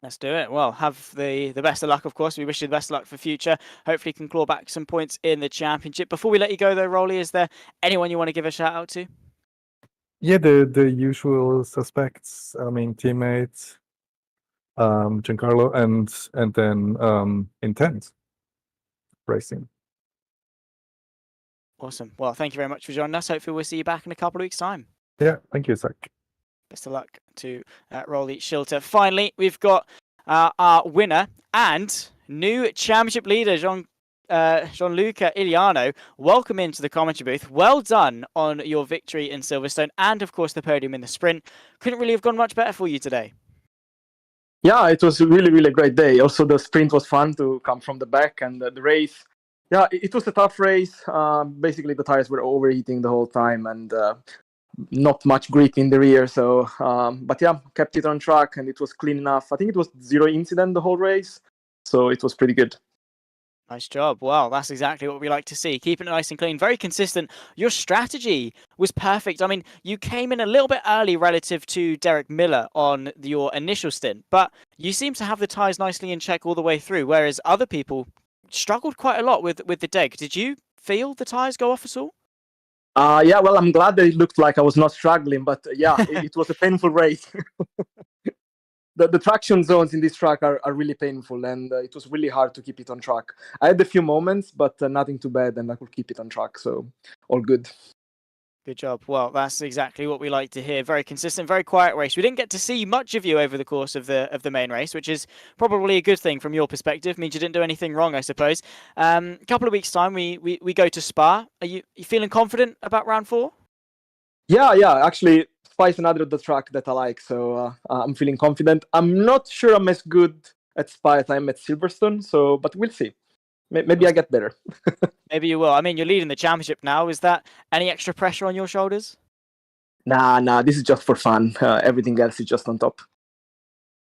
S4: Let's do it. Well, have the best of luck, of course. We wish you the best of luck for future. Hopefully, you can claw back some points in the championship. Before we let you go, though, Rolly, is there anyone you want to give a shout out to?
S7: Yeah, the usual suspects. I mean, teammates, Giancarlo, and then Intent Racing.
S4: Awesome. Well, thank you very much for joining us. Hopefully, we'll see you back in a couple of weeks' time.
S7: Yeah, thank you, Zach.
S4: Best of luck to Rolly Schilter. Finally, we've got our winner and new championship leader, Gianluca Iliano. Welcome into the commentary booth. Well done on your victory in Silverstone and, of course, the podium in the sprint. Couldn't really have gone much better for you today.
S8: Yeah, it was a really, really great day. Also, the sprint was fun to come from the back, and the race. Yeah, it was a tough race. Basically, the tires were overheating the whole time, and not much grip in the rear. So, but yeah, kept it on track, and it was clean enough. I think it was 0 incident the whole race, so it was pretty good.
S4: Nice job. Well, that's exactly what we like to see. Keeping it nice and clean, very consistent. Your strategy was perfect. I mean, you came in a little bit early relative to Derek Miller on your initial stint, but you seem to have the tyres nicely in check all the way through, whereas other people struggled quite a lot with the deck. Did you feel the tyres go off at all?
S8: Yeah, well, I'm glad that it looked like I was not struggling, but yeah, it was a painful race. The traction zones in this track are really painful, and it was really hard to keep it on track. I had a few moments, but nothing too bad, and I could keep it on track, so all good.
S4: Good job. Well, that's exactly what we like to hear. Very consistent, very quiet race. We didn't get to see much of you over the course of the main race, which is probably a good thing from your perspective. Means you didn't do anything wrong, I suppose. A couple of weeks' time, we go to Spa. Are you feeling confident about round 4?
S8: Yeah. Actually, Spa is another of the track that I like, so I'm feeling confident. I'm not sure I'm as good at Spa as I'm at Silverstone, so but we'll see. Maybe I get better.
S4: Maybe you will. I mean, you're leading the championship now. Is that any extra pressure on your shoulders?
S8: Nah. This is just for fun. Everything else is just on top.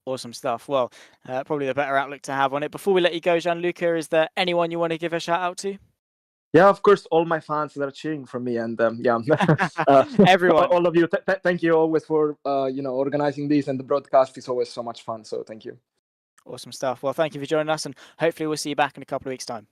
S4: Awesome stuff. Well, probably the better outlook to have on it. Before we let you go, Gianluca, is there anyone you want to give a shout out to?
S8: Yeah, of course, all my fans that are cheering for me, and yeah,
S4: everyone,
S8: all of you. Thank you always for organizing this, and the broadcast is always so much fun. So thank you.
S4: Awesome stuff. Well, thank you for joining us, and hopefully we'll see you back in a couple of weeks' time.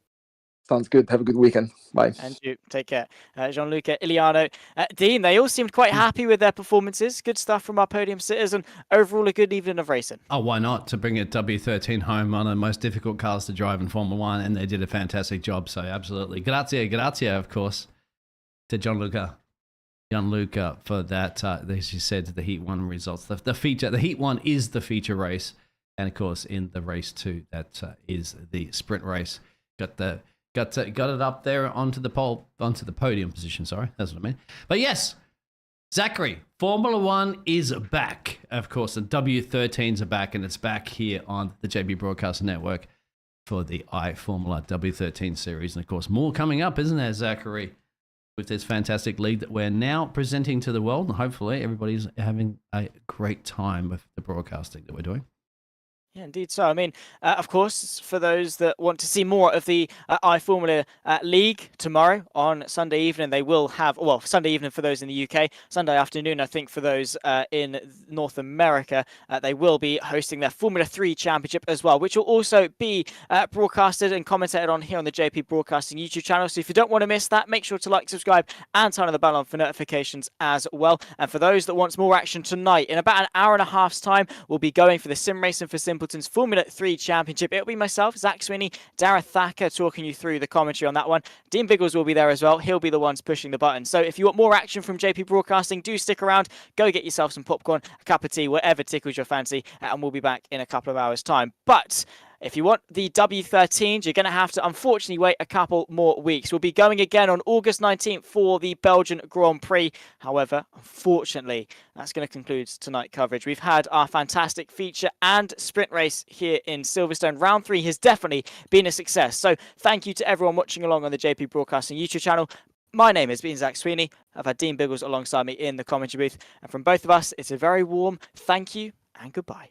S8: Sounds good. Have a good weekend. Bye.
S4: And you take care. Gianluca Iliano, Dean, they all seemed quite happy with their performances. Good stuff from our podium sitters, and overall a good evening of racing.
S5: Oh, why not? To bring a W13 home, one of the most difficult cars to drive in Formula 1, and they did a fantastic job. So absolutely. Grazie, of course, to Gianluca for that, as you said, the Heat 1 results. The Heat 1 is the feature race. And of course, in the race 2, that is the sprint race. Got it up there onto the podium position. Sorry, that's what I mean. But yes, Zachary, Formula 1 is back. Of course, the W13s are back, and it's back here on the JP Broadcasting Network for the iFormula W13 series. And of course, more coming up, isn't there, Zachary? With this fantastic league that we're now presenting to the world, and hopefully everybody's having a great time with the broadcasting that we're doing.
S4: Yeah, indeed so. I mean, of course, for those that want to see more of the iFormula League tomorrow on Sunday evening, they will have, well, Sunday evening for those in the UK, Sunday afternoon, I think, for those in North America, they will be hosting their Formula 3 Championship as well, which will also be broadcasted and commentated on here on the JP Broadcasting YouTube channel. So if you don't want to miss that, make sure to like, subscribe, and turn on the bell on for notifications as well. And for those that want more action tonight, in about an hour and a half's time, we'll be going for the Sim Racing for Simpletons Formula 3 Championship. It'll be myself, Zach Sweeney, Darragh Thacker talking you through the commentary on that one. Dean Biggles will be there as well. He'll be the ones pushing the button. So if you want more action from JP Broadcasting, do stick around. Go get yourself some popcorn, a cup of tea, whatever tickles your fancy, and we'll be back in a couple of hours' time. But if you want the W13s, you're going to have to, unfortunately, wait a couple more weeks. We'll be going again on August 19th for the Belgian Grand Prix. However, unfortunately, that's going to conclude tonight's coverage. We've had our fantastic feature and sprint race here in Silverstone. Round 3 has definitely been a success. So thank you to everyone watching along on the JP Broadcasting YouTube channel. My name has been Zach Sweeney. I've had Dean Biggles alongside me in the commentary booth. And from both of us, it's a very warm thank you and goodbye.